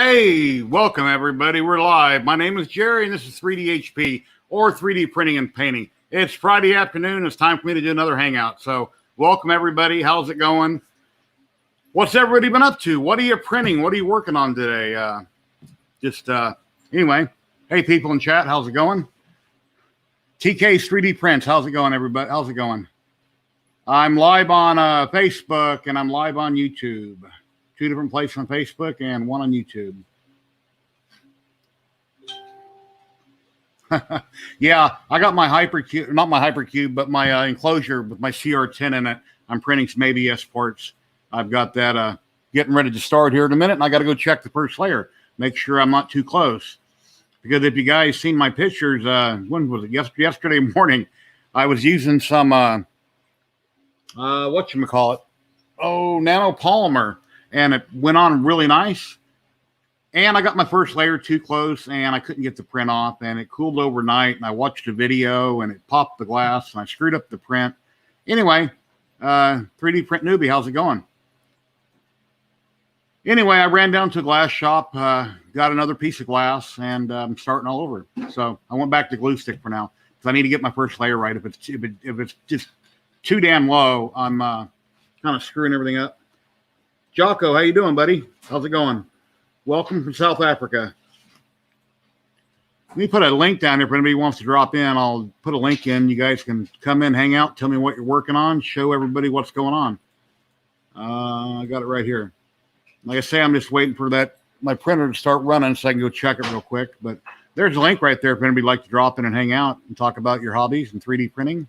Hey, welcome everybody. We're live. My name is Jerry and this is 3D HP or 3D Printing and Painting. It's Friday afternoon. It's time for me to do another hangout. So welcome everybody. How's it going? What's everybody been up to? What are you printing? What are you working on today? Anyway, hey people in chat, how's it going? TK's 3D Prints, how's it going everybody? How's it going? I'm live on Facebook and I'm live on YouTube. 2 different places on Facebook and 1 on YouTube. Yeah, I got my Hypercube, not my Hypercube, but my enclosure with my CR10 in it. I'm printing some ABS parts. I've got that getting ready to start here in a minute, and I got to go check the first layer, make sure I'm not too close. Because if you guys seen my pictures, when was it? Yesterday morning, I was using some, whatchamacallit? Oh, nanopolymer. And it went on really nice. And I got my first layer too close and I couldn't get the print off and it cooled overnight and I watched a video and it popped the glass and I screwed up the print. Anyway, 3D Print Newbie, how's it going? Anyway, I ran down to a glass shop, got another piece of glass and I'm starting all over. So I went back to glue stick for now because I need to get my first layer right. If it's just too damn low, I'm kind of screwing everything up. Jocko, how you doing, buddy? How's it going? Welcome from South Africa. Let me put a link down here if anybody wants to drop in. I'll put a link in. You guys can come in, hang out, tell me what you're working on, show everybody what's going on. I got it right here. Like I say, I'm just waiting for my printer to start running so I can go check it real quick. But there's a link right there if anybody would like to drop in and hang out and talk about your hobbies and 3D printing.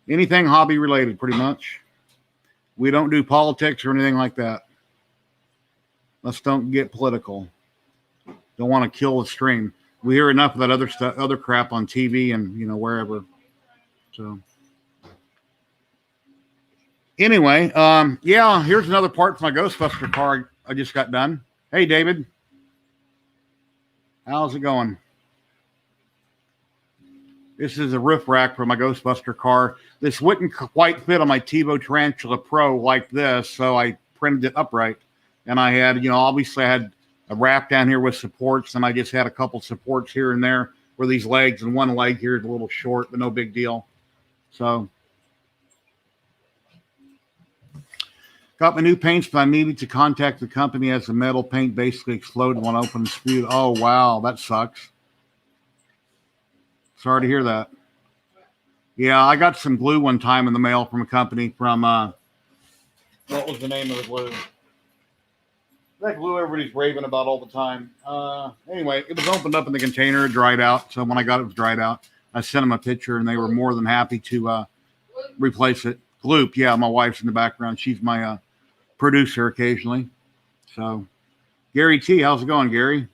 Anything hobby related, pretty much. We don't do politics or anything like that. Let's don't get political. Don't want to kill the stream. We hear enough of that other stuff, other crap on TV and wherever. So anyway, yeah, here's another part for my Ghostbuster car I just got done. Hey David. How's it going? This is a roof rack for my Ghostbuster car. This wouldn't quite fit on my Tevo Tarantula Pro like this, so I printed it upright. And I had, obviously I had a wrap down here with supports, and I just had a couple supports here and there for these legs, and one leg here is a little short, but no big deal. So, got my new paints, but I needed to contact the company as the metal paint basically exploded when I opened and spewed. Oh, wow, that sucks. Sorry to hear that. Yeah, I got some glue one time in the mail from a company from, what was the name of the glue? That glue everybody's raving about all the time. Anyway, it was opened up in the container, it dried out. So when I got it, it was dried out. I sent them a picture and they were more than happy to replace it. Gloop, yeah, my wife's in the background. She's my producer occasionally. So, Gary T, how's it going, Gary?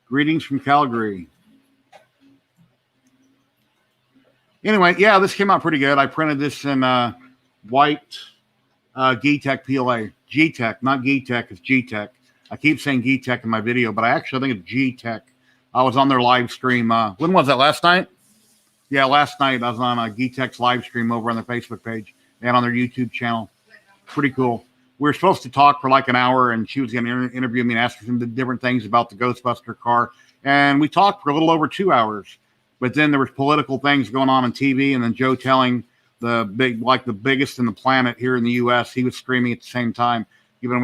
Greetings from Calgary. Anyway, yeah, this came out pretty good. I printed this in white G-Tech PLA. G-Tech, not G-Tech, it's G-Tech. I keep saying G-Tech in my video, but I actually think it's G-Tech. I was on their live stream. When was that, last night? Yeah, last night I was on G-Tech's live stream over on their Facebook page and on their YouTube channel. Pretty cool. We were supposed to talk for like an hour, and she was going to interview me and ask me some different things about the Ghostbuster car. And we talked for a little over 2 hours. But then there was political things going on TV, and then Joe telling the biggest in the planet here in the U.S. He was streaming at the same time, giving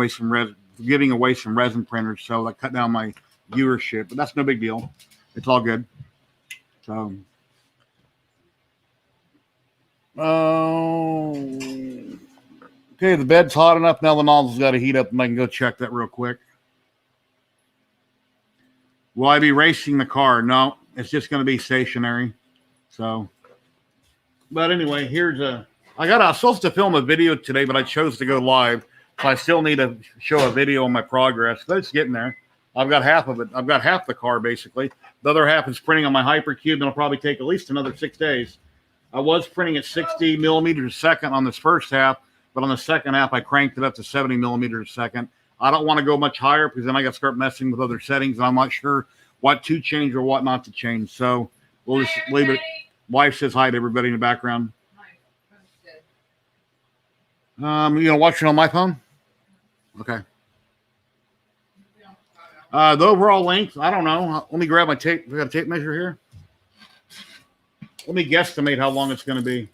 away some resin printers. So that cut down my viewership, but that's no big deal. It's all good. So, okay, the bed's hot enough now. The nozzle's got to heat up, and I can go check that real quick. Will I be racing the car? No. It's just going to be stationary. So, but anyway, I was supposed to film a video today, but I chose to go live. So I still need to show a video on my progress, but it's getting there. I've got half of it. I've got half the car basically. The other half is printing on my Hypercube, and it'll probably take at least another 6 days. I was printing at 60 millimeters a second on this first half, but on the second half, I cranked it up to 70 millimeters a second. I don't want to go much higher because then I got to start messing with other settings, and I'm not sure what to change or what not to change. So we'll just leave it. Wife says hi to everybody in the background. Watching on my phone? Okay. The overall length, I don't know. Let me grab my tape. We got a tape measure here. Let me guesstimate how long it's going to be.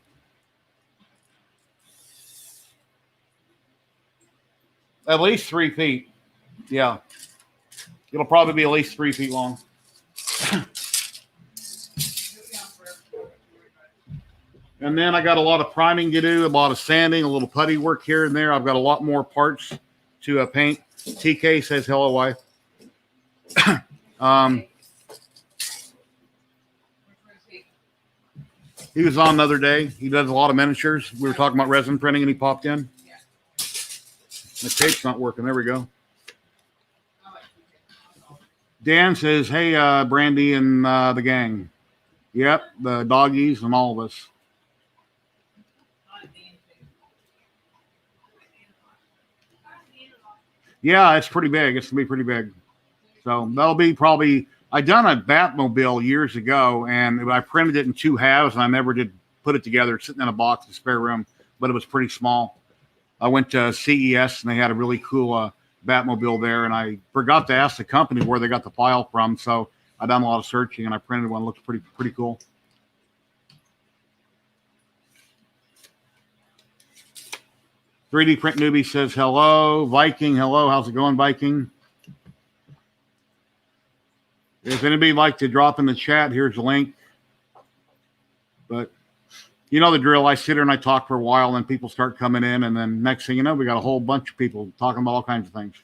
At least 3 feet. Yeah. It'll probably be at least 3 feet long. And then I got a lot of priming to do, a lot of sanding, a little putty work here and there. I've got a lot more parts to paint. TK says, hello, wife. He was on the other day. He does a lot of miniatures. We were talking about resin printing, and he popped in. The tape's not working. There we go. Dan says, hey, Brandy and the gang. Yep, the doggies and all of us. Yeah, it's pretty big. It's going to be pretty big. So that'll be probably, I done a Batmobile years ago, and I printed it in 2 halves, and I never did put it together. It's sitting in a box in the spare room, but it was pretty small. I went to CES, and they had a really cool Batmobile there, and I forgot to ask the company where they got the file from, so I done a lot of searching, and I printed one. It looked pretty cool. "3D Print Newbie" says, hello. Viking, hello. How's it going, Viking? If anybody would like to drop in the chat, here's the link. But you know the drill. I sit here and I talk for a while, and people start coming in, and then next thing you know, we got a whole bunch of people talking about all kinds of things.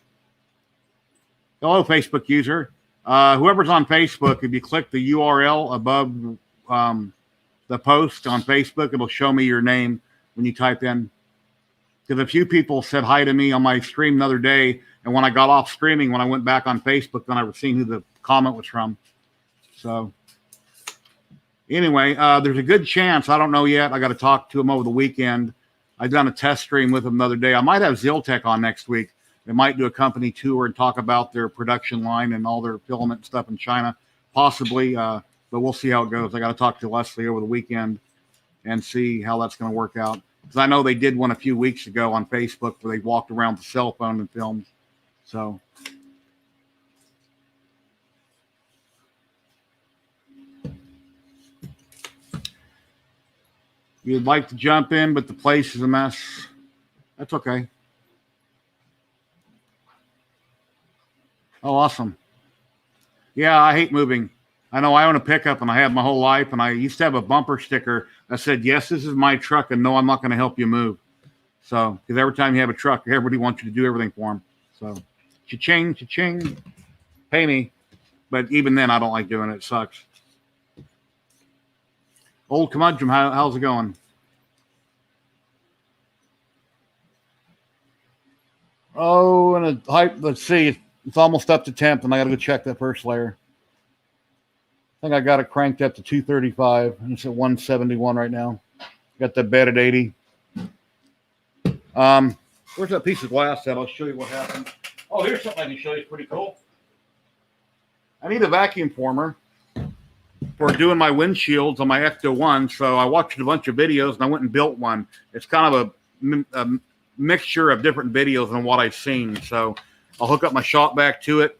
Hello, Facebook user. Whoever's on Facebook, if you click the URL above the post on Facebook, it'll show me your name when you type in. Because a few people said hi to me on my stream the other day, and when I got off streaming, when I went back on Facebook, then I was seeing who the comment was from. So anyway, there's a good chance, I don't know yet, I got to talk to him over the weekend. I done a test stream with him the other day. I might have ZYLTECH on next week. They might do a company tour and talk about their production line and all their filament stuff in China, possibly, but we'll see how it goes. I got to talk to Leslie over the weekend and see how that's going to work out. Because I know they did one a few weeks ago on Facebook where they walked around the cell phone and filmed. So you'd like to jump in, but the place is a mess. That's okay. Oh, awesome. Yeah, I hate moving. I know I own a pickup, and I have my whole life, and I used to have a bumper sticker that said, yes, this is my truck, and no, I'm not going to help you move. So, because every time you have a truck, everybody wants you to do everything for them. So, cha-ching, cha-ching, pay me. But even then, I don't like doing it. It sucks. Old Curmudgeon, how's it going? Oh, and a height, let's see. It's almost up to temp, and I got to go check that first layer. I think I got it cranked up to 235. It's at 171 right now. Got the bed at 80. Where's that piece of glass at? I'll show you what happened. Oh, here's something I can show you. It's pretty cool. I need a vacuum former for doing my windshields on my Ecto-1. So I watched a bunch of videos, and I went and built one. It's kind of a mixture of different videos than what I've seen. So I'll hook up my shop vac to it.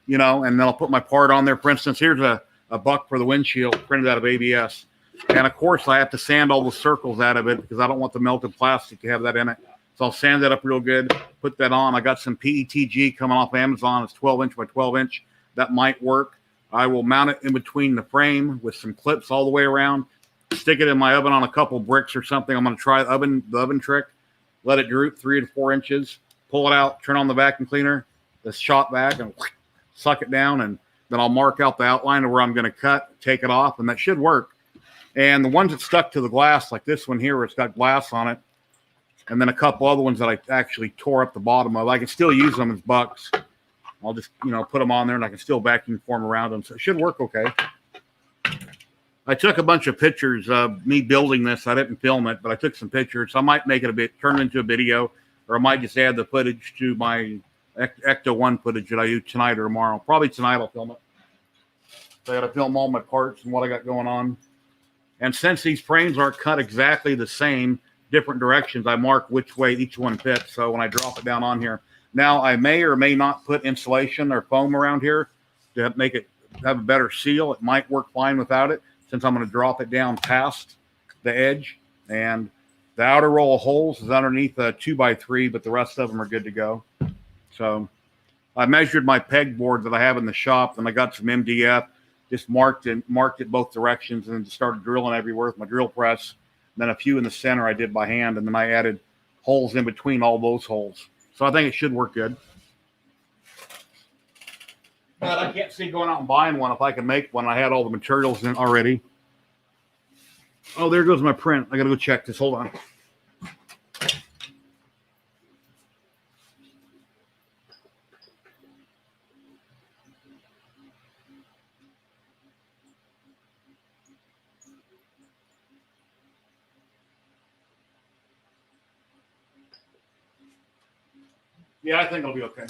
You know, and then I'll put my part on there. For instance, here's a buck for the windshield printed out of ABS. And of course, I have to sand all the circles out of it because I don't want the melted plastic to have that in it. So I'll sand that up real good, put that on. I got some PETG coming off Amazon. It's 12 inch by 12 inch. That might work. I will mount it in between the frame with some clips all the way around. Stick it in my oven on a couple bricks or something. I'm going to try the oven trick. Let it droop 3 to 4 inches. Pull it out, turn on the vacuum cleaner, the shop vac, and suck it down, and then I'll mark out the outline of where I'm going to cut, take it off, and that should work. And the ones that stuck to the glass, like this one here, where it's got glass on it, and then a couple other ones that I actually tore up the bottom of, I can still use them as bucks. I'll just, you know, put them on there, and I can still vacuum form around them, so it should work okay. I took a bunch of pictures of me building this. I didn't film it, but I took some pictures. So I might make it turn it into a video, or I might just add the footage to my Ecto-1 footage that I do tonight or tomorrow. Probably tonight I'll film it. So I got to film all my parts and what I got going on. And since these frames aren't cut exactly the same, different directions, I mark which way each one fits. So when I drop it down on here, Now, I may or may not put insulation or foam around here to make it have a better seal. It might work fine without it, since I'm going to drop it down past the edge. And the outer row of holes is underneath a 2x3, but the rest of them are good to go. So I measured my pegboard that I have in the shop, and I got some MDF, just marked it both directions, and then just started drilling everywhere with my drill press. And then a few in the center I did by hand, and then I added holes in between all those holes. So I think it should work good. But I can't see going out and buying one if I can make one. I had all the materials in already. Oh, there goes my print. I got to go check this. Hold on. Yeah, I think it'll be okay.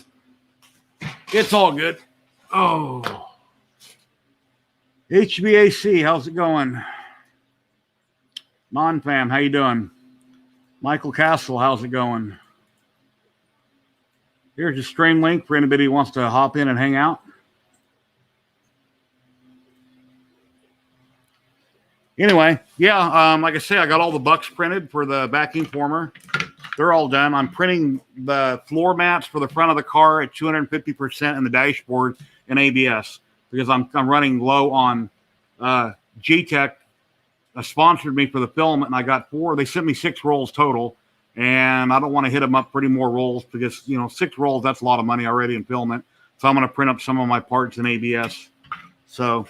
It's all good. Oh. HVAC, how's it going? NonPAM, how you doing? Michael Castle, how's it going? Here's a stream link for anybody who wants to hop in and hang out. Anyway, yeah, like I say, I got all the bucks printed for the vacuum former. They're all done. I'm printing the floor mats for the front of the car at 250% in the dashboard in ABS because I'm running low on ZYLTECH. Sponsored me for the filament, and I got 4. They sent me 6 rolls total, and I don't want to hit them up for any more rolls because, 6 rolls, that's a lot of money already in filament. So I'm going to print up some of my parts in ABS. So,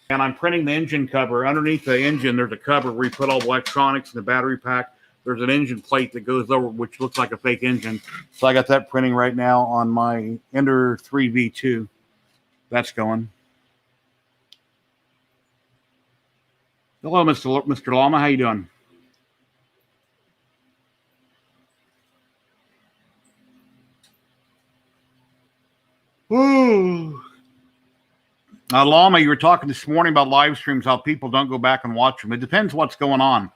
and I'm printing the engine cover. Underneath the engine, there's a cover where you put all the electronics and the battery pack. There's an engine plate that goes over, which looks like a fake engine. So I got that printing right now on my Ender 3 V2. That's going. Hello, Mr. Llama. How you doing? Ooh. Llama, you were talking this morning about live streams, how people don't go back and watch them. It depends what's going on.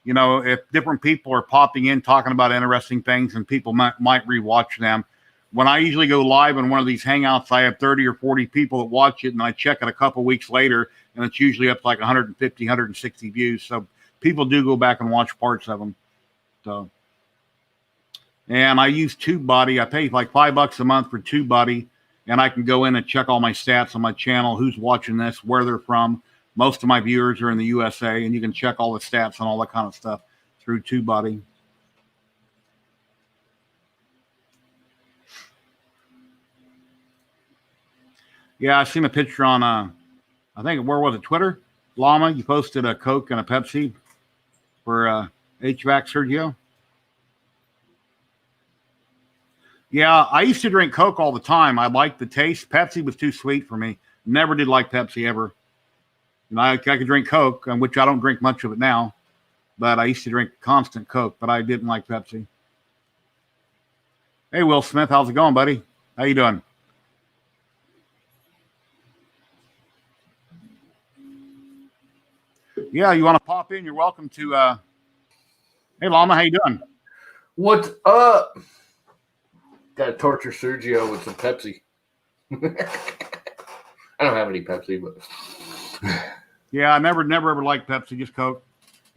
If different people are popping in talking about interesting things and people might rewatch them. When I usually go live in one of these hangouts, I have 30 or 40 people that watch it, and I check it a couple weeks later, and it's usually up to like 150, 160 views. So people do go back and watch parts of them. So, and I use TubeBuddy. I pay like $5 a month for TubeBuddy, and I can go in and check all my stats on my channel, who's watching this, where they're from. Most of my viewers are in the USA, and you can check all the stats and all that kind of stuff through TubeBuddy. Yeah, I seen a picture on, I think, where was it, Twitter? Llama, you posted a Coke and a Pepsi for HVAC, Sergio. Yeah, I used to drink Coke all the time. I liked the taste. Pepsi was too sweet for me. Never did like Pepsi ever. I could drink Coke, which I don't drink much of it now, but I used to drink constant Coke, but I didn't like Pepsi. Hey, Will Smith, how's it going, buddy? How you doing? Yeah, you want to pop in? You're welcome to. Hey, Llama, how you doing? What's up? Got to torture Sergio with some Pepsi. I don't have any Pepsi, but yeah, I never ever liked Pepsi, just Coke.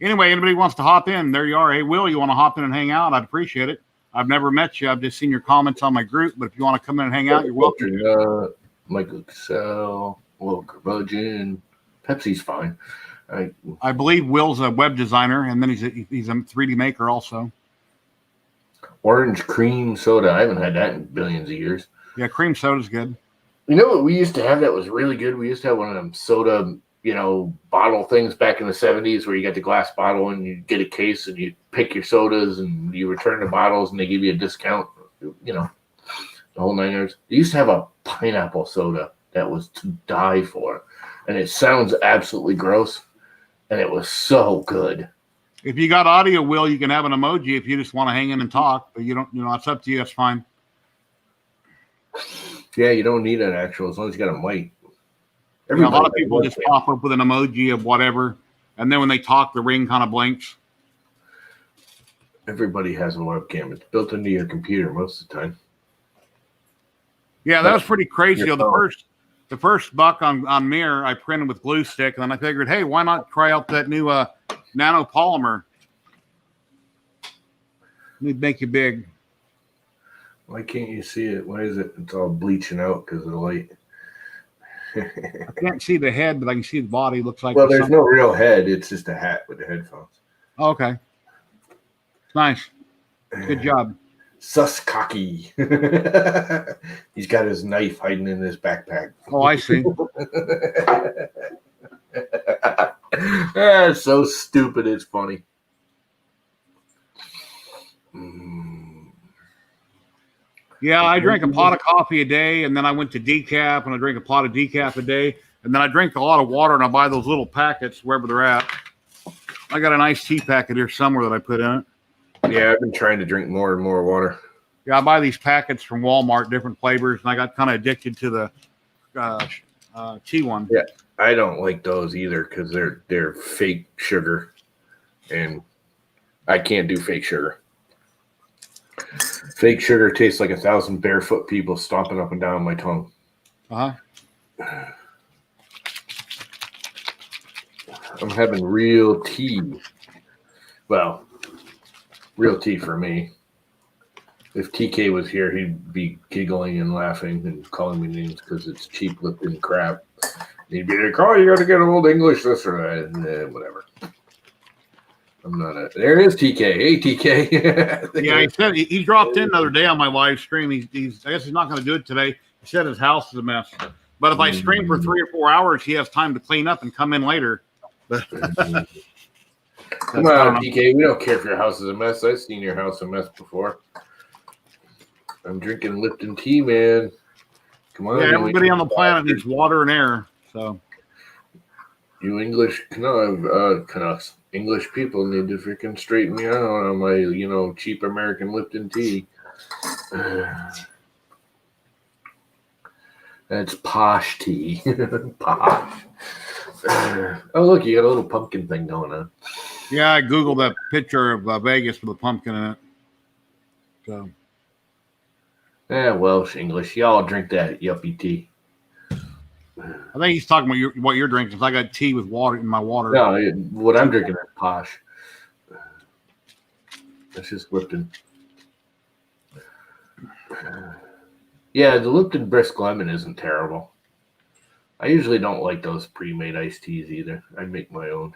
Anyway, anybody wants to hop in? There you are. Hey, Will, you want to hop in and hang out? I'd appreciate it. I've never met you. I've just seen your comments on my group, but if you want to come in and hang out, you're welcome. Michael Cassell, Will Curmudgeon. Pepsi's fine. I believe Will's a web designer, and then he's a 3D maker also. Orange cream soda. I haven't had that in billions of years. Yeah, cream soda's good. You know what we used to have that was really good? We used to have one of them soda, bottle things back in the 70s where you got the glass bottle and you get a case and you pick your sodas and you return the bottles and they give you a discount, the whole 9 yards. They used to have a pineapple soda that was to die for. And it sounds absolutely gross. And it was so good. If you got audio, Will, you can have an emoji if you just want to hang in and talk. But you don't, it's up to you. That's fine. Yeah, you don't need an actual as long as you got a mic. A lot of people just pop up with an emoji of whatever. And then when they talk, the ring kind of blinks. Everybody has a webcam. It's built into your computer most of the time. Yeah, that was pretty crazy. Your The first buck on mirror I printed with glue stick, and then I figured, hey, why not try out that new nanopolymer? It'd make you big. Why can't you see it? Why is it? It's all bleaching out because of the light. I can't see the head, but I can see the body. Looks like. Well, there's no real head. It's just a hat with the headphones. Oh, okay. Nice. Good job. Suskaki. He's got his knife hiding in his backpack. Oh, I see. That's so stupid. It's funny. Yeah, I drank a pot of coffee a day, and then I went to decaf, and I drink a pot of decaf a day, and then I drink a lot of water, and I buy those little packets wherever they're at. I got an iced tea packet here somewhere that I put in it. Yeah, I've been trying to drink more and more water. Yeah, I buy these packets from Walmart, different flavors, and I got kind of addicted to the tea one. Yeah, I don't like those either because they're fake sugar, and I can't do fake sugar. Fake sugar tastes like 1,000 barefoot people stomping up and down my tongue. Uh-huh. I'm having real tea. Well, real tea for me. If TK was here, he'd be giggling and laughing and calling me names because it's cheap Lipton crap. He'd be like, oh, you got to get old English, this or that. And, whatever. I'm not a... There is TK. Hey, TK. Yeah, he said he dropped in the other day on my live stream. He's I guess he's not going to do it today. He said his house is a mess. But if I stream for 3 or 4 hours, he has time to clean up and come in later. But Come on, TK. We don't care if your house is a mess. I've seen your house a mess before. I'm drinking Lipton tea, man. Come on. Yeah, everybody on the planet needs water and air. So you English Canucks. English people need to freaking straighten me out on my, cheap American Lipton tea. That's posh tea. Posh. Oh, look, you got a little pumpkin thing going on. yeah, I googled that picture of Vegas with a pumpkin in it. So Welsh English. Y'all drink that yuppie tea. I think he's talking about what you're drinking. Cause I got tea with water in my water. No, what I'm drinking is posh. That's just Lipton. Yeah, the Lipton Brisk Lemon isn't terrible. I usually don't like those pre-made iced teas either. I make my own.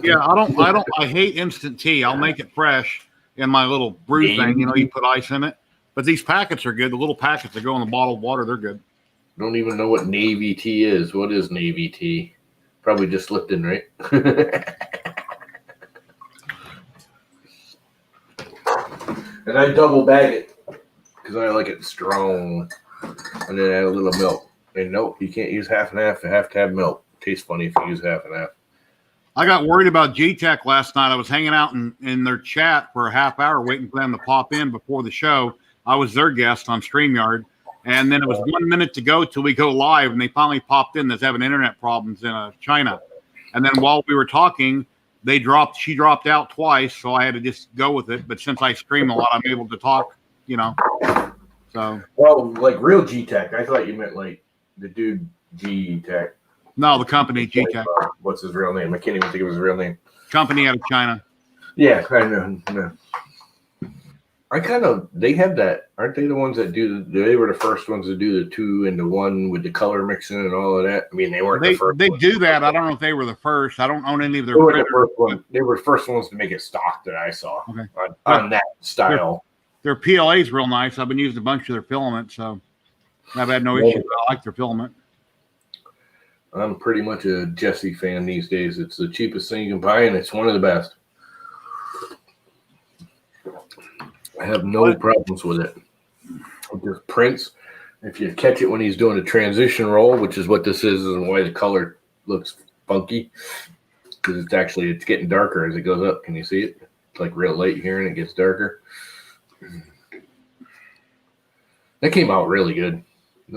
Yeah, I hate instant tea. I'll make it fresh in my little brew thing. You put ice in it. But these packets are good. The little packets that go in the bottled water, they're good. Don't even know what Navy tea is. What is Navy tea? Probably just Lipton, right? And I double bag it because I like it strong. And then add a little milk. And nope, you can't use half and half. You have to have milk. It tastes funny if you use half and half. I got worried about ZYLTECH last night. I was hanging out in their chat for a half hour waiting for them to pop in before the show. I was their guest on StreamYard. And then it was 1 minute to go till we go live, and they finally popped in. That's having internet problems in China. And then while we were talking, she dropped out twice, so I had to just go with it. But since I stream a lot, I'm able to talk, So. Well, like real ZYLTECH. I thought you meant like the dude ZYLTECH. No, the company ZYLTECH. What's his real name? I can't even think of his real name. Company out of China. Yeah, I know. No. They have that, aren't they the ones that they were the first ones to do the 2 and the 1 with the color mixing and all of that? I mean, they weren't the first. They do that. I don't know if they were the first. I don't own any of their. They were the first one. They were the first ones to make it stock that I saw on that style. Their PLA is real nice. I've been using a bunch of their filament, so I've had no issue. I like their filament. I'm pretty much a Jesse fan these days. It's the cheapest thing you can buy, and it's one of the best. I have no problems with it. It just prints. If you catch it when he's doing a transition roll, which is what this is and why the color looks funky, because it's getting darker as it goes up. Can you see it? It's like real light here, and it gets darker. That came out really good.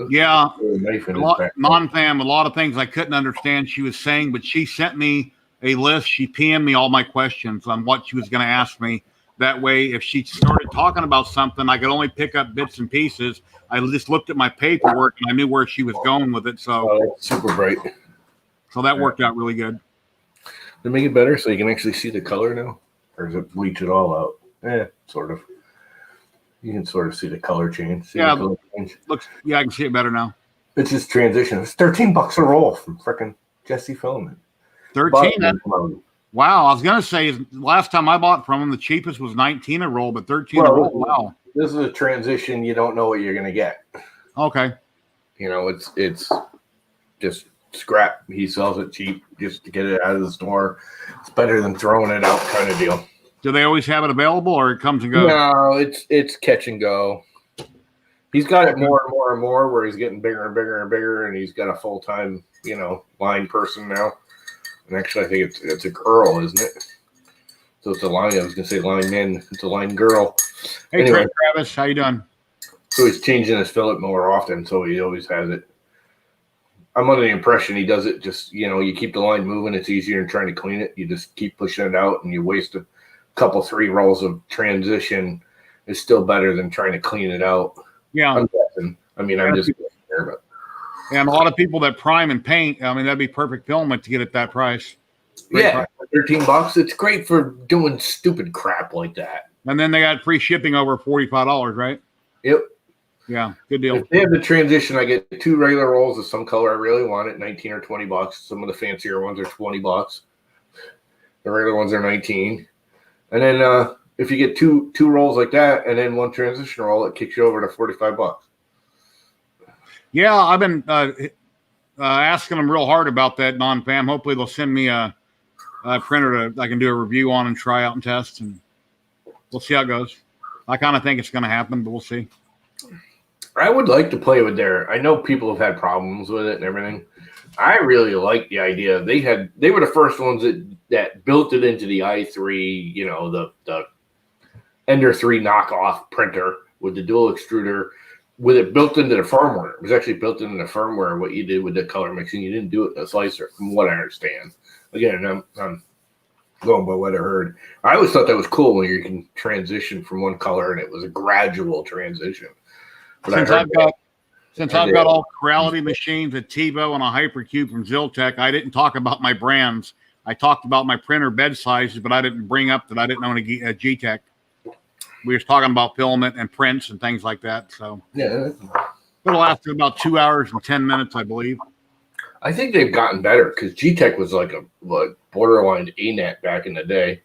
Yeah. NonPAM, a lot of things I couldn't understand she was saying, but she sent me a list. She PM'd me all my questions on what she was going to ask me That way, if she started talking about something, I could only pick up bits and pieces. I just looked at my paperwork and I knew where she was going with it. So, super bright. So that worked out really good. They make it better so you can actually see the color now, or does it bleach it all out? Sort of. You can sort of see the color change. Color change. I can see it better now. It's just transition. It's $13 a roll from frickin' Jesse Filament. 13. Wow, I was gonna say last time I bought from them, the cheapest was 19 a roll, but 13 a roll. Wow. This is a transition. You don't know what you're gonna get. Okay. It's just scrap. He sells it cheap just to get it out of the store. It's better than throwing it out, kind of deal. Do they always have it available, or it comes and goes? No, it's catch and go. He's got it more and more and more, where he's getting bigger and bigger and bigger, and he's got a full-time, line person now. And actually, I think it's a girl, isn't it? So it's a line. I was gonna say line man. It's a line girl. Hey, anyway, Travis, how you doing? So he's changing his fillet more often, so he always has it. I'm under the impression he does it just, you keep the line moving. It's easier than trying to clean it. You just keep pushing it out, and you waste a couple, 3 rolls of transition. Is still better than trying to clean it out. Yeah. I'm guessing. I'm just there, but. And a lot of people that prime and paint, that'd be perfect filament to get at that price. Great price. $13. It's great for doing stupid crap like that. And then they got free shipping over $45, right? Yep. Yeah, good deal. If they have the transition, I get 2 regular rolls of some color I really want at $19 or $20. Some of the fancier ones are $20. The regular ones are $19. And then if you get two rolls like that and then 1 transition roll, it kicks you over to $45. Yeah, I've been asking them real hard about that NonPAM. Hopefully they'll send me a printer I can do a review on and try out and test, and we'll see how it goes. I kind of think it's going to happen, but we'll see. I would like to play with I know people have had problems with it and everything. I really like the idea. They were the first ones that built it into the i3, the Ender 3 knockoff printer with the dual extruder, with it built into the firmware. It was actually built into the firmware, what you did with the color mixing. You didn't do it in a slicer, from what I understand. Again, I'm going by what I heard. I always thought that was cool when you can transition from one color and it was a gradual transition. But Since I've got all Creality machines, a TiVo, and a Hypercube from ZYLTECH, I didn't talk about my brands. I talked about my printer bed sizes, but I didn't bring up that I didn't own a G-Tech. We were talking about filament and prints and things like that. So yeah, it'll last about 2 hours and 10 minutes, I believe. I think they've gotten better because G-Tech was like a borderline ANET back in the day.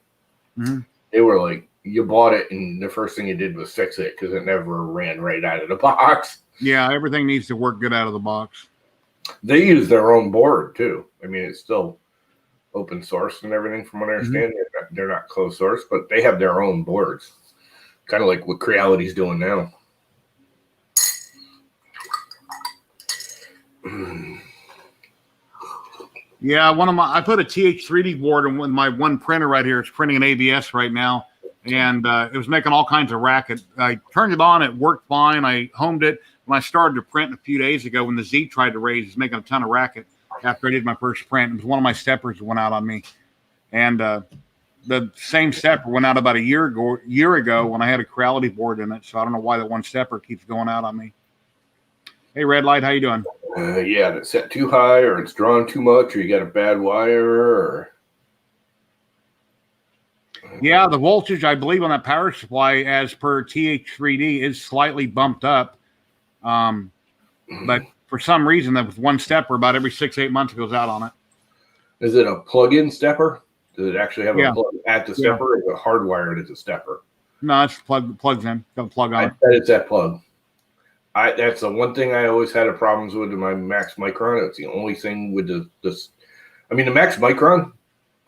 Mm-hmm. They were like, you bought it and the first thing you did was fix it because it never ran right out of the box. Yeah, everything needs to work good out of the box. They use their own board too. It's still open source and everything from what I understand. Mm-hmm. They're not closed source, but they have their own boards. Kind of like what Creality's doing now. Yeah, I put a TH3D board in my one printer right here. It's printing an ABS right now, and it was making all kinds of racket. I turned it on, it worked fine. I homed it. When I started to print a few days ago, when the Z tried to raise, it was making a ton of racket after I did my first print. It was one of my steppers that went out on me, and the same stepper went out about a year ago when I had a Creality board in it. So I don't know why that one stepper keeps going out on me. Hey, Red Light, how you doing? Yeah, it's set too high, or it's drawn too much, or you got a bad wire, Yeah, the voltage, I believe, on that power supply, as per TH3D, is slightly bumped up. But for some reason, that with one stepper, about every 6-8 months, it goes out on it. Is it a plug-in stepper? Does it actually have a plug at the stepper, or is it hardwired as a stepper? No, it's plugs in. Got a plug on I it. bet it's that plug. That's the one thing I always had problems with in my Max Micron. It's the only thing with the Max Micron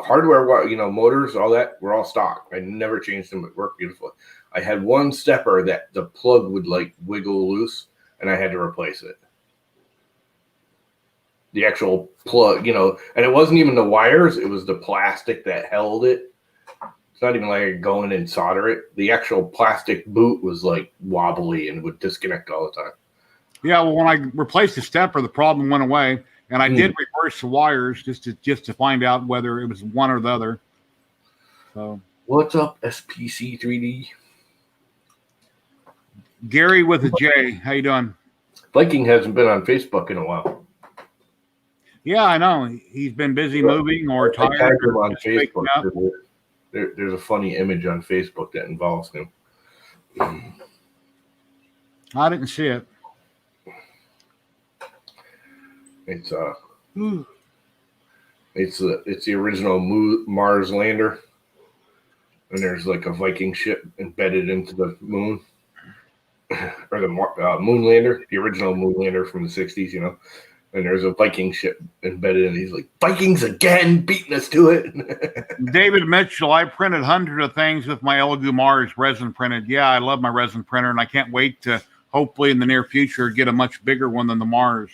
hardware, motors, all that were all stock. I never changed them. It worked beautifully. I had one stepper that the plug would like wiggle loose, and I had to replace it. The actual plug, and it wasn't even the wires. It was the plastic that held it. It's not even like I could go in and solder it. The actual plastic boot was like wobbly and would disconnect all the time. Yeah, well, when I replaced the stepper, the problem went away, and I did reverse the wires just to find out whether it was one or the other. So What's up, SPC 3D? Gary with a J. How you doing? Viking hasn't been on Facebook in a while. Yeah, I know. He's been busy moving or I tired. tagged him Or on just waking Facebook. up. There's a funny image on Facebook that involves him. I didn't see it. It's it's the original Mars lander, and there's like a Viking ship embedded into the moon, or the moon lander, the original moon lander from the 60s, you know. And there's a Viking ship embedded, and he's like, Vikings again, beating us to it. David Mitchell, I printed hundreds of things with my Lagoon Mars resin printed. Yeah, I love my resin printer, and I can't wait to hopefully in the near future get a much bigger one than the Mars.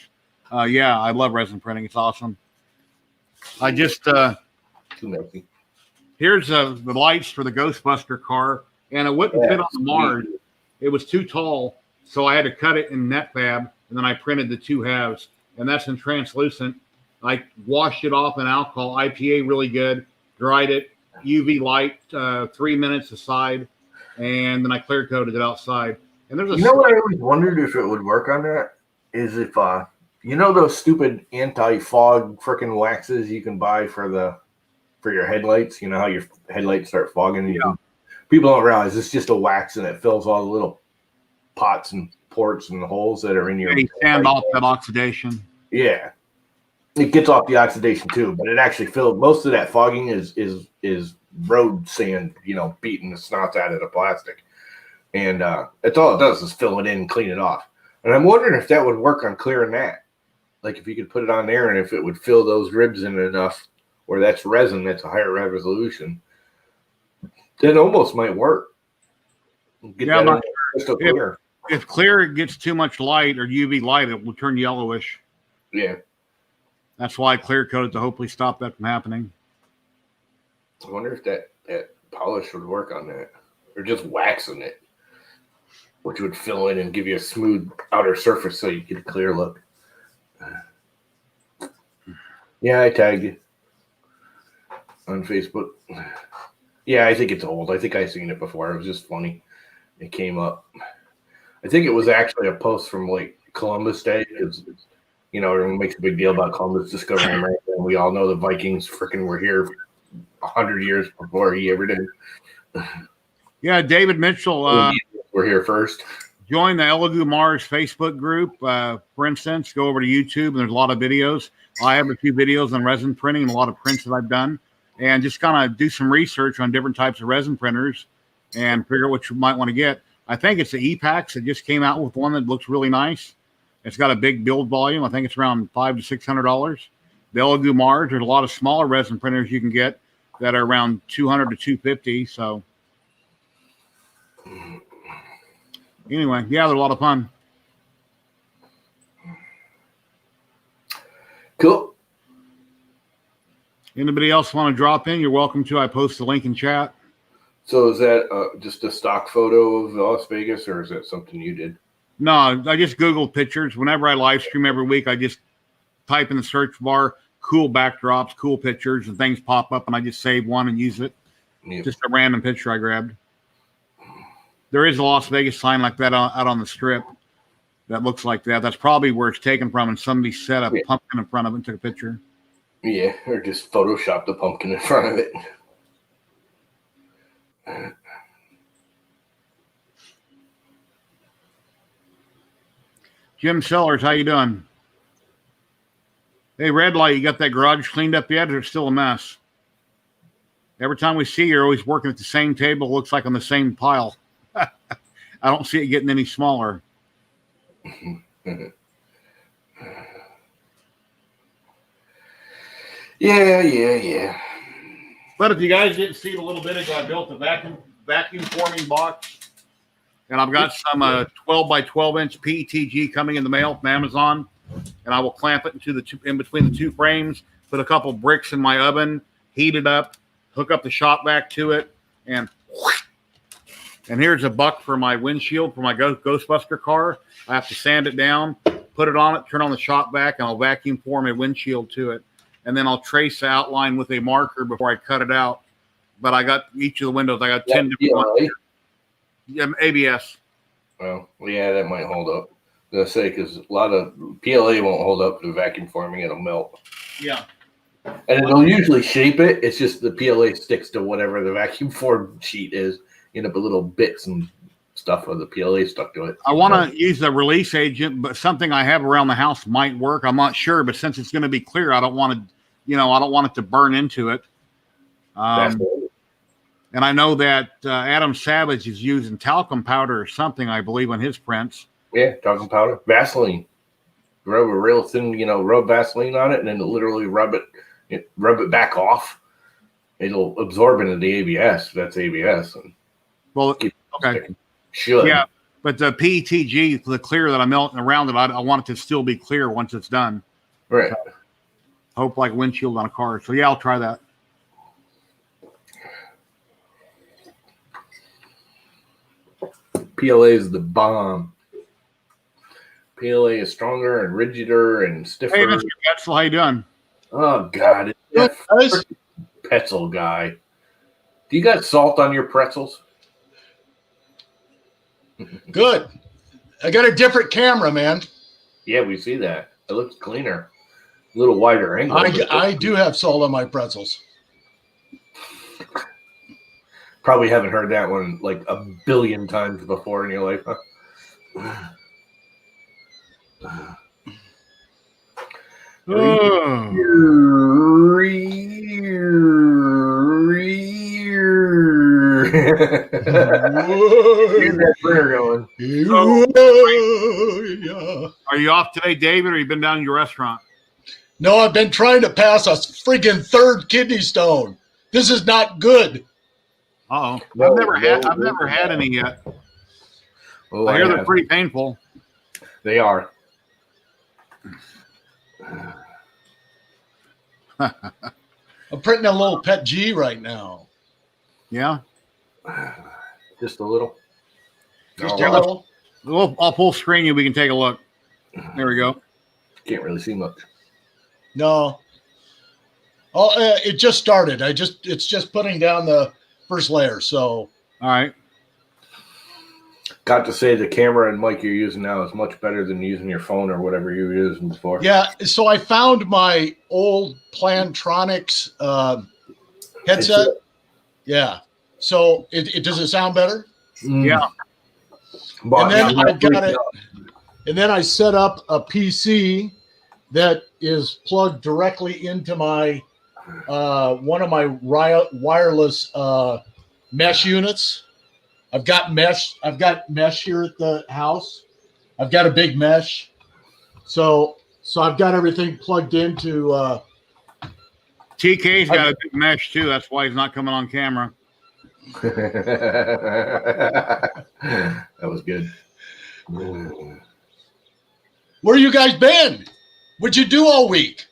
Yeah, I love resin printing. It's awesome. I just Too messy. here's the lights for the Ghostbuster car, and it wouldn't fit on the Mars. It was too tall, so I had to cut it in NetFab, and then I printed the two halves, and that's in translucent. I washed it off in alcohol, IPA really good, dried it, UV light, 3 minutes aside, and then I clear coated it outside. And there's a You know what I always wondered if it would work on that is if you know those stupid anti-fog freaking waxes you can buy for your headlights. You know how your headlights start fogging. People don't realize it's just a wax and it fills all the little pots and ports and holes that are in your. sand off that oxidation. Yeah, it gets off the oxidation too, but it actually fills most of that fogging is road sand. You know, beating the snots out of the plastic. And that's all it does is fill it in and clean it off. And I'm wondering if that would work on clearing that. Like if you could put it on there and if it would fill those ribs in enough where that's resin, that's a higher resolution, then almost might work. Get that crystal clear. If clear gets too much light or UV light, it will turn yellowish. Yeah. That's why I clear coated to hopefully stop that from happening. I wonder if that polish would work on that. Or just waxing it, which would fill in and give you a smooth outer surface so you get a clear look. Yeah, I tagged you on Facebook. Yeah, I think it's old. I think I've seen it before. It was just funny. It came up. I think it was actually a post from like Columbus Day because, you know, everyone makes a big deal about Columbus discovering America. And we all know the Vikings freaking were here 100 years before he ever did. Yeah, David Mitchell. We're here first. Join the Lagoon Mars Facebook group. For instance, go over to YouTube and there's a lot of videos. I have a few videos on resin printing and a lot of prints that I've done. And just kind of do some research on different types of resin printers and figure out what you might want to get. I think it's the EPAX that just came out with one that looks really nice. It's got a big build volume. I think it's around $500 to $600. The Lagoon Mars, there's a lot of smaller resin printers you can get that are around $200 to $250. So anyway, yeah, they're a lot of fun. Cool. Anybody else want to drop in? You're welcome to. I post the link in chat. So is that just a stock photo of Las Vegas, or is that something you did? No, I just Googled pictures. Whenever I live stream every week, I just type in the search bar, cool backdrops, cool pictures, and things pop up, and I just save one and use it. Yep. Just a random picture I grabbed. There is a Las Vegas sign like that out on the strip that looks like that. That's probably where it's taken from, and somebody set a pumpkin in front of it and took a picture. Yeah, or just photoshopped the pumpkin in front of it. Jim Sellers, how you doing? Hey, Red Light, you got that garage cleaned up yet, or it's still a mess? Every time we see you, you're always working at the same table. It looks like on the same pile. I don't see it getting any smaller. Yeah. But if you guys didn't see it a little bit ago, I built a vacuum forming box. And I've got some 12 by 12 inch PETG coming in the mail from Amazon. And I will clamp it in between the two frames, put a couple bricks in my oven, heat it up, hook up the shop vac to it, and here's a buck for my windshield for my Ghostbuster car. I have to sand it down, put it on it, turn on the shop vac, and I'll vacuum form a windshield to it. And then I'll trace the outline with a marker before I cut it out. but I got each of the windows. I got 10 different ones. Yeah, ABS. Well, yeah, that might hold up. I was gonna say, because a lot of PLA won't hold up to vacuum forming; it'll melt. Yeah, and it'll usually shape it. It's just the PLA sticks to whatever the vacuum form sheet is. You end up with little bits and stuff of the PLA stuck to it. I want to use the release agent, but something I have around the house might work. I'm not sure, but since it's going to be clear, I don't want to, I don't want it to burn into it. And I know that Adam Savage is using talcum powder or something, I believe, on his prints. Yeah, talcum powder, Vaseline. Rub a real thin, rub Vaseline on it, and then literally rub it back off. It'll absorb into the ABS. That's ABS. And well, okay. Should. Yeah, but the PETG, the clear that I'm melting around it, I want it to still be clear once it's done. Right. So, hope like windshield on a car. So, yeah, I'll try that. PLA is the bomb. PLA is stronger and rigider and stiffer. Hey, Mr. Petzl, how you doing? Oh, God. It's pretzel guy. Do you got salt on your pretzels? Good. I got a different camera, man. Yeah, we see that. It looks cleaner. A little wider angle. I do have salt on my pretzels. Probably haven't heard that one like a billion times before in your life, huh? Here's that printer going. Are you off today, David, or you been down to your restaurant? No, I've been trying to pass a freaking third kidney stone. This is not good. Uh-oh. I've never had any yet. Oh, I hear they're pretty painful. They are. I'm printing a little Pet G right now. Yeah? Just a little. Just a little. I'll full screen you. We can take a look. There we go. Can't really see much. No. Oh, it just started. It's just putting down the first layer. So. All right. Got to say the camera and mic you're using now is much better than using your phone or whatever you were using before. Yeah. So I found my old Plantronics headset. Yeah. So does it sound better? Yeah. And then I've got it. And then I set up a PC that is plugged directly into my one of my wireless mesh units. I've got mesh here at the house. I've got a big mesh. So I've got everything plugged into TK's got a big mesh too. That's why he's not coming on camera. That was good. Where you guys been? What'd you do all week?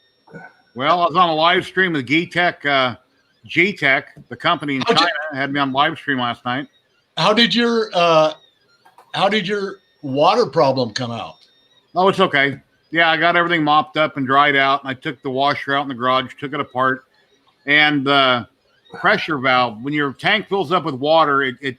Well, I was on a live stream with G-Tech, the company in China, had me on live stream last night. How did your water problem come out? Oh, it's okay. Yeah, I got everything mopped up and dried out, and I took the washer out in the garage, took it apart, and the pressure valve, when your tank fills up with water, it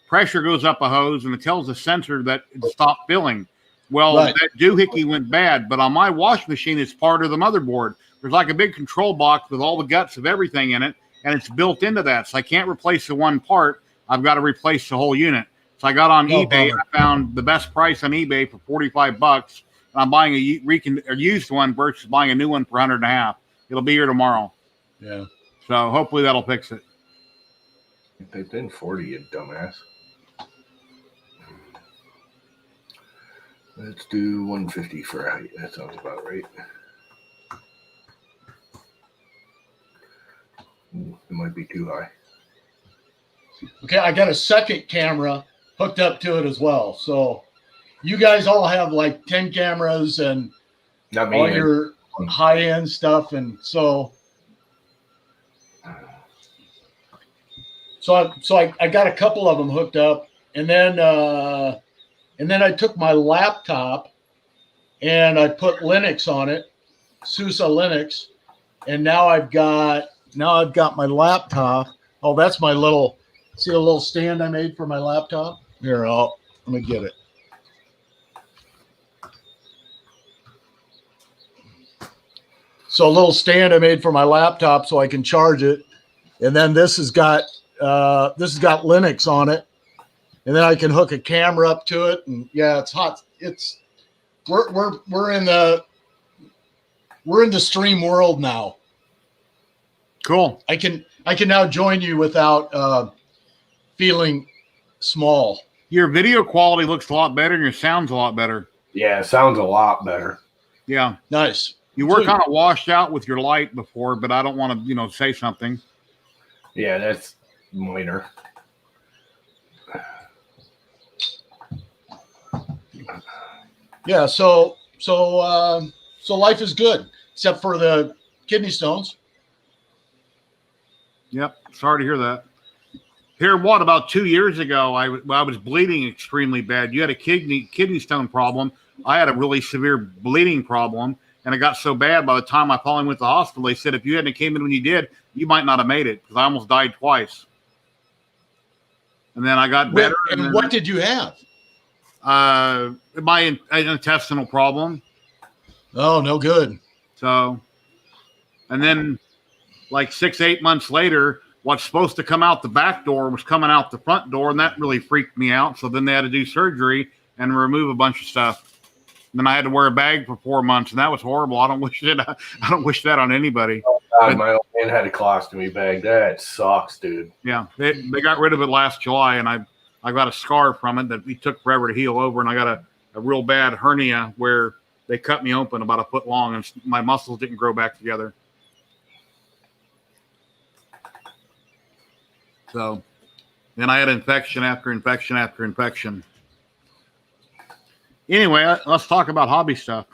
pressure goes up a hose, and it tells the sensor that it stopped filling. Well, right. That doohickey went bad, but on my washing machine, it's part of the motherboard. There's like a big control box with all the guts of everything in it, and it's built into that, so I can't replace the one part. I've got to replace the whole unit. So I got on eBay. And I found the best price on eBay for $45. And I'm buying a used one versus buying a new one for $100.50. It'll be here tomorrow. Yeah. So hopefully that'll fix it. They've been 40, you dumbass. Let's do 150 for height. That sounds about right. Ooh, it might be too high. Okay, I got a second camera hooked up to it as well. So you guys all have like 10 cameras and not me, all your high-end stuff. And so I got a couple of them hooked up. And then I took my laptop and I put Linux on it, SUSE Linux. And now I've got my laptop Oh, that's my little, see a little stand I made for my laptop? Here, let me get it. So a little stand I made for my laptop so I can charge it. And then this has got Linux on it. And then I can hook a camera up to it. And yeah, it's hot. We're in the stream world now. Cool. I can now join you without feeling small. Your video quality looks a lot better and your sound's a lot better. Yeah, it sounds a lot better. Yeah. Nice. You were kind of washed out with your light before, but I don't want to, say something. Yeah, that's minor. Yeah, so life is good, except for the kidney stones. Yep. Sorry to hear that. Here, about 2 years ago, I was bleeding extremely bad. You had a kidney stone problem. I had a really severe bleeding problem, and it got so bad by the time I finally went to the hospital, they said if you hadn't came in when you did, you might not have made it, because I almost died twice. And then I got better. And what did you have? My intestinal problem. Oh, no good. So, and then like 6-8 months later, what's supposed to come out the back door was coming out the front door, and that really freaked me out. So then they had to do surgery and remove a bunch of stuff. And then I had to wear a bag for 4 months, and that was horrible. I don't wish that on anybody. Oh, God, my old man had a colostomy bag. That sucks, dude. Yeah, they got rid of it last July, and I got a scar from it that it took forever to heal over, and I got a real bad hernia where they cut me open about a foot long, and my muscles didn't grow back together. So then I had infection after infection after infection. Anyway, let's talk about hobby stuff.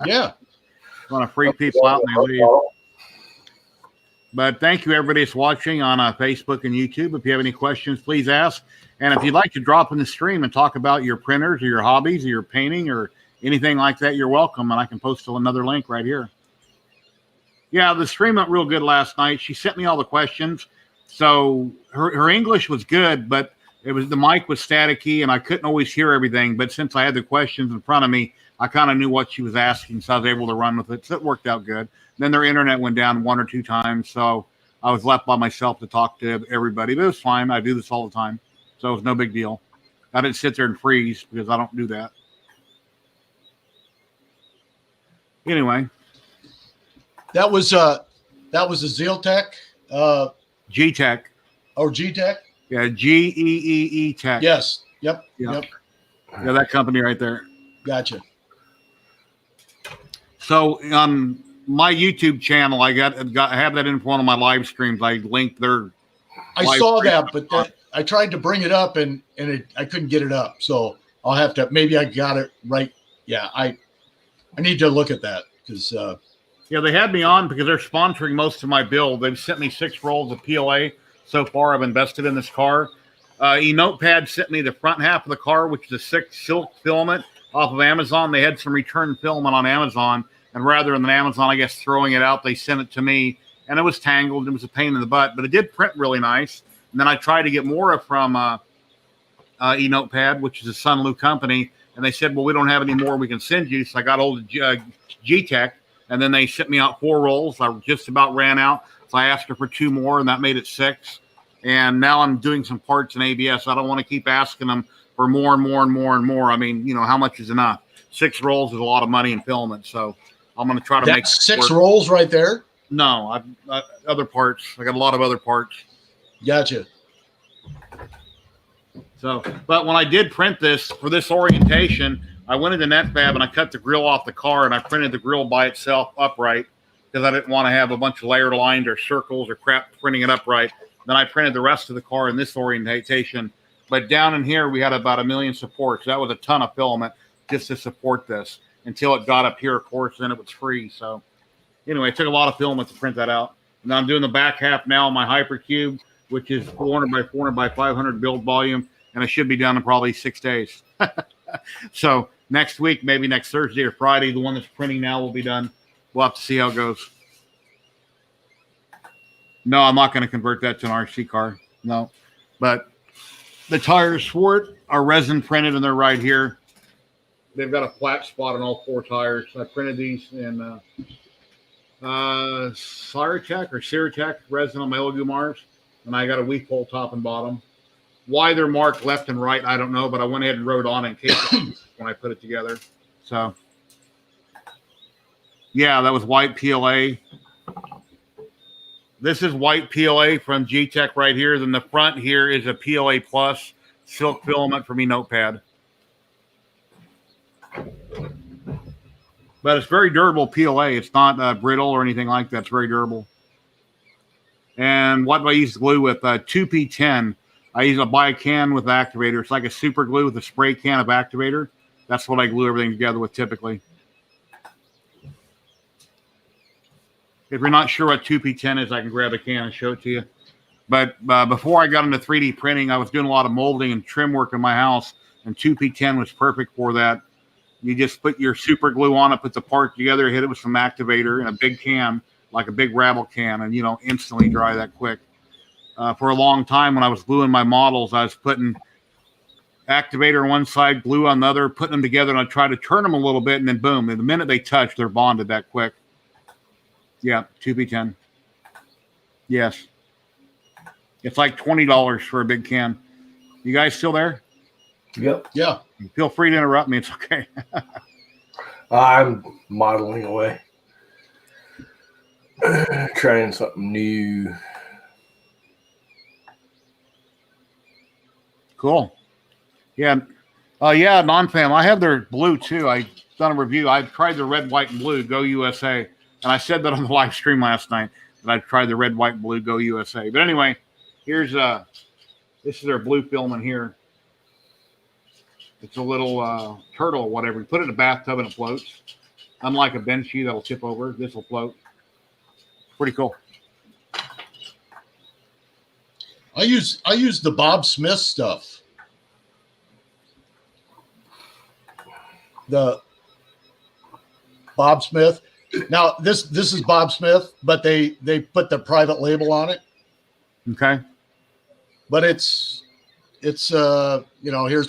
Yeah. Want to freak people out and they leave. But thank you, everybody that's watching on Facebook and YouTube. If you have any questions, please ask. And if you'd like to drop in the stream and talk about your printers or your hobbies or your painting or anything like that, you're welcome. And I can post another link right here. Yeah, the stream went real good last night. She sent me all the questions. So her English was good, but the mic was staticky and I couldn't always hear everything. But since I had the questions in front of me, I kind of knew what she was asking, so I was able to run with it. So it worked out good. Then their internet went down 1 or 2 times, so I was left by myself to talk to everybody. But it was fine. I do this all the time, so it was no big deal. I didn't sit there and freeze because I don't do that. Anyway, that was a ZYLTECH. G-Tech. Or G-Tech? Yeah, G-E-E-E Tech. Yep. Yeah, that company right there. Gotcha. So on my YouTube channel, I have that in one of my live streams. I linked their. I saw that, but I tried to bring it up and I couldn't get it up. So I'll have to. Maybe I got it right. Yeah, I need to look at that because. Yeah, they had me on because they're sponsoring most of my build. They've sent me 6 rolls of PLA so far. I've invested in this car. eNotepad sent me the front half of the car, which is a 6 silk filament off of Amazon. They had some return filament on Amazon, and rather than Amazon, I guess, throwing it out, they sent it to me, and it was tangled. It was a pain in the butt, but it did print really nice. And then I tried to get more from eNotepad, which is a Sunlu company, and they said, well, we don't have any more we can send you. So I got hold of G-Tech, and then they sent me out 4 rolls. I just about ran out, so I asked her for 2 more, and that made it 6. And now I'm doing some parts in ABS. I don't want to keep asking them for more and more and more and more. I mean, how much is enough? 6 rolls is a lot of money in filament, so I'm going to try to make 6 rolls right there. No, other parts. I got a lot of other parts. Gotcha. So, but when I did print this for this orientation, I went into NetFab and I cut the grill off the car and I printed the grill by itself upright because I didn't want to have a bunch of layered lines or circles or crap printing it upright. Then I printed the rest of the car in this orientation. But down in here, we had about 1 million supports. That was a ton of filament just to support this until it got up here, of course, then it was free. So anyway, it took a lot of filament to print that out. And I'm doing the back half now on my Hypercube, which is 400 by 400 by 500 build volume, and it should be done in probably 6 days. So next week, maybe next Thursday or Friday, the one that's printing now will be done. We'll have to see how it goes. No, I'm not going to convert that to an RC car. No, but the tires for it are resin printed, and they're right here. They've got a flat spot on all 4 tires. I printed these in Cyratech resin on my Lagoon Mars, and I got a weak hole top and bottom. Why they're marked left and right, I don't know, but I went ahead and wrote on it in case when I put it together. So, yeah, that was white PLA. This is white PLA from ZYLTECH right here. Then the front here is a PLA Plus silk filament for me notepad. But it's very durable PLA. It's not brittle or anything like that. It's very durable. And what do I use glue with? 2P10. I buy a can with activator. It's like a super glue with a spray can of activator. That's what I glue everything together with typically. If you're not sure what 2P10 is, I can grab a can and show it to you. But before I got into 3D printing, I was doing a lot of molding and trim work in my house, and 2P10 was perfect for that. You just put your super glue on it, put the part together, hit it with some activator in a big can, like a big Rabble can, and, instantly dry that quick. For a long time when I was gluing my models, I was putting activator on one side, glue on the other, putting them together, and I try to turn them a little bit, and then boom, and the minute they touch, they're bonded that quick. Yeah, 2P10. Yes. It's like $20 for a big can. You guys still there? Yep. Yeah. Feel free to interrupt me. It's okay. I'm modeling away. Trying something new. Cool. Yeah. Yeah, NonPAM. I have their blue too. I've done a review. I've tried the red, white, and blue. Go USA. And I said that on the live stream last night that I tried the red, white, and blue. Go USA. But anyway, here's this is their blue filament here. It's a little turtle or whatever. You put it in a bathtub and it floats. Unlike a benchy that'll tip over, this will float. Pretty cool. I use the Bob Smith stuff. The Bob Smith. Now this is Bob Smith, but they put their private label on it. Okay. But it's here's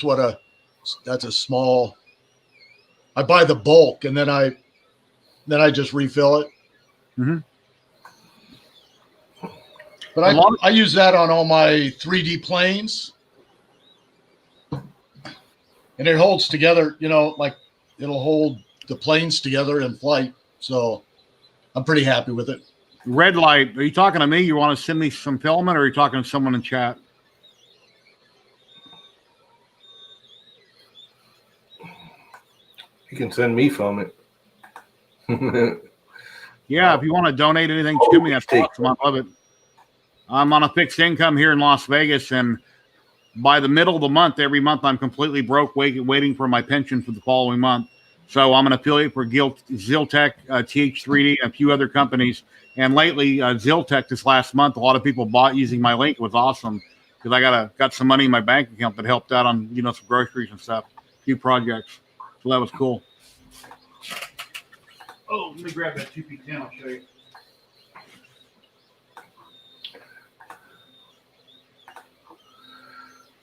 what that's a small. I buy the bulk and then I just refill it. Mm-hmm. But I use that on all my 3D planes. And it holds together, like it'll hold the planes together in flight. So I'm pretty happy with it. Red light. Are you talking to me? You want to send me some filament, or are you talking to someone in chat? You can send me filament. Yeah, if you want to donate anything to me, that's awesome. I love it. I'm on a fixed income here in Las Vegas, and by the middle of the month, every month, I'm completely broke, waiting for my pension for the following month. So I'm an affiliate for ZYLTECH, TH3D, and a few other companies. And lately, ZYLTECH this last month, a lot of people bought using my link. It was awesome because I got some money in my bank account that helped out on some groceries and stuff, a few projects. So that was cool. Oh, let me grab that 2P10. I'll show you.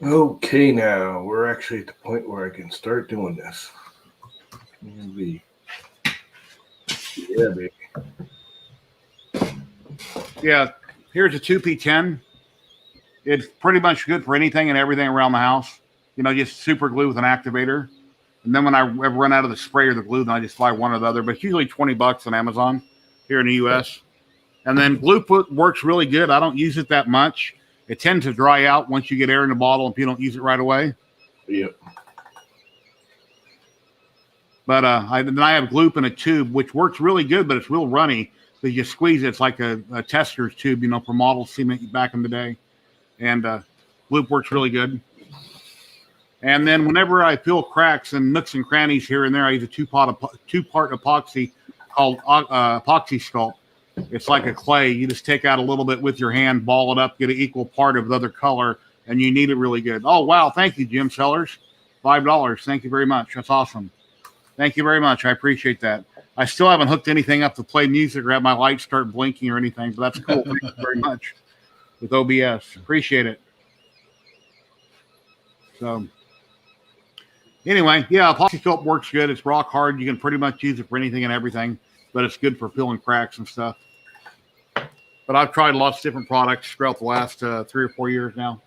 Okay, now we're actually at the point where I can start doing this. Yeah, baby. Yeah, here's a 2P10. It's pretty much good for anything and everything around the house. Just super glue with an activator. And then when I ever run out of the spray or the glue, then I just buy one or the other. But it's usually $20 on Amazon here in the U.S. And then glue works really good. I don't use it that much. It tends to dry out once you get air in the bottle if you don't use it right away. Yep. But then I have gloop in a tube, which works really good, but it's real runny. So you squeeze it. It's like a tester's tube, for model cement back in the day. And gloop works really good. And then whenever I fill cracks and nooks and crannies here and there, I use a two-part epoxy called epoxy sculpt. It's like a clay. You just take out a little bit with your hand, ball it up, get an equal part of the other color, and you knead it really good. Oh, wow. Thank you, Jim Sellers. $5. Thank you very much. That's awesome. Thank you very much. I appreciate that. I still haven't hooked anything up to play music or have my lights start blinking or anything, but that's cool. Thank you very much with OBS. Appreciate it. So anyway, yeah, epoxy scope works good. It's rock hard. You can pretty much use it for anything and everything, but it's good for peeling cracks and stuff. But I've tried lots of different products throughout the last 3 or 4 years now.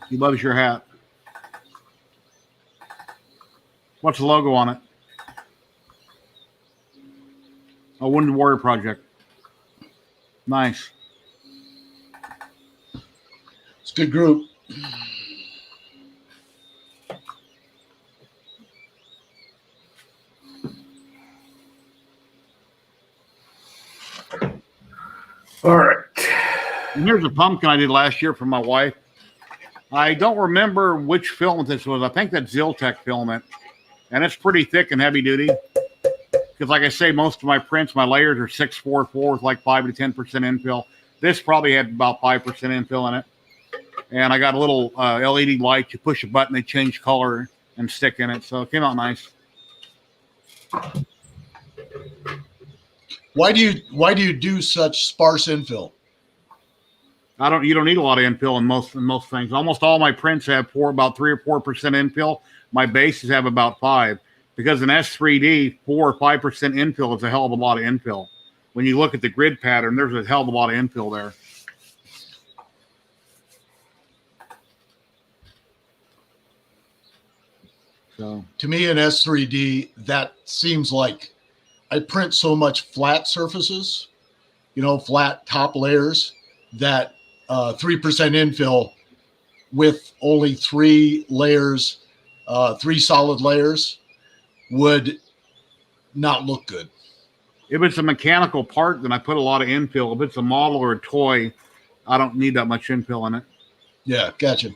He loves your hat. What's the logo on it? A Wounded Warrior Project. Nice. It's a good group. All right. And here's a pumpkin I did last year for my wife. I don't remember which filament this was. I think that's ZYLTECH filament. And it's pretty thick and heavy duty. Because like I say, most of my prints, my layers are 644 with like 5 to 10% infill. This probably had about 5% infill in it. And I got a little LED light. You push a button, they change color and stick in it. So it came out nice. Why do you do such sparse infill? You don't need a lot of infill in most things. Almost all my prints have about 3 or 4% infill. My bases have about 5. Because in S3D, 4 or 5% infill is a hell of a lot of infill. When you look at the grid pattern, there's a hell of a lot of infill there. So To me in S3D, that seems like I print so much flat surfaces, flat top layers, that 3% infill with only 3 layers, 3 solid layers would not look good. if it's a mechanical part, then I put a lot of infill. If it's a model or a toy, I don't need that much infill in it. Yeah, gotcha.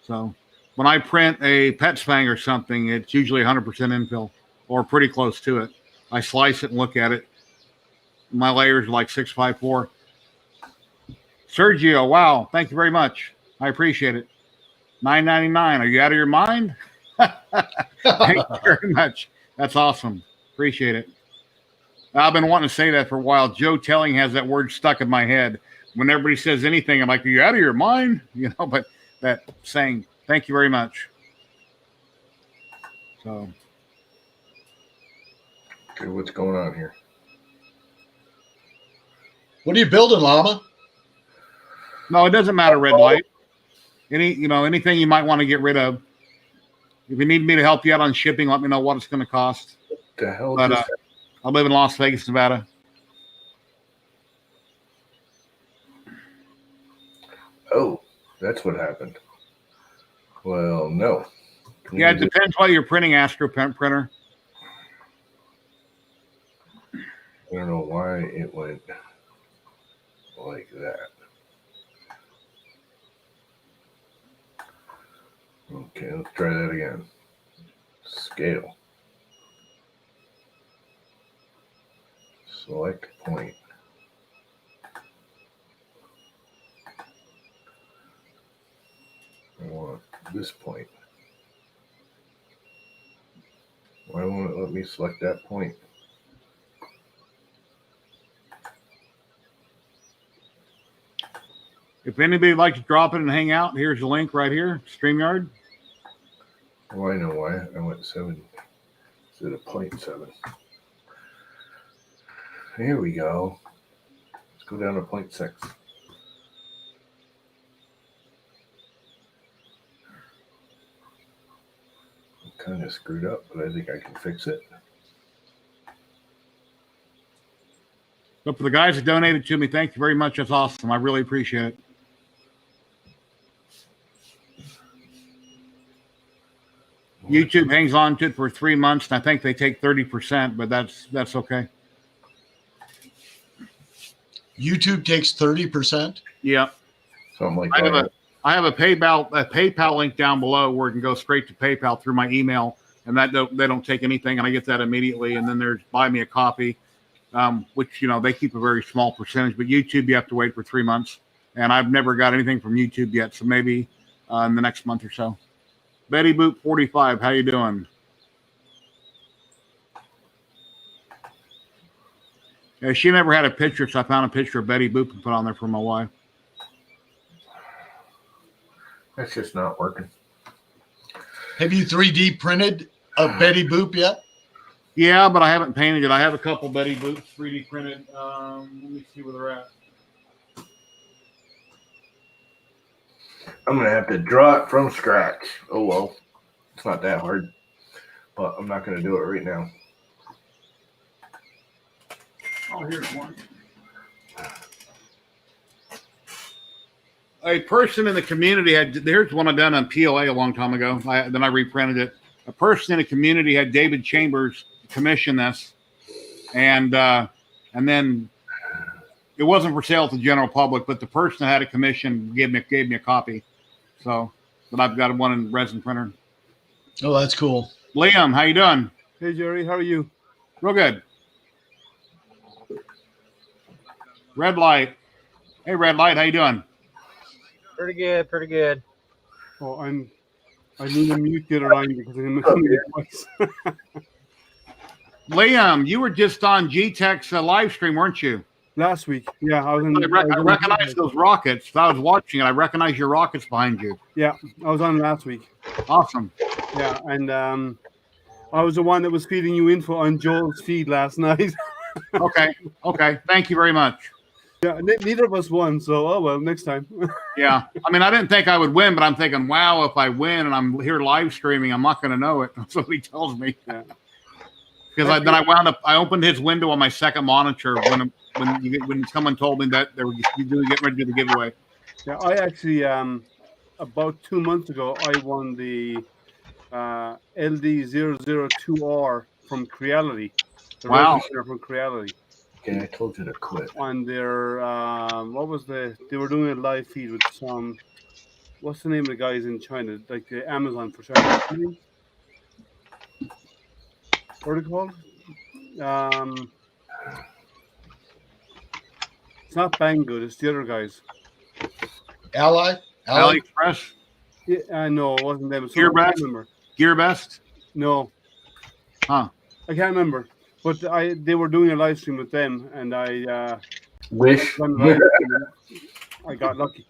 So when I print a pet spang or something, it's usually 100% infill or pretty close to it. I slice it and look at it. My layers are like 654. Sergio, wow, thank you very much. I appreciate it. $9.99. Are you out of your mind? Thank you very much. That's awesome. Appreciate it. I've been wanting to say that for a while. Joe Telling has that word stuck in my head. When everybody says anything, I'm like, are you out of your mind? But that saying, thank you very much. So. Okay, what's going on here? What are you building, Llama? No, it doesn't matter, red light. Anything you might want to get rid of. If you need me to help you out on shipping, let me know what it's going to cost. What the hell? But I live in Las Vegas, Nevada. Oh, that's what happened. Well, no. Yeah, it depends why you're printing Astro printer. I don't know why it went like that. Okay, let's try that again. Scale. Select point. I want this point. Why won't it let me select that point? If anybody would like to drop it and hang out, here's the link right here, StreamYard. Oh, I know why. I went 7 instead of 0.7. Here we go. Let's go down to 0.6. I'm kind of screwed up, but I think I can fix it. But for the guys that donated to me, thank you very much. That's awesome. I really appreciate it. YouTube hangs on to it for 3 months, and I think they take 30%, but that's okay. YouTube takes 30%? Yeah. Something like that. I have a PayPal link down below where it can go straight to PayPal through my email, and they don't take anything, and I get that immediately. And then there's buy me a coffee, which they keep a very small percentage. But YouTube, you have to wait for 3 months, and I've never got anything from YouTube yet. So maybe in the next month or so. Betty Boop 45, how you doing? Yeah, she never had a picture, so I found a picture of Betty Boop and put on there for my wife. That's just not working. Have you 3D printed a Betty Boop yet? Yeah, but I haven't painted it. I have a couple Betty Boops 3D printed. Let me see where they're at. I'm gonna have to draw it from scratch. Oh well, it's not that hard, but I'm not gonna do it right now. Oh, here's one. A person in the community here's one I done on PLA a long time ago. Then I reprinted it. A person in the community had David Chambers commission this, and then it wasn't for sale to the general public, but the person that had a commission gave me a copy. So, but I've got one in resin printer. Oh, that's cool. Liam, how you doing? Hey Jerry, how are you? Real good. Red Light. Hey, Red Light, how you doing? Pretty good, pretty good. Oh, I need to mute the other line because I'm making your voice. Liam, you were just on G-Tech's live stream, weren't you? Last week, yeah, I was in. I recognize those rockets. If I was watching it, I recognize your rockets behind you. Yeah, I was on last week. Awesome. Yeah, and I was the one that was feeding you info on Joel's feed last night. Okay. Thank you very much. Yeah, neither of us won, so oh well, next time. Yeah, I mean, I didn't think I would win, but I'm thinking, wow, if I win and I'm here live streaming, I'm not going to know it. That's what he tells me. Yeah. Because then I wound up, I opened his window on my second monitor when someone told me that they were getting ready to do the giveaway. Yeah, I actually about 2 months ago I won the LD002R from Creality. The Wow. resin from Creality. Okay, I told you to quit. On their they were doing a live feed with some, what's the name of the guys in China, like the Amazon for China. What are they called? It's not Banggood, it's the other guys. Ally? AliExpress? Yeah, no, it wasn't them. GearBest? No. Huh. I can't remember. But they were doing a live stream with them, and I Wish. I got lucky.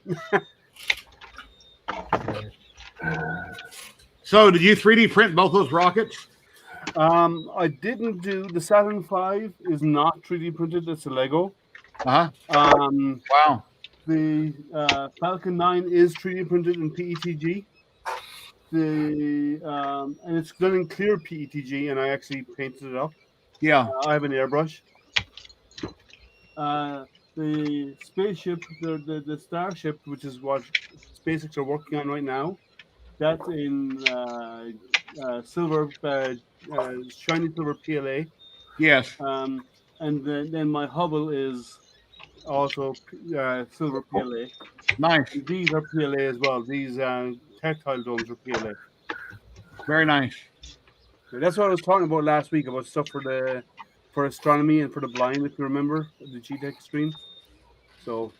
So, did you 3D print both those rockets? I didn't do the Saturn V is not 3D printed. It's a Lego. Wow. The Falcon 9 is 3D printed in PETG. And it's done in clear PETG, and I actually painted it up. Yeah. I have an airbrush. The spaceship, the Starship, which is what SpaceX are working on right now, that's in silver, shiny silver PLA. Yes. And then my Hubble is also silver PLA. Nice. And these are PLA as well. These tactile domes are PLA. Very nice. So that's what I was talking about last week, about stuff for astronomy and for the blind, if you remember the G-Tech stream. So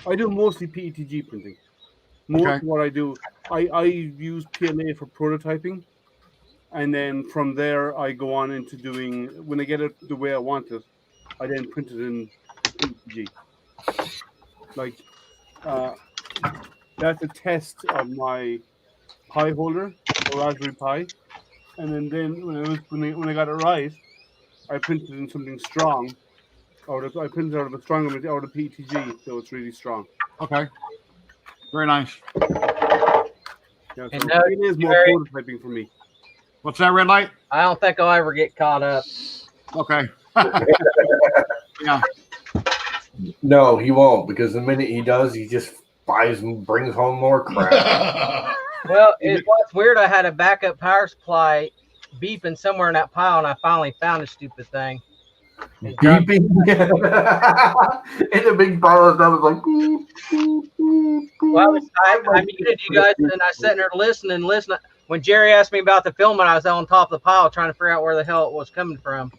I do mostly PETG printing. Most of what I do, I use PLA for prototyping, and then from there I go on into doing, when I get it the way I want it, I then print it in PETG. Like that's a test of my Pi holder, the Raspberry Pi, and then when I got it right, I printed in something strong. I printed out of a stronger material, out of PETG, so it's really strong. Okay. Very nice. Yeah, so it is more prototyping for me. What's that, Red Light? I don't think I'll ever get caught up. Okay. Yeah. No, he won't, because the minute he does, he just buys and brings home more crap. Well, what's weird, I had a backup power supply beeping somewhere in that pile, and I finally found the stupid thing. Beeping. And the big pile of stuff was like beep, beep, beep, beep. Well, I muted you guys, and I sat there listening. When Jerry asked me about the filming, I was on top of the pile trying to figure out where the hell it was coming from.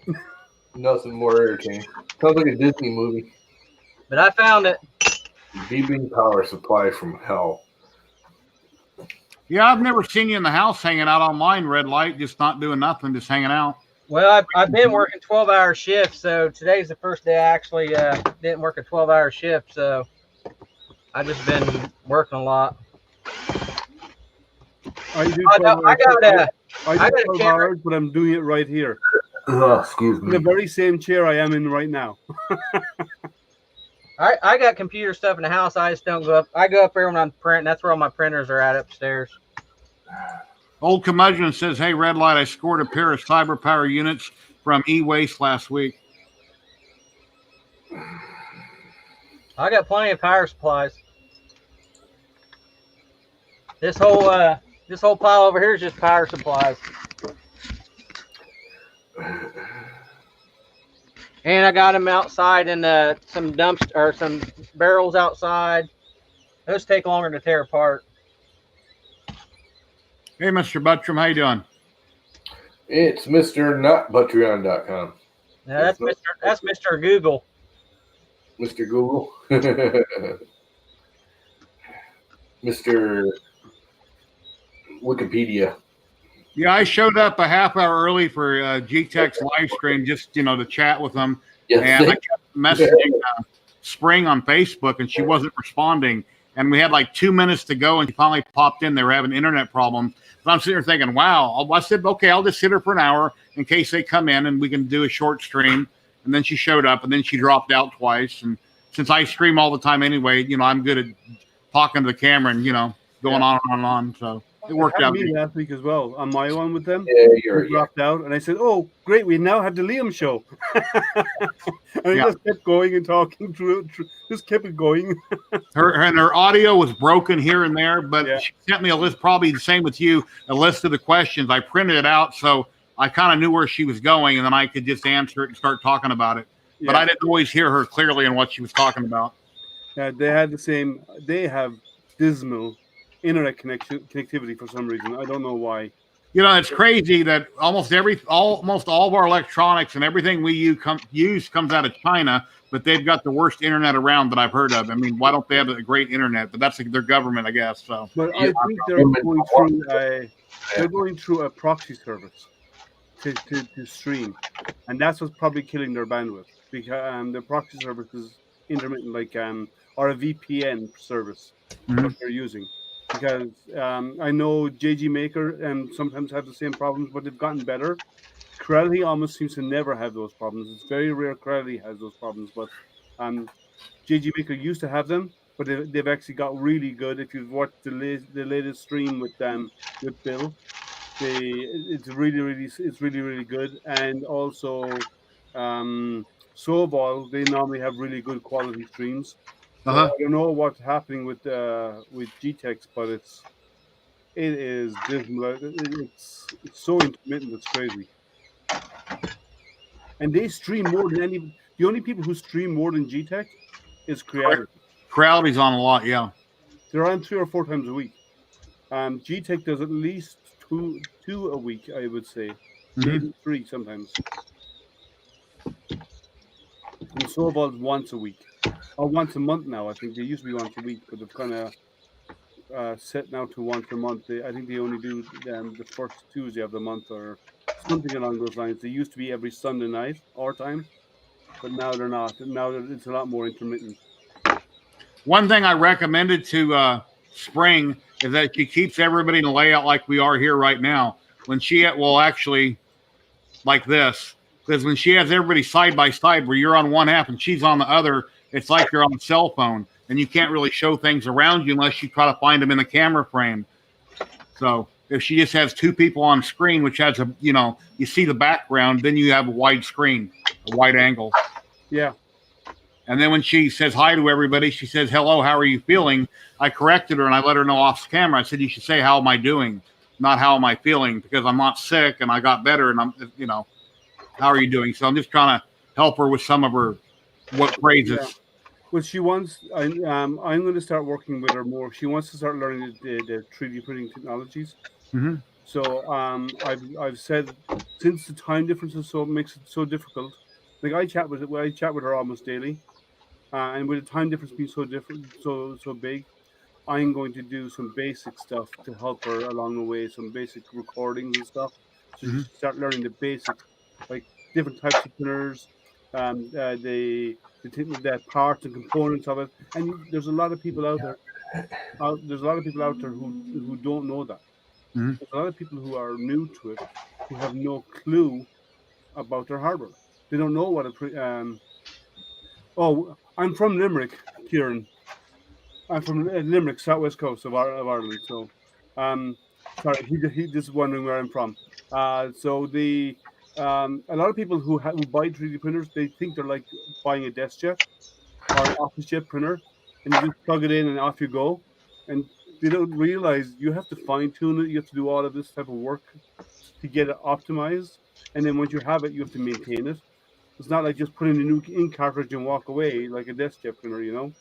Nothing more irritating. Sounds like a Disney movie. But I found it. Beeping power supply from hell. Yeah, I've never seen you in the house hanging out online, red light, just not doing nothing, just hanging out. Well, I've been working 12-hour shifts, so today's the first day I actually didn't work a 12-hour shift, so I've just been working a lot. I do I 12 got hours. I I got do a 12 camera. hours, but I'm doing it right here. Excuse In the me. very same chair I am in right now. I got computer stuff in the house. I just don't go up. I go up there when I'm printing. That's where all my printers are at upstairs. Old Curmudgeon says, hey, red light, I scored a pair of cyber power units from E-Waste last week. I got plenty of power supplies. This whole pile over here is just power supplies. And I got them outside in some dumpster or some barrels outside. Those take longer to tear apart. Hey, Mr. Buttram, how you doing? It's Mr. NotButreon.com. Yeah, that's Mr. Google. Mr. Google. Mr. Wikipedia. Yeah, I showed up a half hour early for ZYLTECH's live stream, just, to chat with them. Yes. And I kept messaging Spring on Facebook, and she wasn't responding. And we had like 2 minutes to go, and she finally popped in. They were having internet problems. But I'm sitting there thinking, wow. I said, okay, I'll just sit her for an hour in case they come in, and we can do a short stream. And then she showed up, and then she dropped out twice. And since I stream all the time anyway, I'm good at talking to the camera and, going on and on. So it worked out. Me last week as well on my one with them. Yeah, you're dropped out, and I said, "Oh, great! We now have the Liam show." And I just kept going and talking through. Just kept it going. Her audio was broken here and there, but she sent me a list. Probably the same with you. A list of the questions. I printed it out, so I kind of knew where she was going, and then I could just answer it and start talking about it. Yeah. But I didn't always hear her clearly in what she was talking about. Yeah, they had the same. They have dismal internet connectivity for some reason. I don't know why. It's crazy that almost all of our electronics and everything we use comes out of China, but they've got the worst internet around that I've heard of. I mean, why don't they have a great internet? But that's their government, I guess. So, but I think they're going through a proxy service to stream, and that's what's probably killing their bandwidth, because their proxy service is intermittent, or a VPN service that they're using. Because I know JG Maker sometimes have the same problems, but they've gotten better. Corelli almost seems to never have those problems. It's very rare Corelli has those problems, but JG Maker used to have them, but they've actually got really good. If you've watched the latest stream with Bill, it's really good. And also Sobol, they normally have really good quality streams. So I don't know what's happening with ZYLTECH, but it is dismal. It's so intermittent. It's crazy. And they stream more than any. The only people who stream more than ZYLTECH is Creality. Creality's on a lot, yeah. They're on 3 or 4 times a week. ZYLTECH does at least two a week, I would say, maybe 3 sometimes. And Sobol once a week. Or once a month now. I think they used to be once a week, but they've kind of set now to once a month. I think they only do the first Tuesday of the month or something along those lines. They used to be every Sunday night, our time, but now they're not. Now it's a lot more intermittent. One thing I recommended to Spring is that she keeps everybody in a layout like we are here right now. When she actually like this, because when she has everybody side by side, where you're on one half and she's on the other, it's like you're on a cell phone, and you can't really show things around you unless you try to find them in the camera frame. So if she just has 2 people on screen, which has you see the background, then you have a wide screen, a wide angle. Yeah. And then when she says hi to everybody, she says, hello, how are you feeling? I corrected her and I let her know off camera. I said, you should say, how am I doing? Not how am I feeling, because I'm not sick and I got better and I'm, how are you doing? So I'm just trying to help her with some of her phrases. Yeah. Well, she wants. I'm going to start working with her more. She wants to start learning the 3D printing technologies. Mm-hmm. So I've said, since the time difference makes it so difficult. Like I chat with her almost daily, and with the time difference being so different, so big, I'm going to do some basic stuff to help her along the way, some basic recordings and stuff. So she Mhm. should start learning the basics, like different types of printers, the parts and components of it. And there's a lot of people out there. There's a lot of people out there who don't know that. Mhm. There's a lot of people who are new to it, who have no clue about their hardware. They don't know what a Oh, I'm from Limerick, Kieran. I'm from Limerick, southwest coast of Ireland. So, um, sorry, he just wondering where I'm from. So the a lot of people who buy 3D printers, they think they're like buying a desk jet or an office jet printer, and you just plug it in and off you go. And they don't realize you have to fine tune it. You have to do all of this type of work to get it optimized. And then once you have it, you have to maintain it. It's not like just putting a new ink cartridge and walk away like a desk jet printer, you know.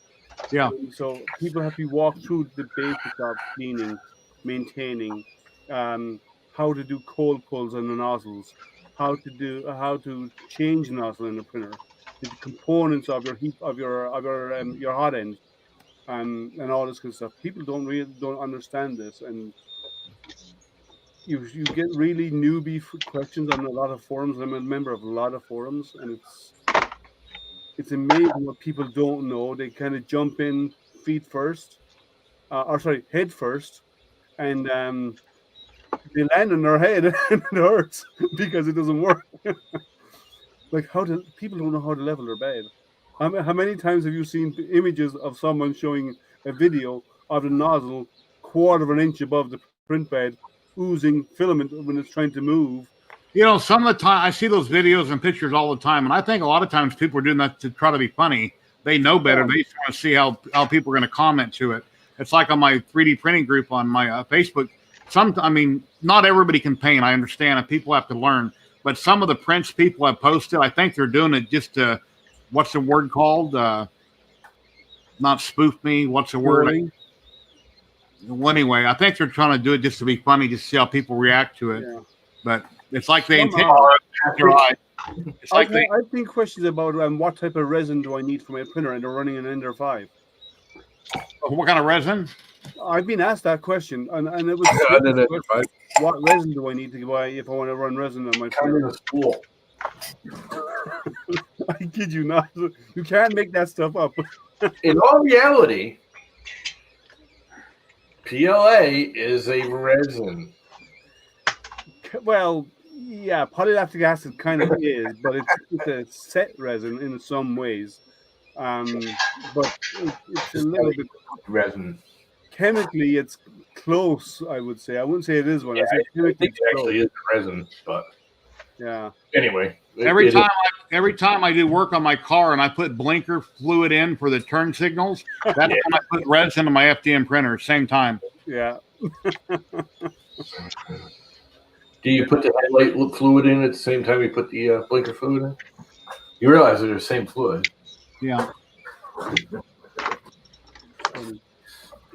Yeah. So people have to walk through the basics of cleaning, maintaining, um, how to do cold pulls on the nozzles, how to change the nozzle in the printer, the components of your heat of your hot end, and all this kind of stuff. People don't understand this, and you get really newbie questions on a lot of forums. I'm a member of a lot of forums, and it's amazing what people don't know. They kind of jump in feet first, or sorry, head first, and they land on their head and it hurts because it doesn't work. Like how do people don't know how to level their bed? How many times have you seen images of someone showing a video of the nozzle quarter of an inch above the print bed, oozing filament when it's trying to move? You know, some of the time I see those videos and pictures all the time, and I think a lot of times people are doing that to try to be funny. They know better. Yeah. They just want to see how people are going to comment to it. It's like on my 3D printing group on my Facebook. I mean, not everybody can paint. I understand, and people have to learn. But some of the prints people have posted, I think they're doing it just to, what's the word called? Not spoof me. What's the word? Trolling. Well, anyway, I think they're trying to do it just to be funny, just to see how people react to it. Yeah. But it's like they intend. It's like I've been questions about what type of resin do I need for my printer, and they're running an Ender 5. What kind of resin? I've been asked that question, and it was what resin do I need to buy if I want to run resin on my Come in printer? the school. I kid you not. You can't make that stuff up. In all reality, PLA is a resin. Well, yeah, polylactic acid kind of is, but it's a set resin in some ways. But it's a little bit resin. Chemically, it's close. I would say. I wouldn't say it is one. Yeah, I say I chemically think it actually is resin, but yeah. Anyway, every time I do work on my car and I put blinker fluid in for the turn signals, that's when I put resin in my FDM printer. Same time. Yeah. Do you put the headlight fluid in at the same time you put the blinker fluid in? You realize they're the same fluid. Yeah.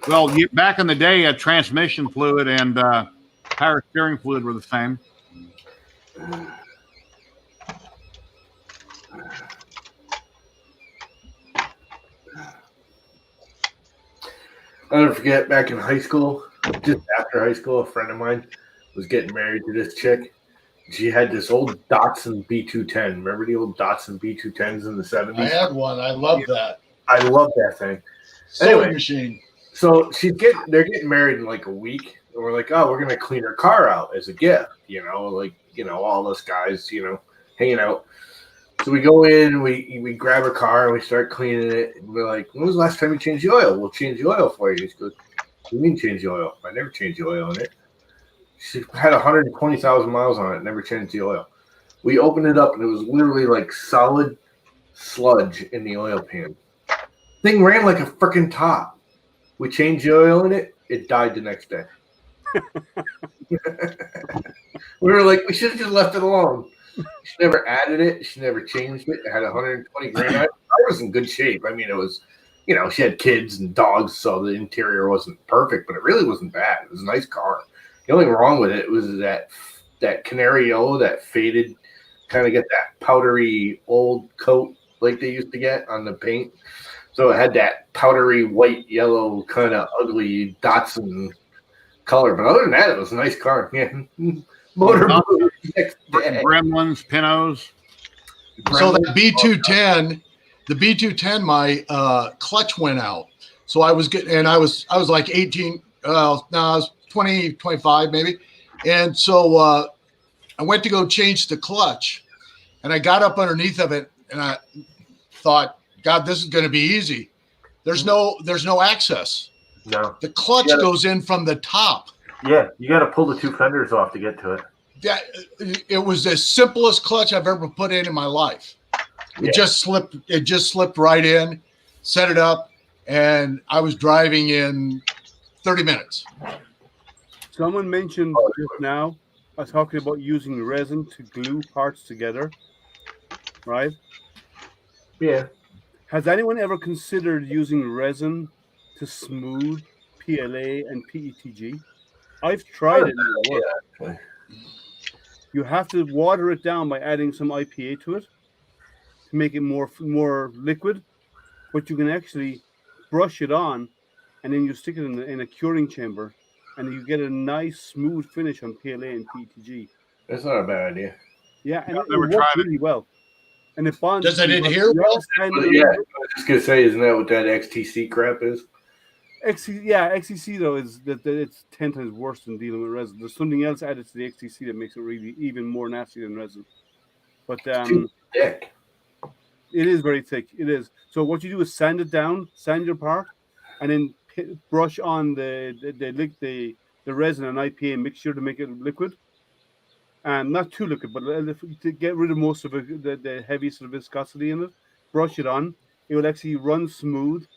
Well, back in the day, transmission fluid and power steering fluid were the same. I'll never forget back in high school, just after high school, a friend of mine was getting married to this chick. She had this old Datsun B210. Remember the old Datsun B210s in the 70s? I had one. I love that. I love that thing. Sewing machine. So they're getting married in like a week. And we're like, oh, we're going to clean her car out as a gift. All us guys, hanging out. So we go in and we grab her car and we start cleaning it. And we're like, when was the last time you changed the oil? We'll change the oil for you. He goes, what do you mean change the oil? I never changed the oil in it. She had 120,000 miles on it, never changed the oil. We opened it up and it was literally like solid sludge in the oil pan. Thing ran like a freaking top. We changed the oil in it, it died the next day. We were like, we should have just left it alone. She never added it. She never changed it. It had 120 grand. I was in good shape. I mean, it was, she had kids and dogs, so the interior wasn't perfect, but it really wasn't bad. It was a nice car. The only thing wrong with it was that canary yellow, that faded, kind of get that powdery old coat like they used to get on the paint. So it had that powdery white, yellow kind of ugly Datsun color. But other than that, it was a nice car. Yeah. Motor blue. Gremlins, Pintos. So the B210, my clutch went out. So I was getting, and I was like 18. No, I was 20, 25 maybe. And so I went to go change the clutch, and I got up underneath of it, and I thought, God, this is going to be easy. There's no access. No. The clutch goes in from the top. Yeah, you got to pull the two fenders off to get to it. That it was the simplest clutch I've ever put in my life. It just slipped. It just slipped right in, set it up, and I was driving in 30 minutes. Someone mentioned just now, I was talking about using resin to glue parts together, right? Yeah. Has anyone ever considered using resin to smooth PLA and PETG? I've tried it. Yeah. You have to water it down by adding some IPA to it to make it more liquid, but you can actually brush it on, and then you stick it in a curing chamber, and you get a nice smooth finish on PLA and PETG. That's not a bad idea. Yeah, and I've it never works tried really well. And it bonds. Does it adhere well? Yeah, I was just gonna say, isn't that what that XTC crap is? XTC though is that it's 10 times worse than dealing with resin. There's something else added to the XTC that makes it really even more nasty than resin. But Too thick. it is very thick. It is. So what you do is sand it down, sand your part, and then brush on the resin and IPA mixture to make it liquid. And not too liquid, but to get rid of most of the heavy sort of viscosity in it. Brush it on. It will actually run smooth.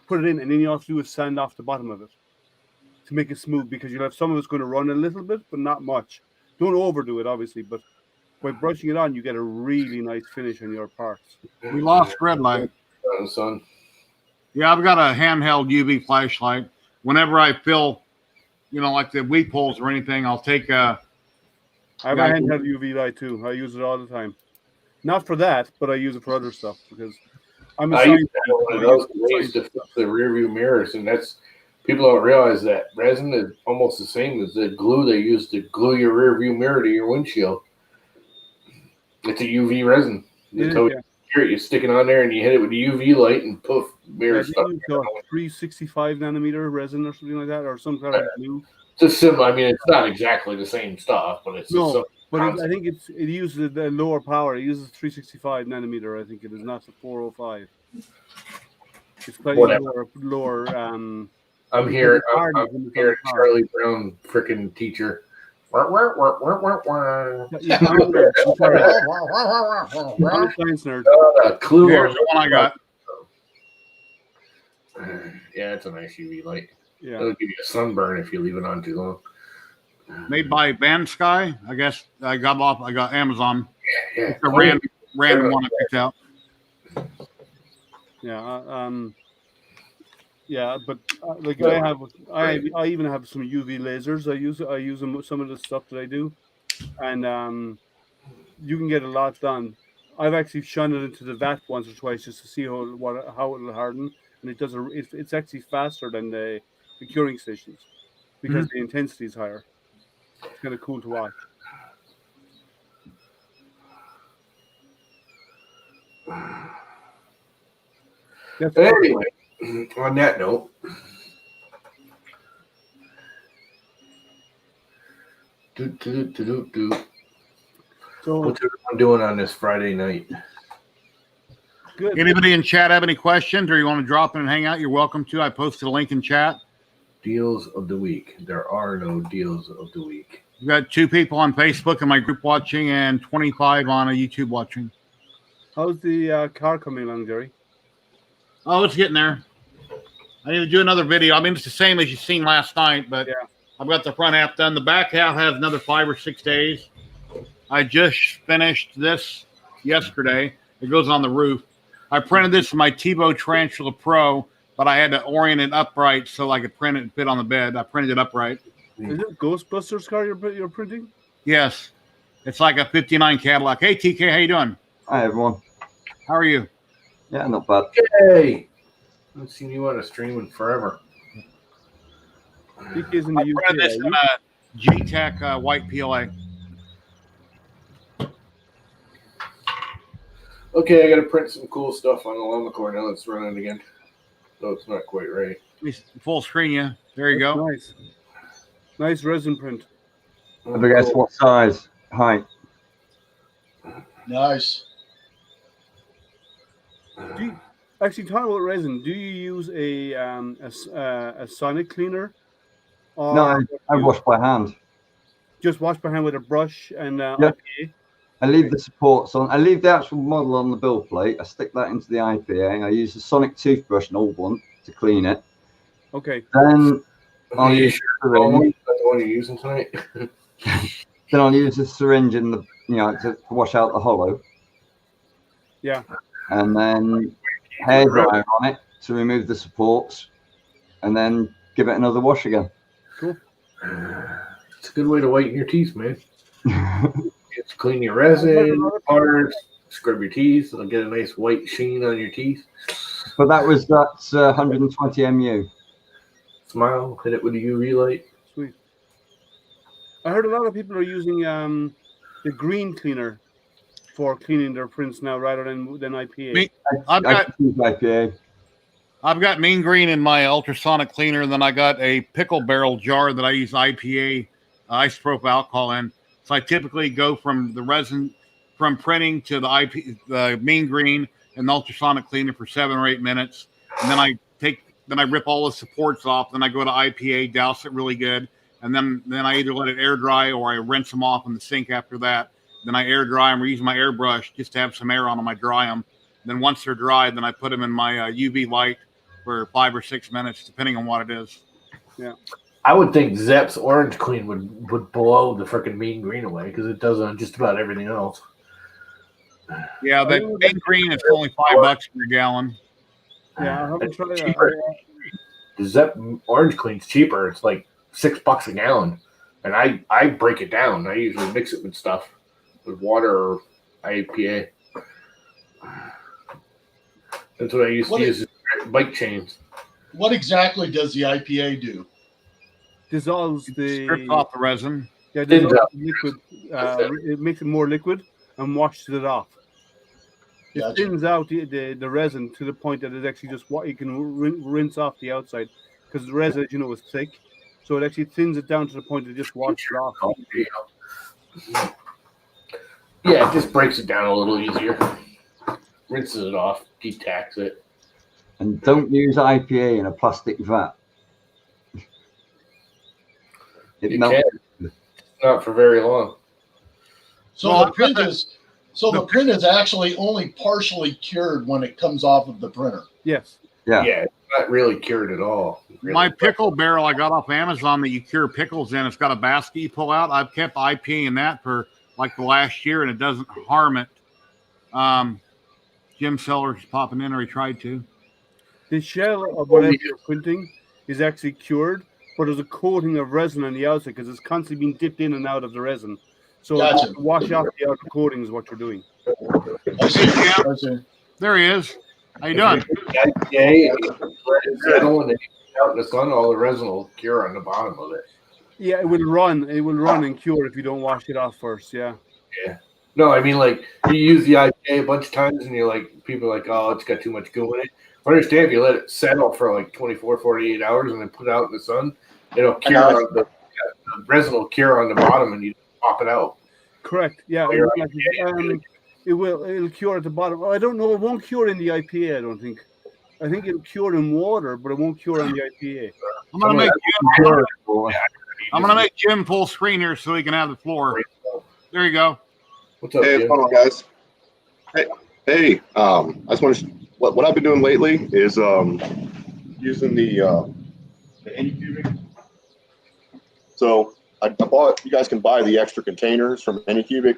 Put it in, and then you have to do is sand off the bottom of it to make it smooth, because you'll have some of it's going to run a little bit, but not much. Don't overdo it, obviously, but by brushing it on, you get a really nice finish on your parts. We lost red light. Son. Yeah, I've got a handheld UV flashlight. Whenever I fill, like the weed poles or anything, I'll take I have a handheld UV light too. I use it all the time. Not for that, but I use it for other stuff because I'm a I science used to have one of those ways to fix the rear view mirrors, and that's people don't realize that resin is almost the same as the glue they use to glue your rear view mirror to your windshield. It's a UV resin. You stick it on there and you hit it with a UV light and poof, mirror stuff. 365 nanometer resin or something like that, or some kind of glue. It's a similar. I mean, it's not exactly the same stuff, but it's I think it uses the lower power. It uses 365 nanometer. I think it is not the 405. It's slightly lower. I'm here. I'm here, Charlie Brown, freaking teacher. Here's the one I got. Yeah, it's a nice UV light. Yeah, it'll give you a sunburn if you leave it on too long. Made by Van Sky, I guess. I got Amazon. Yeah. It's a random one I picked out. Yeah, but I even have some UV lasers. I use some of the stuff that I do, and you can get a lot done. I've actually shone it into the vat once or twice just to see how it will harden, and it does. It's actually faster than the curing stations because the intensity is higher. It's kind of cool to watch. Anyway, on that note, so what's everyone doing on this Friday night? Good. Anybody in chat have any questions, or you want to drop in and hang out? You're welcome to. I posted a link in chat. Deals of the week. There are no deals of the week. We've got 2 people on Facebook in my group watching and 25 on a YouTube watching. How's the car coming along, Jerry? Oh, it's getting there. I need to do another video. I mean, it's the same as you seen last night, but I've got the front half done. The back half has another 5 or 6 days. I just finished this yesterday. It goes on the roof. I printed this in my Tebow Tarantula Pro, but I had to orient it upright so I could print it and fit on the bed. I printed it upright. Is it Ghostbusters car you're printing? Yes. It's like a 59 Cadillac. Hey, TK, how you doing? Hi, everyone. How are you? Yeah, not bad. Hey. haven't seen you on a stream in forever. DK's in the I printed this UK. in a G-Tech white PLA. Okay, I got to print some cool stuff on the Llama core now. It's running again. So it's not quite right. Let me full screen you. There you That's go. nice. Nice resin print. Oh, Have a guess cool. what size? Height. Nice. Actually, talking about resin, do you use a sonic cleaner, or No, I you wash by hand. just wash by hand with a brush and Yeah. IPA? I leave the supports on. I leave the actual model on the build plate. I stick that into the IPA. I use a sonic toothbrush, an old one, to clean it. Okay. Then Are I'll you use sure a syringe. that's the one you're using tonight? Then I'll use a syringe in the, to wash out the hollow. Yeah. And then hair dryer on it to remove the supports, and then give it another wash again. Cool. It's a good way to whiten your teeth, man. It's clean your resin, parts, scrub your teeth, it'll get a nice white sheen on your teeth. But that's 120 mu. Smile, hit it with a UV light. Sweet. I heard a lot of people are using the green cleaner for cleaning their prints now rather than IPA. I've I got use IPA. I've got mean green in my ultrasonic cleaner. Then I got a pickle barrel jar that I use IPA, isopropyl alcohol in. So I typically go from the resin, from printing to the mean green and the ultrasonic cleaner for 7 or 8 minutes, and then I rip all the supports off. Then I go to IPA, douse it really good, and then I either let it air dry or I rinse them off in the sink after that. Then I air dry them or use my airbrush just to have some air on them. I dry them. Then once they're dry, then I put them in my UV light for 5 or 6 minutes, depending on what it is. Yeah. I would think Zep's Orange Clean would blow the freaking mean green away because it does on just about everything else. Yeah, that mean green is only $5 per gallon. Yeah, I haven't tried that. Cheaper. The Zep Orange Clean's cheaper. It's like $6 a gallon, and I break it down. I usually mix it with stuff, with water or IPA. That's what I used to use. Bike chains. What exactly does the IPA do? Dissolves Strips off the resin. Yeah, dissolves the liquid. It makes it more liquid and washes it off. It Gotcha. thins out the resin to the point that it actually just what you can rinse off the outside because the resin, as you know, is thick, so it actually thins it down to the point that it just washes it off. Yeah, it just breaks it down a little easier. Rinses it off, detacks it. And don't use IPA in a plastic vat. You can't. Not for very long. So Well, the print is actually only partially cured when it comes off of the printer. Yes. Yeah. Yeah, it's not really cured at all. Really. My pickle barrel I got off Amazon that you cure pickles in, it's got a basket you pull out. I've kept IPA in that for like the last year, and it doesn't harm it. Jim Sellers popping in, or he tried to. The shell of whatever you're printing is actually cured, but there's a coating of resin on the outside because it's constantly being dipped in and out of the resin. So Gotcha. to wash off the outer coating is what you're doing. I see. I see. There he is. How you doing? Yeah, let it settle and then you put it out in the sun, all the resin will cure on the bottom of it. Yeah, it will run. It will run and cure if you don't wash it off first. Yeah. Yeah. No, I mean, like, you use the IPA a bunch of times and you're like, people are like, oh, it's got too much goo in it. I understand if you let it settle for like 24, 48 hours and then put it out in the sun, it'll cure on the resin will cure on the bottom and you pop it out. Correct. Yeah. It'll cure at the bottom. I don't know. It won't cure in the IPA, I don't think. I think it'll cure in water, but it won't cure on the IPA. I'm gonna make Jim full screen here so he can have the floor. There you go. What's up, Hey, Jim? hold on, guys. Hey. I just want to. What I've been doing lately is using the Anycubic. So I bought. You guys can buy the extra containers from Anycubic,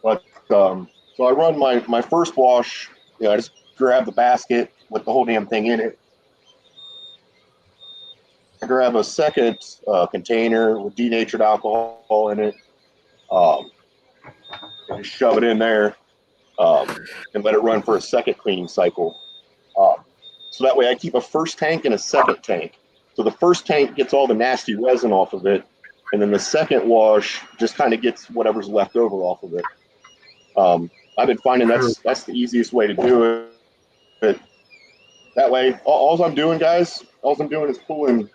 but so I run my first wash. I just grab the basket with the whole damn thing in it. I grab a second container with denatured alcohol in it. And just shove it in there and let it run for a second cleaning cycle. So So that way I keep a first tank and a second tank. So the first tank gets all the nasty resin off of it, and then the second wash just kind of gets whatever's left over off of it. I've been finding that's the easiest way to do it. But that way, all I'm doing, guys, is pulling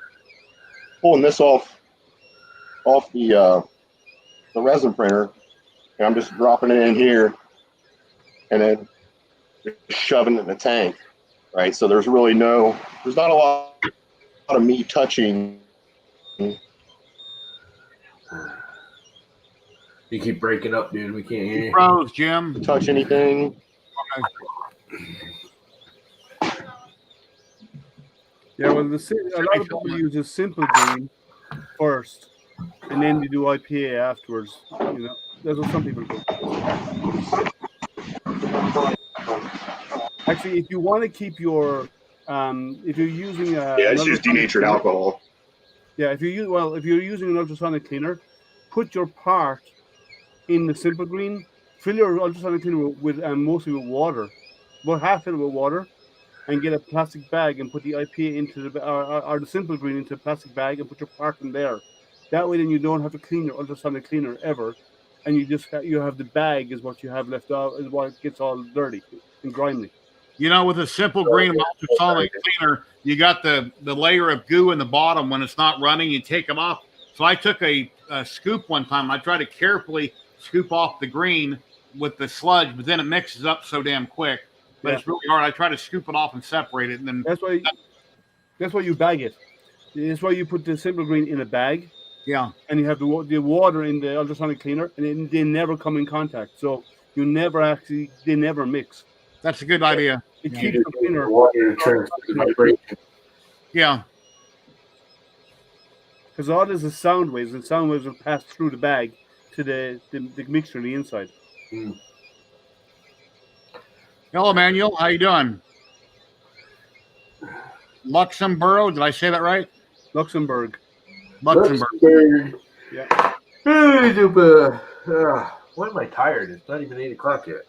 this off the resin printer, and I'm just dropping it in here, and then shoving it in the tank, right? So there's not a lot of me touching. You keep breaking up, dude. We can't hear you. Pros, Jim. Touch anything. Yeah, well, a lot of people use a simple green first, and then they do IPA afterwards. You know, that's what some people do. Actually, if you want to keep your, if you're using It's just denatured alcohol. Yeah, if you're using an ultrasonic cleaner, put your part in the simple green. Fill your ultrasonic cleaner with mostly with water, about half fill it with water, and get a plastic bag and put the IPA into or the simple green into a plastic bag and put your part in there. That way, then you don't have to clean your ultrasonic cleaner ever, and you have the bag is what you have left out is what gets all dirty and grimy. You know, with a simple green ultrasonic cleaner, you got the layer of goo in the bottom. When it's not running, you take them off. So I took a scoop one time. I tried to carefully scoop off the green with the sludge, but then it mixes up so damn quick. But it's really hard. I try to scoop it off and separate it, and then that's why you bag it. That's why you put the simple green in a bag. Yeah, and you have the water in the ultrasonic cleaner, and they never come in contact. So they never mix. That's a good idea. It keeps the cleaner. Yeah. Because all this is sound waves, and sound waves will pass through the bag to the mixture on the inside. Mm. Hello, Manuel. How you doing? Luxembourg. Did I say that right? Luxembourg. Yeah. Why am I tired? It's not even 8 o'clock yet.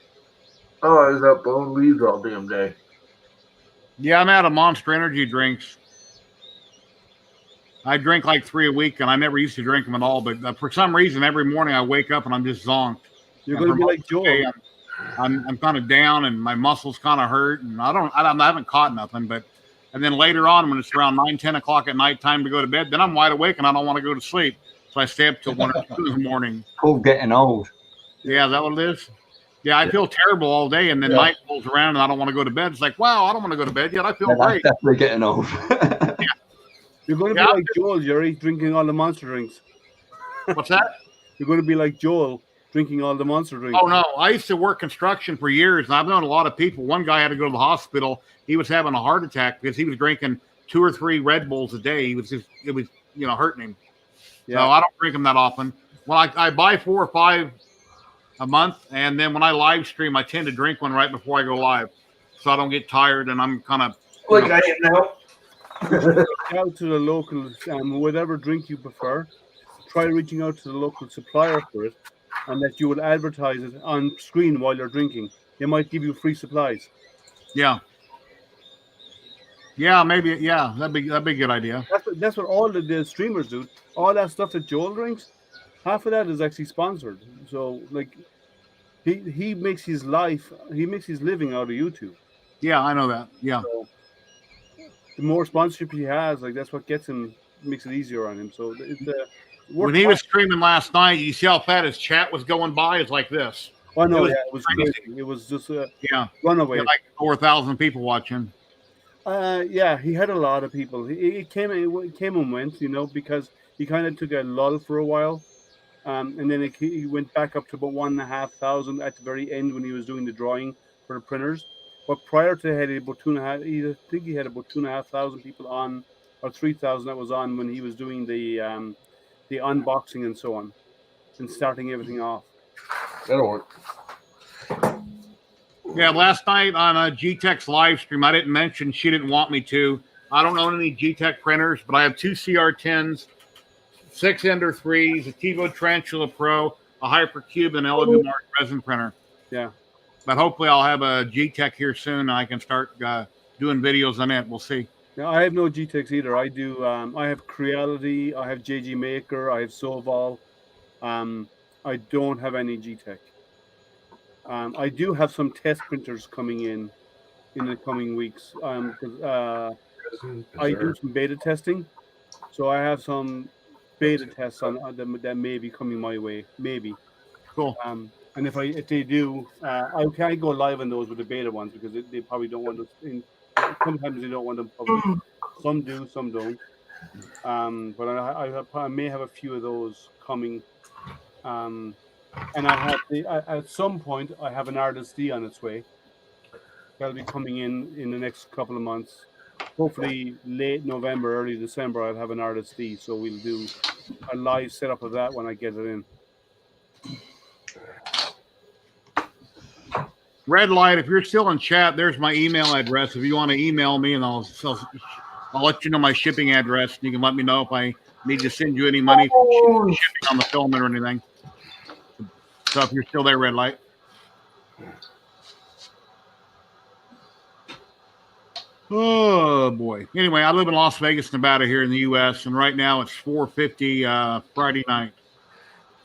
Oh, I was up blowing leaves all damn day. Yeah, I'm out of Monster Energy drinks. I drink like 3 a week, and I never used to drink them at all. But for some reason, every morning I wake up and I'm just zonked. You're going to be like Joel. I'm kind of down, and my muscles kind of hurt, and I haven't caught nothing. And then later on, when it's around 9, 10 o'clock at night, time to go to bed, then I'm wide awake and I don't want to go to sleep. So I stay up till 1 or 2 in the morning. Called getting old. Yeah, is that what it is? Yeah, I feel terrible all day, and then night rolls around and I don't want to go to bed. It's like, wow, I don't want to go to bed yet. I feel great. That's definitely getting old. You're going to be like Joel, Jerry, drinking all the monster drinks. What's that? You're going to be like Joel, drinking all the monster drinks. Oh, no. I used to work construction for years, and I've known a lot of people. One guy had to go to the hospital. He was having a heart attack because he was drinking 2 or 3 Red Bulls a day. It was hurting him. Yeah. So I don't drink them that often. Well, I buy 4 or 5 a month, and then when I live stream, I tend to drink one right before I go live, so I don't get tired, and I'm kind of like I am now. Out to the local, whatever drink you prefer. Try reaching out to the local supplier for it, and that you will advertise it on screen while you're drinking. They might give you free supplies. Yeah. Yeah, maybe. Yeah, that'd be a good idea. That's what all the streamers do. All that stuff that Joel drinks, half of that is actually sponsored. So like, he makes his living out of YouTube. Yeah, I know that. Yeah. So, the more sponsorship he has, like that's what makes it easier on him. So it's when he was streaming last night, you see how fast his chat was going by? It's like this. Oh no, it was crazy. It was just runaway. Like 4,000 people watching. Yeah, he had a lot of people. He came and went, because he kind of took a lull for a while, and then he went back up to about 1,500 at the very end when he was doing the drawing for the printers. But prior to that, he had about 2,500. I think he had about 2,500 people on, or 3,000 that was on when he was doing the unboxing and so on, and starting everything off. That'll work. Yeah, last night on ZYLTECH's live stream, I didn't mention she didn't want me to. I don't own any ZYLTECH printers, but I have 2 CR10s, 6 Ender 3s, a TiVo Tarantula Pro, a Hypercube, and an Lagoon Mars resin printer. Yeah. But hopefully I'll have a ZYLTECH here soon, and I can start doing videos on it. We'll see. Now, I have no GTEX either. I do. I have Creality. I have JG Maker. I have Soval. I don't have any GTEC. I do have some test printers coming in the coming weeks. Because I do some beta testing, so I have some beta tests on them that may be coming my way. Maybe. Cool. And if they do, I can't go live on those with the beta ones because they probably don't want us in. Sometimes they don't want them public. Some do, some don't. But I may have a few of those coming. And I have at some point I have an Artist D on its way. That'll be coming in the next couple of months. Hopefully late November, early December, I'll have an Artist D. So we'll do a live setup of that when I get it in. Red Light, if you're still in chat, there's my email address. If you want to email me, and I'll let you know my shipping address. And you can let me know if I need to send you any money for shipping on the filament or anything. So if you're still there, Red Light. Oh boy. Anyway, I live in Las Vegas, Nevada, here in the U.S., and right now it's 4:50 Friday night.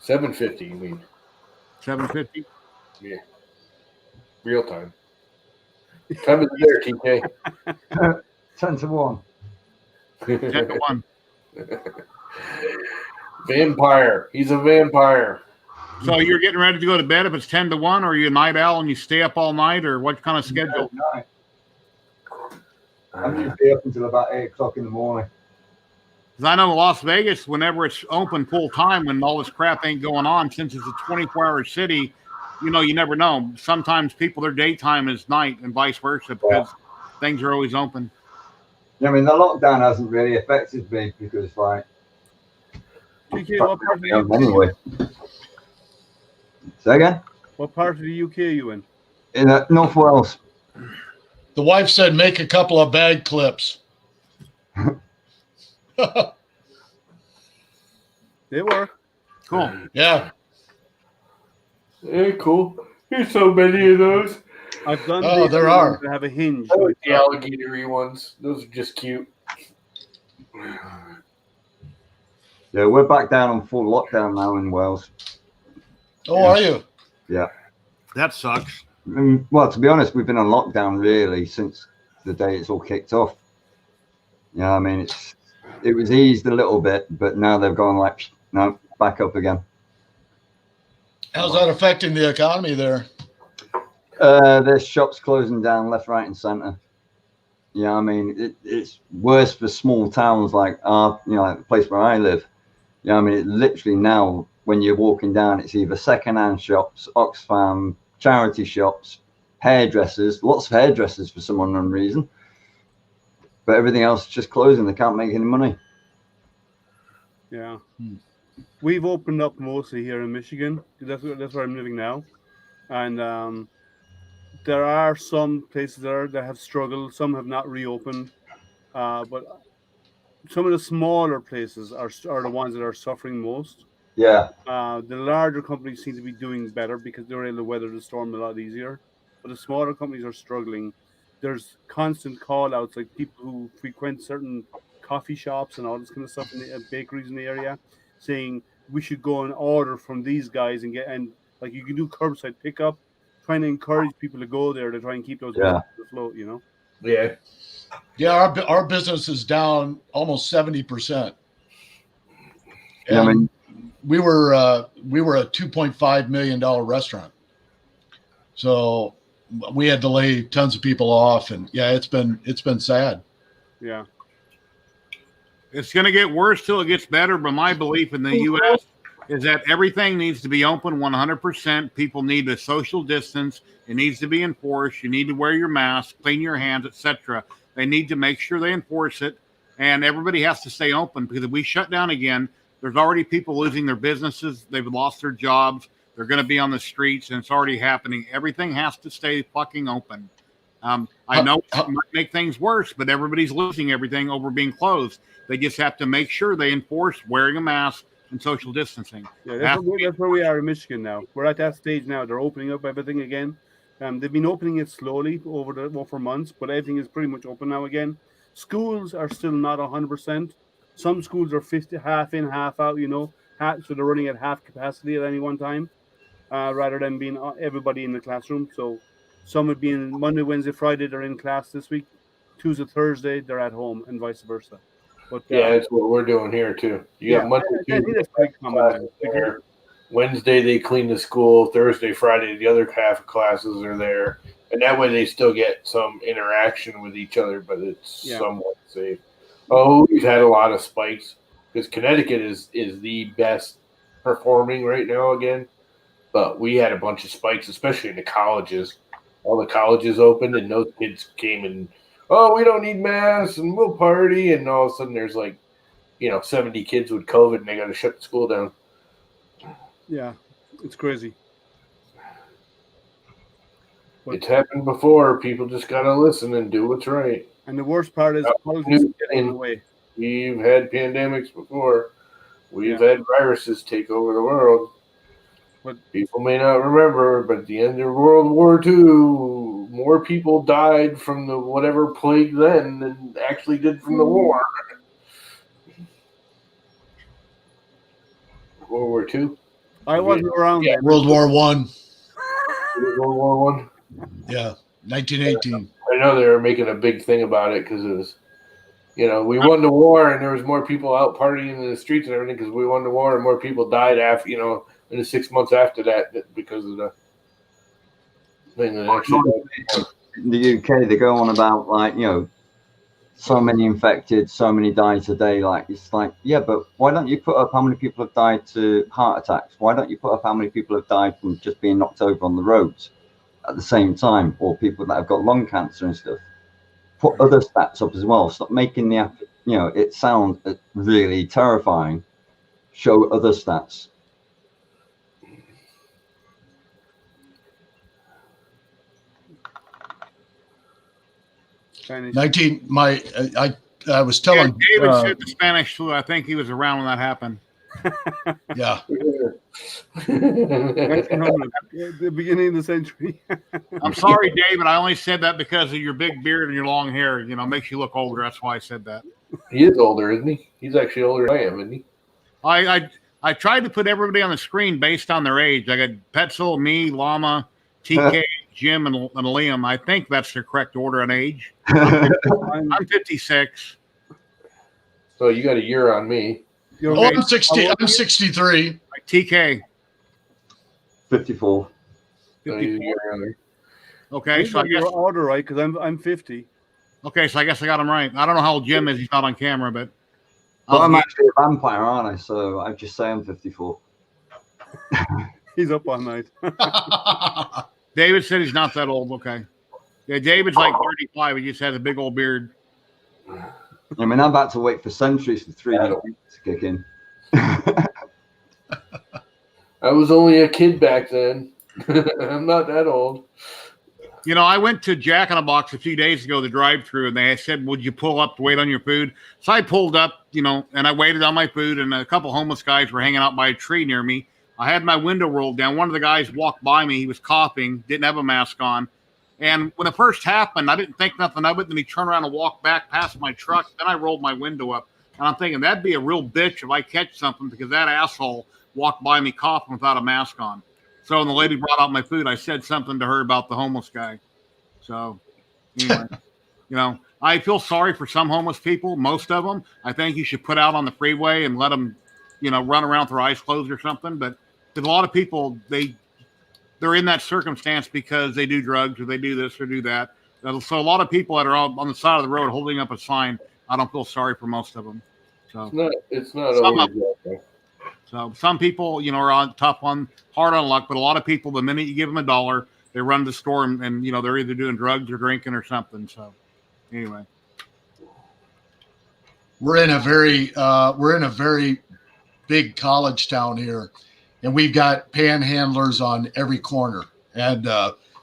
7:50, you mean? 7:50. Yeah. Real time. Time is there, TK. 10 to 1. 10 to 1. Vampire. He's a vampire. So you're getting ready to go to bed if it's 10 to 1, or are you a night owl and you stay up all night, or what kind of schedule? No. I'm usually up until about 8 o'clock in the morning. Because I know Las Vegas, whenever it's open full time, when all this crap ain't going on, since it's a 24-hour city, you never know. Sometimes people, their daytime is night and vice versa because things are always open. Yeah, I mean, the lockdown hasn't really affected me because, like, TK, what part of the UK? anyway. Say again? What part of the UK are you in? In North Wales. The wife said, make a couple of bag clips. They work. Cool. Yeah. Yeah, cool. There's so many of those. I've done. Oh, there are. That have a hinge. I like the alligator-y ones. Those are just cute. Yeah, we're back down on full lockdown now in Wales. Oh, are you? Yeah. That sucks. Well, to be honest, we've been on lockdown really since the day it's all kicked off. Yeah, I mean, it was eased a little bit, but now they've gone like, no, back up again. How's that affecting the economy there? There's shops closing down left, right, and center. Yeah, I mean, it's worse for small towns like like the place where I live. Yeah, I mean, it literally now when you're walking down, it's either second-hand shops, Oxfam, charity shops, hairdressers, lots of hairdressers for some unknown reason. But everything else is just closing. They can't make any money. Yeah. We've opened up mostly here in Michigan. That's where I'm living now. And there are some places there that have struggled. Some have not reopened. But some of the smaller places are the ones that are suffering most. Yeah. The larger companies seem to be doing better because they're able to weather the storm a lot easier. But the smaller companies are struggling. There's constant call outs, like people who frequent certain coffee shops and all this kind of stuff in the bakeries in the area, saying we should go and order from these guys and like you can do curbside pickup, trying to encourage people to go there to try and keep those businesses afloat, Yeah. Yeah, our business is down almost 70%. Yeah, I mean, we were a $2.5 million restaurant, so we had to lay tons of people off, and it's been sad. Yeah, it's going to get worse till it gets better. But my belief in the U.S. is that everything needs to be open 100%. People need a social distance. It needs to be enforced. You need to wear your mask, clean your hands, etc. They need to make sure they enforce it, and everybody has to stay open because if we shut down again, there's already people losing their businesses. They've lost their jobs. They're going to be on the streets, and it's already happening. Everything has to stay fucking open. I know it might make things worse, but everybody's losing everything over being closed. They just have to make sure they enforce wearing a mask and social distancing. Yeah, that's where we are in Michigan now. We're at that stage now. They're opening up everything again. They've been opening it slowly over months, but everything is pretty much open now again. Schools are still not 100%. Some schools are 50, half in, half out. So they're running at half capacity at any one time, rather than being everybody in the classroom. So some have been Monday, Wednesday, Friday. They're in class this week. Tuesday, Thursday, they're at home, and vice versa. But Yeah, that's what we're doing here too. You got Monday, I think that's pretty common. there. Wednesday they clean the school. Thursday, Friday, the other half of classes are there, and that way they still get some interaction with each other, but it's somewhat safe. Oh, we've had a lot of spikes because Connecticut is the best performing right now again, but we had a bunch of spikes, especially in the colleges. All the colleges opened, and those kids came and, oh, we don't need masks, and we'll party, and all of a sudden there's 70 kids with COVID, and they got to shut the school down. Yeah, it's crazy. It's happened before. People just got to listen and do what's right. And the worst part is politics is getting in the way. We've had pandemics before. We've had viruses take over the world. But people may not remember, but at the end of World War II, more people died from the whatever plague then than actually did from the war. World War II? I wasn't around then. World War One. World War One? Yeah, 1918. I know they were making a big thing about it because it was, we won the war and there was more people out partying in the streets and everything because we won the war and more people died after, in the 6 months after that because of the thing that actually. In the UK, they go on about so many infected, so many died today. Yeah, but why don't you put up how many people have died to heart attacks? Why don't you put up how many people have died from just being knocked over on the roads at the same time, or people that have got lung cancer and stuff? Put other stats up as well. Stop making it sound really terrifying. Show other stats. I was telling David said the Spanish flu. I think he was around when that happened. Yeah. The beginning of the century. I'm sorry, David. I only said that because of your big beard and your long hair. Makes you look older. That's why I said that. He is older, isn't he? He's actually older than I am, isn't he? I tried to put everybody on the screen based on their age. I got Petzl, me, Llama, TK, Jim, and Liam. I think that's the correct order on age. I'm 56. So you got a year on me. Oh, I'm 60. I'm 63. TK. 54. Okay, so I guess you're order right because I'm 50. Okay, so I guess I got him right. I don't know how old Jim is. He's not on camera, but I'm actually a vampire, aren't I? So I just say I'm 54. He's up all night. David said he's not that old. Okay. Yeah, David's like 35. He just has a big old beard. I mean, I'm about to wait for centuries for 3D to kick in. I was only a kid back then. I'm not that old. I went to Jack in a Box a few days ago, the drive-through, and they said, "Would you pull up to wait on your food?" So I pulled up, and I waited on my food, and a couple homeless guys were hanging out by a tree near me. I had my window rolled down. One of the guys walked by me. He was coughing, didn't have a mask on. And when it first happened, I didn't think nothing of it. Then he turned around and walked back past my truck. Then I rolled my window up. And I'm thinking, that'd be a real bitch if I catch something because that asshole walked by me coughing without a mask on. So when the lady brought out my food, I said something to her about the homeless guy. So, anyway, I feel sorry for some homeless people, most of them. I think you should put out on the freeway and let them, run around with their eyes closed or something. But a lot of people, they're in that circumstance because they do drugs or they do this or do that. So a lot of people that are on the side of the road holding up a sign, I don't feel sorry for most of them. So it's not always that. So some people, are hard on luck, but a lot of people, the minute you give them $1, they run to the store and they're either doing drugs or drinking or something. So anyway, we're in a very big college town here, and we've got panhandlers on every corner, and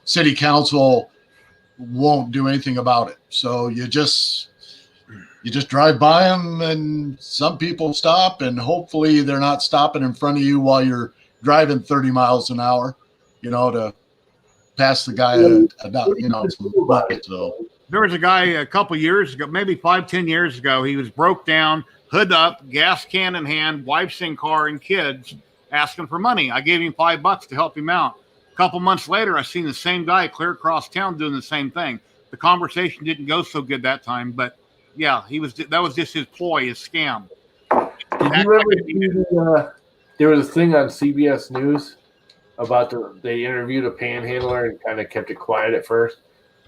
city council won't do anything about it. So you just drive by them, and some people stop, and hopefully they're not stopping in front of you while you're driving 30 miles an hour, to pass the guy about some money. So There was a guy a couple years ago, maybe 5-10 years ago. He was broke down, hood up, gas can in hand, wife's in car, and kids asking for money. I gave him $5 to help him out. A couple months later, I seen the same guy clear across town doing the same thing. The conversation didn't go so good that time, but yeah, that was just his ploy, his scam. Did you ever see there was a thing on CBS News about they interviewed a panhandler and kind of kept it quiet at first.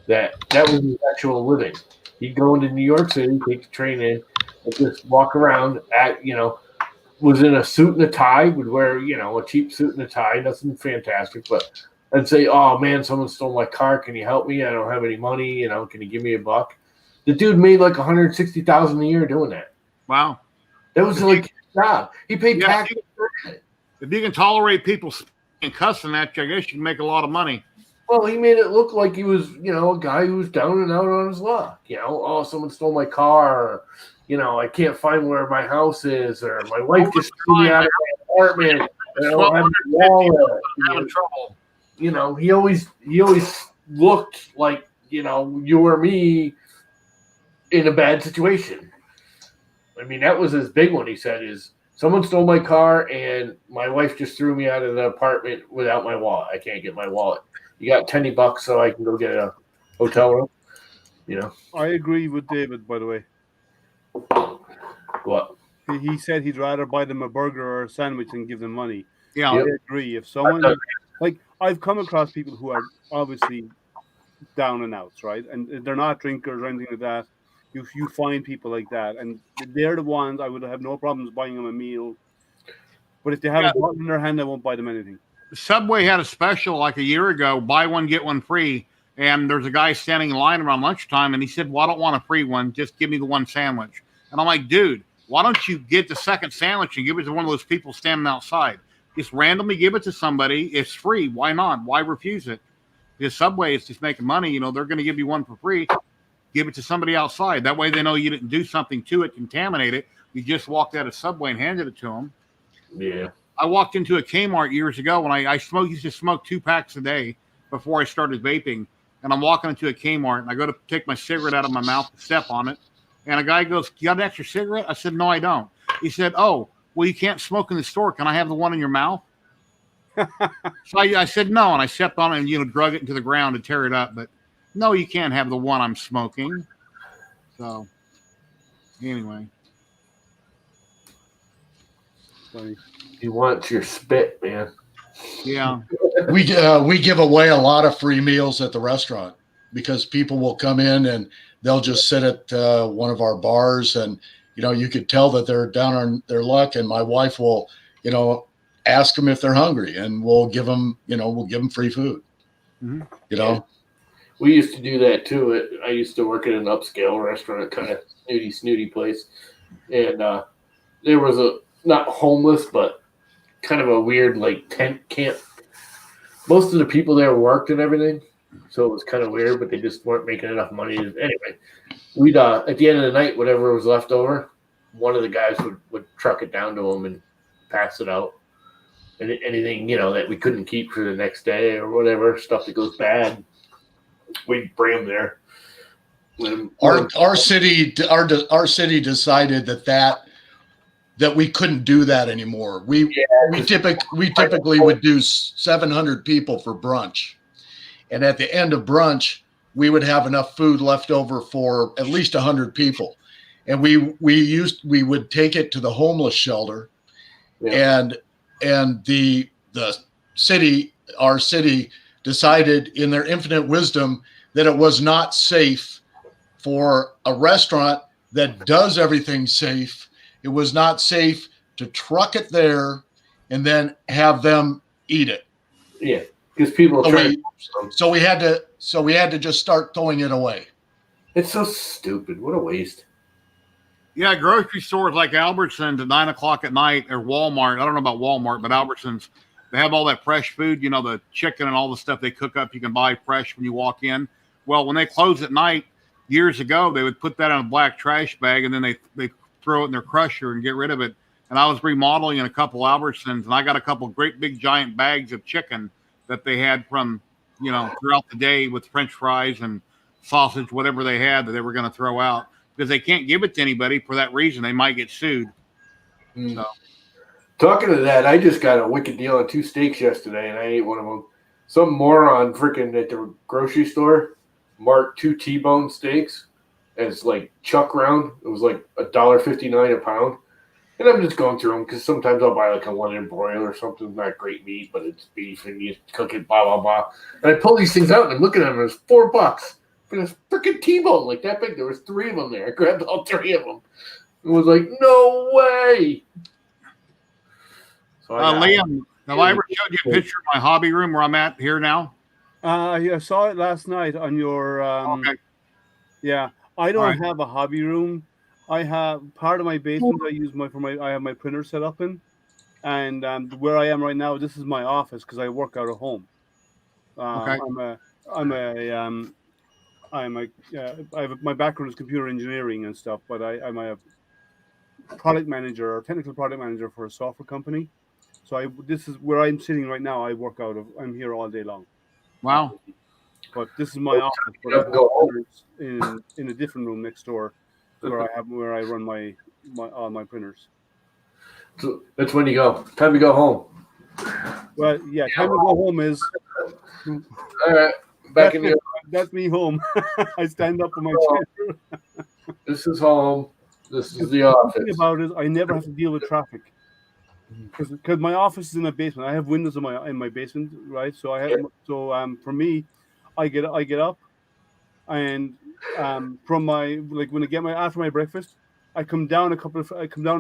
That was his actual living. He'd go into New York City, take the train in, and just walk around was in a suit and a tie, would wear, a cheap suit and a tie, nothing fantastic, but I'd say, oh man, someone stole my car. Can you help me? I don't have any money. Can you give me $1? The dude made like $160,000 a year doing that. Wow. That was like his job. He paid taxes. If you can tolerate people and cussing at you, I guess you can make a lot of money. Well, he made it look like he was, a guy who was down and out on his luck. Oh, someone stole my car. Or, I can't find where my house is. Or my wife just threw me out of my apartment. And I don't have a wallet. Having trouble. He always looked like, you or me in a bad situation. I mean, that was his big one. He said is someone stole my car and my wife just threw me out of the apartment without my wallet. I can't get my wallet. You got $10 so I can go get a hotel room. I agree with David, by the way. What? He said he'd rather buy them a burger or a sandwich than give them money. Yeah, I agree. If someone I've come across people who are obviously down and outs, right? And they're not drinkers or anything like that. You find people like that, and they're the ones I would have no problems buying them a meal. But if they have a bottle in their hand, I won't buy them anything. Subway had a special like a year ago, buy one, get one free. And there's a guy standing in line around lunchtime, and he said, well, I don't want a free one. Just give me the one sandwich. And I'm like, dude, why don't you get the second sandwich and give it to one of those people standing outside? Just randomly give it to somebody. It's free. Why not? Why refuse it? Because Subway is just making money. They're going to give you one for free. Give it to somebody outside. That way they know you didn't do something to it, contaminate it. You just walked out of Subway and handed it to them. Yeah. I walked into a Kmart years ago when I used to smoke 2 packs a day before I started vaping. And I'm walking into a Kmart, and I go to take my cigarette out of my mouth to step on it. And a guy goes, you got an extra cigarette? I said, no, I don't. He said, oh, well, you can't smoke in the store. Can I have the one in your mouth? So I said no, and I stepped on it and, drug it into the ground to tear it up. But no, you can't have the one I'm smoking. So anyway. Funny. He wants your spit, man. Yeah. we give away a lot of free meals at the restaurant because people will come in and they'll just sit at one of our bars, and you could tell that they're down on their luck, and my wife will ask them if they're hungry, and we'll give them free food. Mm-hmm. Yeah. We used to do that too. I used to work at an upscale restaurant, kind of snooty place, and there was a not homeless but kind of a weird tent camp. Most of the people there worked and everything, so it was kind of weird, but they just weren't making enough money. Anyway, we'd at the end of the night, whatever was left over, one of the guys would truck it down to them and pass it out. And anything that we couldn't keep for the next day or whatever, stuff that goes bad, we'd bring them there. Our city decided that we couldn't do that anymore. We typically would do 700 people for brunch, and at the end of brunch, we would have enough food left over for at least 100 people, and we would take it to the homeless shelter, and our city decided in their infinite wisdom that it was not safe for a restaurant that does everything safe. It was not safe to truck it there and then have them eat it. Yeah, because people. So we had to just start throwing it away. It's so stupid. What a waste. Yeah, grocery stores like Albertsons at 9 o'clock at night, or Walmart. I don't know about Walmart, but Albertsons, they have all that fresh food. The chicken and all the stuff they cook up. You can buy fresh when you walk in. Well, when they close at night, years ago, they would put that in a black trash bag, and then they throw it in their crusher and get rid of it. And I was remodeling in a couple Albertsons, and I got a couple great big giant bags of chicken that they had from throughout the day with French fries and sausage, whatever they had that they were going to throw out, because they can't give it to anybody for that reason. They might get sued. So. Talking to that, I just got a wicked deal on 2 steaks yesterday, and I ate one of them. Some moron freaking at the grocery store marked 2 T-bone steaks as like chuck round. It was like $1.59 a pound. And I'm just going through them because sometimes I'll buy like a London broil or something, not great meat, but it's beef and you cook it, blah, blah, blah. And I pull these things out and I'm looking at them, and it's $4 for this freaking T-bone like that big. There was 3 of them there. I grabbed all 3 of them. It was like, no way. So Liam, have I ever showed you a picture of my hobby room where I'm at here now? I saw it last night on your. Okay. Yeah, I don't have a hobby room. I have part of my basement. I use I have my printer set up in, and where I am right now, this is my office because I work out of home. Okay. My background is computer engineering and stuff, but I'm a product manager or technical product manager for a software company. So this is where I'm sitting right now. I work out of. I'm here all day long. Wow. But this is my office. But I have in a different room next door, where I run all my printers. So that's when you go. Time to go home. Well, yeah, time to go home is. All right, back in the. That's me home. I stand up in my chair. This is home. This is the office. The thing about it is, I never have to deal with traffic because my office is in my basement. I have windows in my basement, right? So for me, I get up, and from when I get after my breakfast, I come down a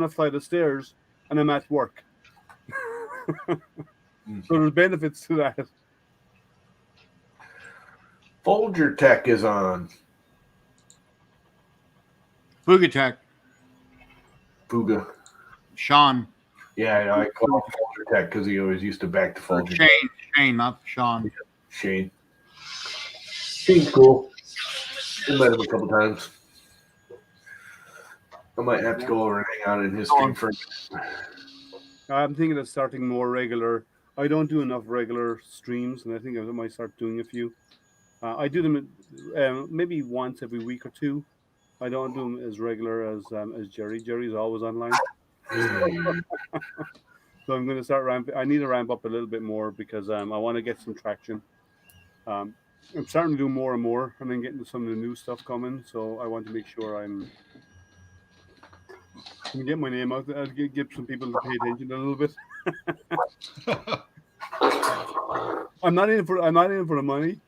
flight of stairs, and I'm at work. So there's benefits to that. Folger Tech is on. Fugatech. Fuga. Sean. Yeah, I call him Folger Tech because he always used to back to Folger. Shane, not Sean. Shane. Shane's cool. We met him a couple times. I might have to go over and hang out in his stream for. I'm thinking of starting more regular. I don't do enough regular streams, and I think I might start doing a few. I do them maybe once every week or 2. I don't do them as regular as Jerry. Jerry's always online. So I'm going to start I need to ramp up a little bit more because I want to get some traction. I'm starting to do more and more, and then getting some of the new stuff coming. So I want to make sure I'm going to get my name out there, get some people to pay attention a little bit. I'm not in for the money.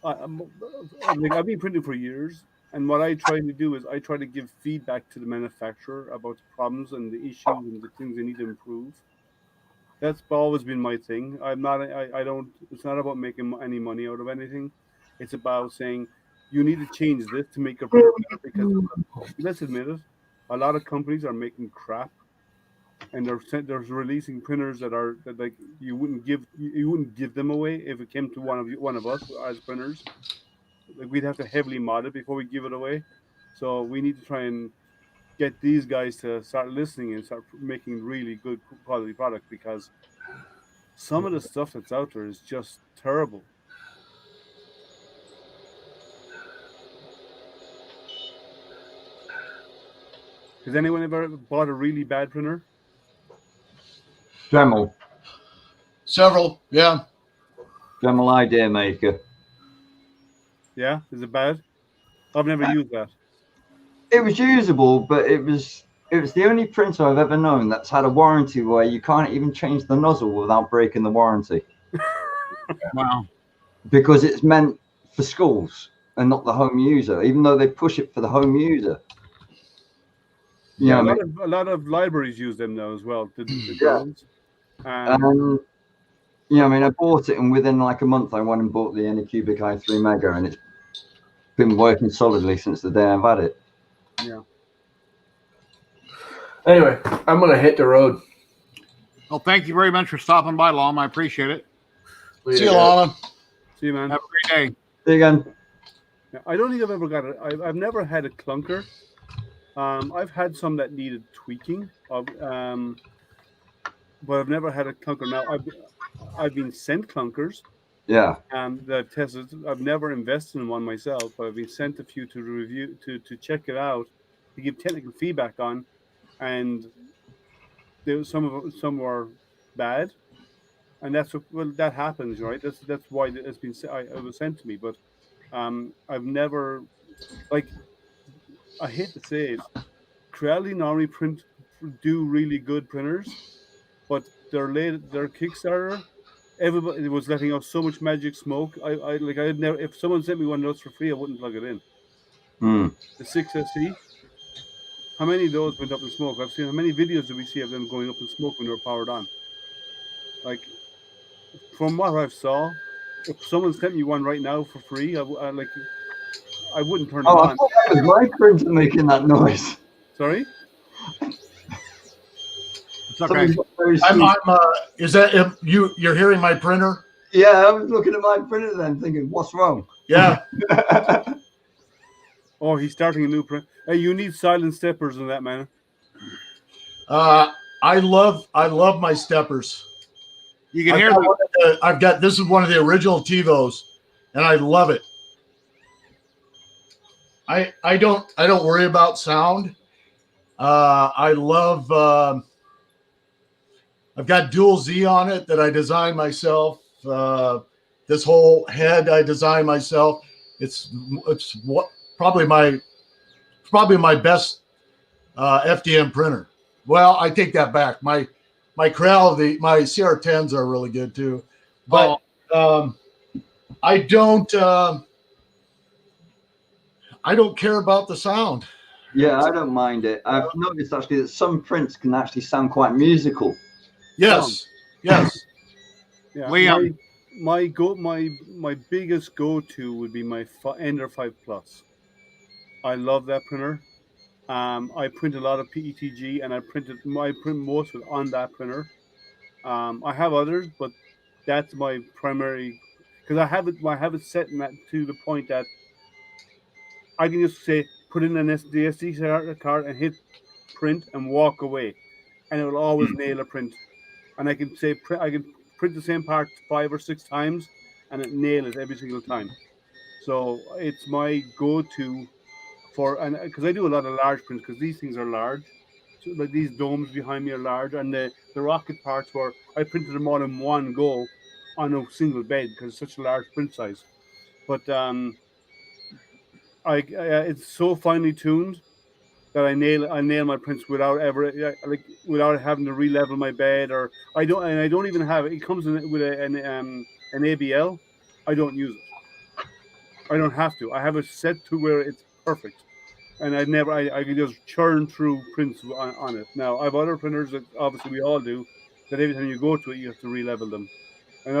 I've been printing for years, and what I try to do is I try to give feedback to the manufacturer about the problems and the issues and the things they need to improve. That's always been my thing. It's not about making any money out of anything. It's about saying you need to change this to make your print better, because let's admit it, a lot of companies are making crap, and they're releasing printers that like you wouldn't give them away if it came to one of us as printers. Like, we'd have to heavily mod it before we give it away. So we need to try and get these guys to start listening and start making really good quality product, because some of the stuff that's out there is just terrible. Has anyone ever bought a really bad printer? Dremel. Several, yeah. Dremel Idea Maker. Yeah, is it bad? I've never used that. It was usable, but it was the only printer I've ever known that's had a warranty where you can't even change the nozzle without breaking the warranty. Wow. Because it's meant for schools and not the home user, even though they push it for the home user. Yeah, a lot of libraries use them now as well. I bought it, and within like a month, I went and bought the Anycubic i3 Mega, and it's been working solidly since the day I've had it. Yeah. Anyway, I'm gonna hit the road. Well, thank you very much for stopping by, Llama. I appreciate it. See you, Llama. See you, man. Have a great day. See you again. Yeah, I don't think I've ever got it. I've never had a clunker. I've had some that needed tweaking, but I've never had a clunker. Now I've been sent clunkers. Yeah. that I've tested. I've never invested in one myself, but I've been sent a few to review to check it out, to give technical feedback on, and some were bad, and that's what that happens, right? That's why it's been it was sent to me, but I've never, like, I hate to say it, Creality normally do really good printers, but their Kickstarter, everybody was letting out so much magic smoke. I'd never, if someone sent me one of those for free, I wouldn't plug it in. The 6SE, how many of those went up in smoke? I've seen, how many videos do we see of them going up in smoke when they're powered on? Like, from what I've saw, if someone sent me one right now for free, I wouldn't turn it I on. thought that was my printer making that noise. Sorry? It's okay. Is that you're hearing my printer? Yeah, I was looking at my printer then thinking, what's wrong? Yeah. Oh, he's starting a new print. Hey, you need silent steppers in that, man. I love my steppers. You can hear this is one of the original TiVos, and I love it. I don't worry about sound. I love. I've got dual Z on it that I designed myself. This whole head I designed myself. It's probably my best FDM printer. Well, I take that back. My Creality, my CR10s are really good too, but I don't care about the sound. Yeah, I don't mind it. I've noticed actually that some prints can actually sound quite musical. Yes. Yeah, Liam. my biggest go-to would be my Ender 5 Plus. I love that printer. I print a lot of PETG, and I print most of it on that printer. I have others, but that's my primary, because I have it set in that to the point that I can just say put in an SD card and hit print and walk away, and it will always nail a print. And I can say I can print the same part 5 or 6 times, and it nail it every single time. So it's my go-to and because I do a lot of large prints, because these things are large. So, like, these domes behind me are large, and the rocket parts were, I printed them all in one go on a single bed because it's such a large print size. But it's so finely tuned that I nail my prints without without having to re-level my bed, or I don't even have it. It comes with an ABL. I don't use it. I don't have to. I have it set to where it's perfect, and I can just churn through prints on it. Now I have other printers that obviously we all do, that every time you go to it you have to re-level them, and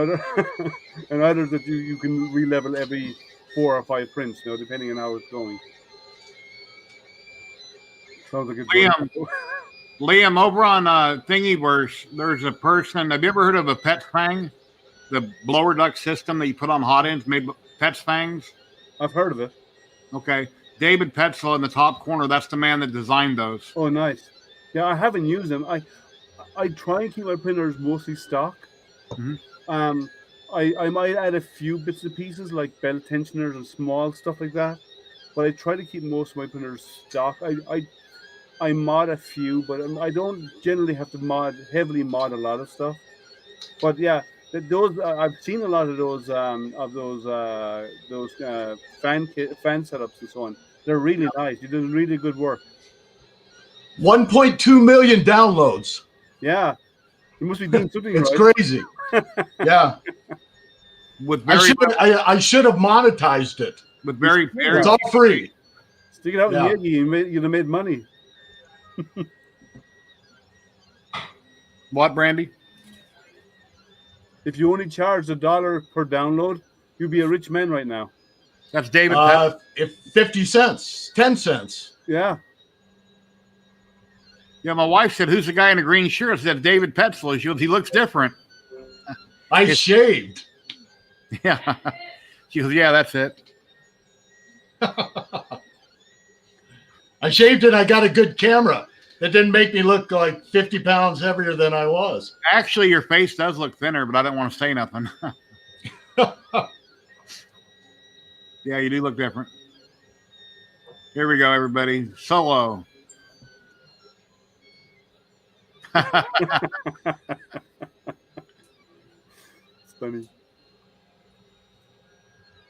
others that you can re-level every 4 or 5 prints, depending on how it's going. Sounds like it's Liam, over on Thingiverse, there's a person. Have you ever heard of a Pet Fang? The blower duct system that you put on hot ends made Pet Fangs? I've heard of it. Okay. David Petzl in the top corner, that's the man that designed those. Oh, nice. Yeah, I haven't used them. I try and keep my printers mostly stock. Mm-hmm. I might add a few bits and pieces like belt tensioners and small stuff like that, but I try to keep most of my printers stock. I mod a few, but I don't generally have to heavily mod a lot of stuff. But yeah, those I've seen a lot of those fan setups and so on. They're really nice. You do really good work. 1.2 million downloads. Yeah, you must be doing something it's right. Crazy. Yeah. I should have monetized it. With very it's all free. Stick it out in Yeti, you'd have made money. What, Brandy? If you only charged $1 per download, you'd be a rich man right now. That's David. If 50 cents, 10 cents. Yeah. Yeah, my wife said, "Who's the guy in the green shirt?" I said, "David Petzl." She goes, "He looks different." I shaved. Yeah. She goes, "Yeah, that's it." I shaved and I got a good camera that didn't make me look like 50 pounds heavier than I was. Actually, your face does look thinner, but I didn't want to say nothing. Yeah, you do look different. Here we go, everybody. Solo. It's funny.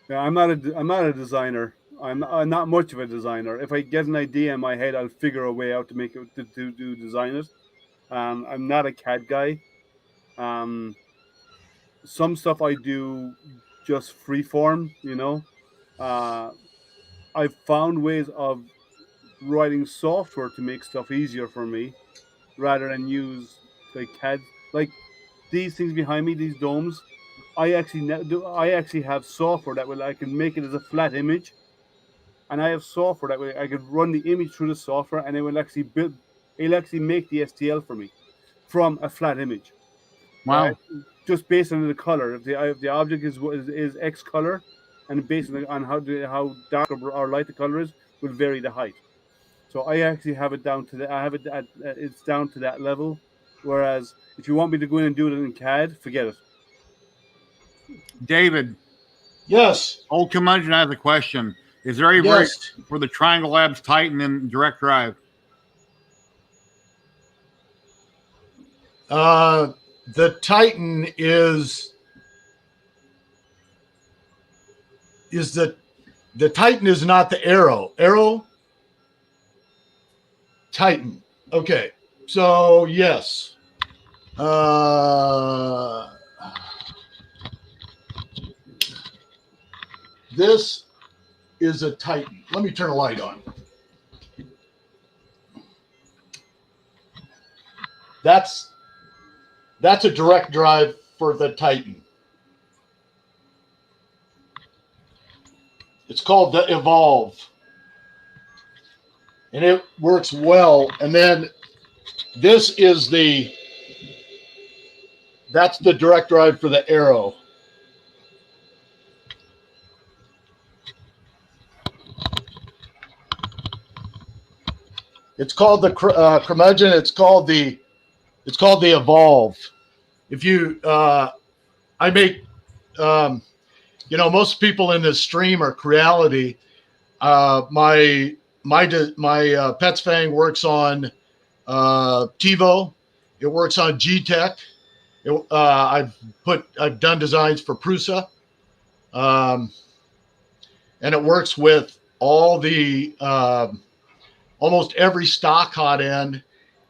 Yeah, I'm not a designer. I'm not much of a designer. If I get an idea in my head, I'll figure a way out to make it to design it. I'm not a CAD guy. Um, some stuff I do just freeform. Uh, I've found ways of writing software to make stuff easier for me, rather than use like CAD. Like these things behind me, these domes. I actually have software that will I can make it as a flat image, and I have software that way I could run the image through the software, and it will actually build. It'll actually make the STL for me from a flat image, right? Wow. Just based on the color. If the object is X color, and based on how dark or light the color is, will vary the height. So I actually have it down to the. I have it at it's down to that level. Whereas if you want me to go in and do it in CAD, forget it. David, Yes. old curmudgeon has a question. Is there a version Yes. for the Triangle Labs Titan in Direct Drive? The Titan is the Titan is not the Arrow. Arrow? Titan. Okay. So yes. This is a Titan. Let me turn a light on. That's a direct drive for the Titan. It's called the Evolve. And it works well. And then this is that's the direct drive for the Arrow. It's called the curmudgeon. It's called the Evolve. If you, I make, most people in this stream are Creality. My Pets Fang works on TiVo. It works on GTech. I've done designs for Prusa, and it works with all the almost every stock hot end,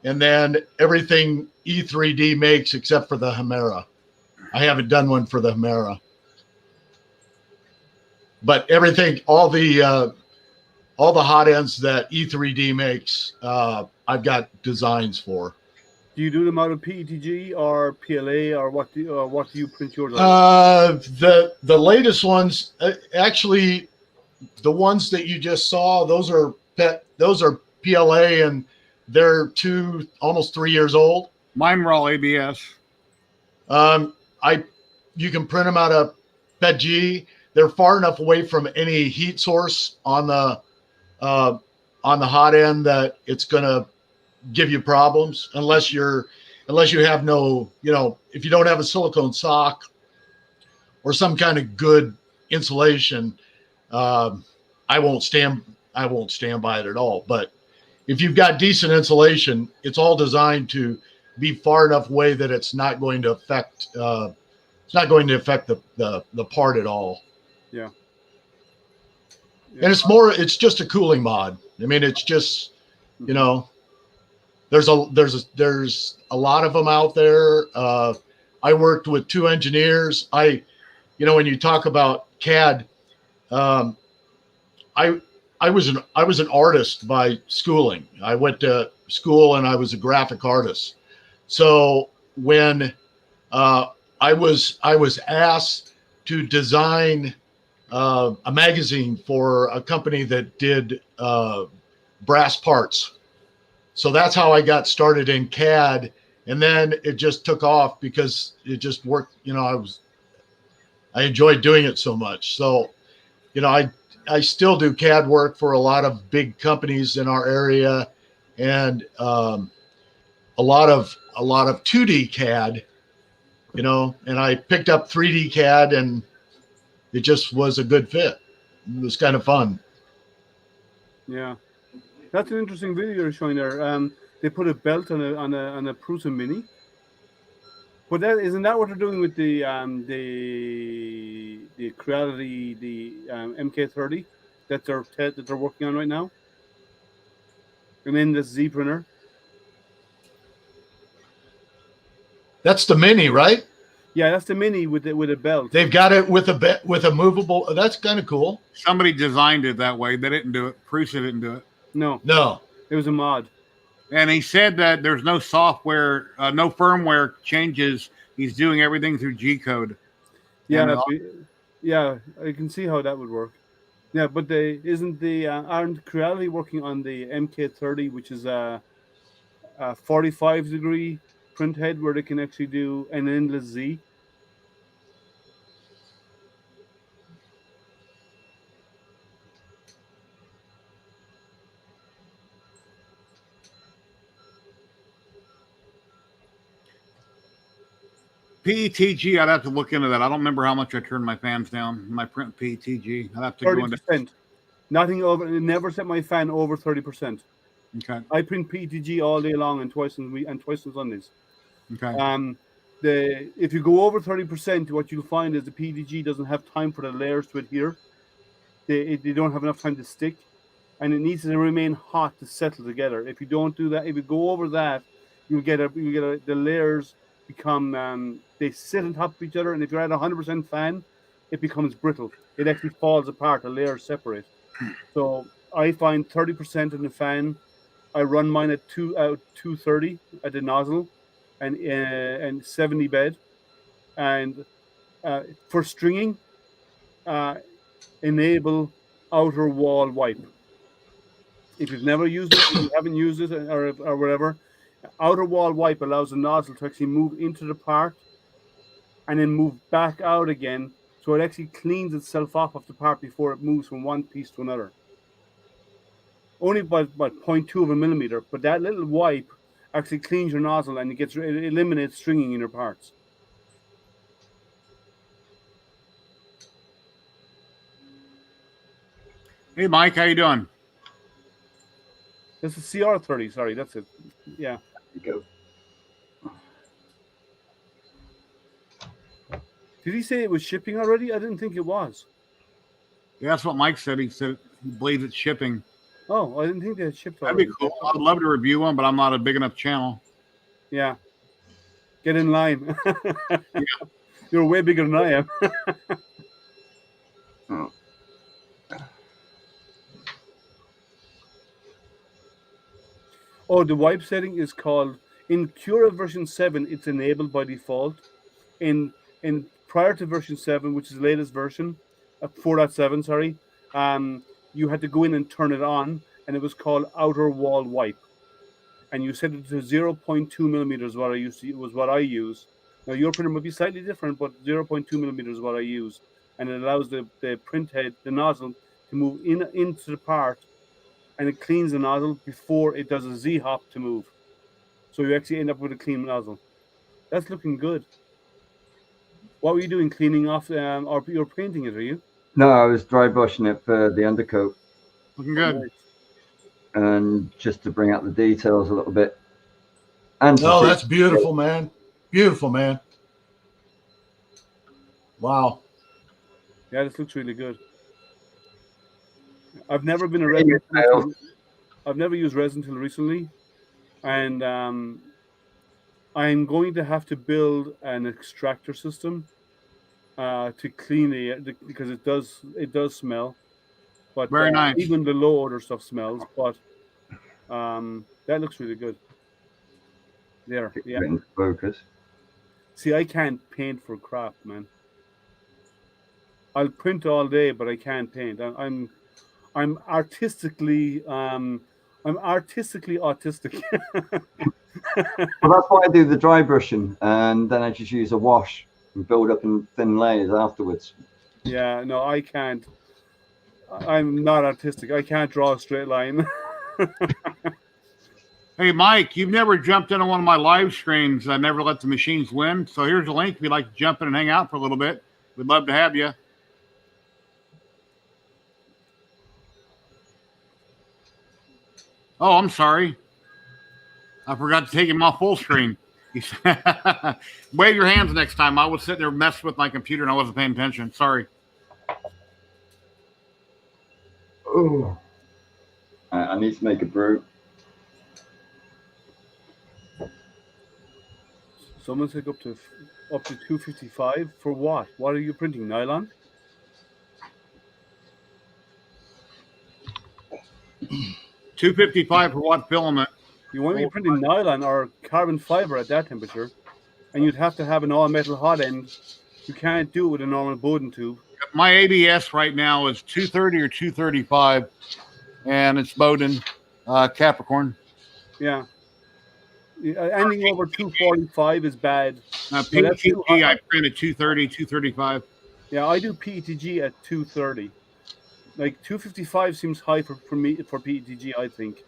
and then everything E3D makes except for the Hemera. I haven't done one for the Hemera, but everything, all the hot ends that E3D makes, I've got designs for. Do you do them out of PETG or PLA, or what do you print yours out of? The latest ones, actually, the ones that you just saw, those are PLA, and they're almost 3 years old. Mine were all ABS. You can print them out of PETG. They're far enough away from any heat source on the hot end that it's going to give you problems unless you have no, if you don't have a silicone sock or some kind of good insulation, I won't stand by it at all. But if you've got decent insulation, it's all designed to be far enough away that it's not going to affect the part at all. Yeah. And it's just a cooling mod. I mean, it's just, there's a lot of them out there. I worked with 2 engineers. When you talk about CAD, I was an artist by schooling. I went to school and I was a graphic artist. So when I was asked to design a magazine for a company that did brass parts. So that's how I got started in CAD, and then it just took off because it just worked. I enjoyed doing it so much. So, I still do CAD work for a lot of big companies in our area, and a lot of 2D CAD, and I picked up 3D CAD, and It just was a good fit. It was kind of fun. Yeah, that's an interesting video you're showing there. They put a belt on a Prusa Mini. But that isn't that what they're doing with the Creality, the MK30 that they're working on right now? And then the Z printer. That's the Mini, right? Yeah, that's the Mini with a belt. They've got it with a movable. That's kind of cool. Somebody designed it that way. They didn't do it. Prusa didn't do it. No, it was a mod. And he said that there's no software, no firmware changes. He's doing everything through G code. Yeah, yeah, I can see how that would work. Yeah, but aren't Creality working on the MK30, which is a 45-degree print head where they can actually do an endless Z? PETG, I'd have to look into that. I don't remember how much I turned my fans down. My print PETG. I'd have to 30%. go into. Nothing over. Never set my fan over 30%. Okay. I print PETG all day long and twice on Sundays. Okay. If you go over 30%, what you'll find is the PETG doesn't have time for the layers to adhere. They don't have enough time to stick, and it needs to remain hot to settle together. If you don't do that, if you go over that, you get the layers become they sit on top of each other, and if you're at 100% fan, it becomes brittle. It actually falls apart. The layers separate. So I find 30% in the fan. I run mine at 230 at the nozzle, and 70 bed, and for stringing, enable outer wall wipe. If you've never used it, if you haven't used it, or whatever. Outer wall wipe allows the nozzle to actually move into the part and then move back out again, so it actually cleans itself off of the part before it moves from one piece to another. Only by 0.2 of a millimeter, but that little wipe actually cleans your nozzle and it eliminates stringing in your parts. Hey, Mike, how you doing? This is CR30. Sorry, that's it. Yeah. You go. Did he say it was shipping already? I didn't think it was. Yeah, that's what Mike said. He said he believes it's shipping. Oh, I didn't think they had shipped That'd already. be cool. I'd love to review one, but I'm not a big enough channel. Yeah. Get in line. Yeah. You're way bigger than I am. Oh. Oh, the wipe setting is called in Cura version 7. It's enabled by default. In prior to version 7, which is the latest version, 4.7, sorry, you had to go in and turn it on, and it was called outer wall wipe. And you set it to 0.2 millimeters. What I use. Now your printer might be slightly different, but 0.2 millimeters is what I use, and it allows the print head, the nozzle, to move into the part, and it cleans the nozzle before it does a Z hop to move. So you actually end up with a clean nozzle. That's looking good. What were you doing? Cleaning off, or you're painting it? Are you? No, I was dry brushing it for the undercoat, Looking good. Nice. and just to bring out the details a little bit. And No, that's beautiful, man. Beautiful, man. Wow. Yeah, this looks really good. I've never been a resin. I've never used resin until recently, and I'm going to have to build an extractor system to clean because it does smell. But Very nice. Even the low order stuff smells. But that looks really good. There, yeah. focus. See, I can't paint for crap, man. I'll print all day, but I can't paint. I'm artistically autistic. Well, that's why I do the dry brushing, and then I just use a wash and build up in thin layers afterwards. Yeah, no, I can't. I'm not artistic. I can't draw a straight line. Hey, Mike, you've never jumped into one of my live streams. I never let the machines win. So here's a link if you'd like to jump in and hang out for a little bit. We'd love to have you. Oh, I'm sorry. I forgot to take him off full screen. Wave your hands next time. I was sitting there messing with my computer and I wasn't paying attention. Sorry. Oh, I need to make a brew. Someone said up to 255 for what? What are you printing? Nylon? $255 for what filament? You want to be printing nylon or carbon fiber at that temperature, and you'd have to have an all-metal hot end. You can't do it with a normal Bowden tube. My ABS right now is 230 or 235, and it's Bowden, Capricorn. Yeah. Anything over 245 is bad. PETG, I printed 230, 235. Yeah, I do PETG at 230. Like 255 seems high for me for PETG, I think.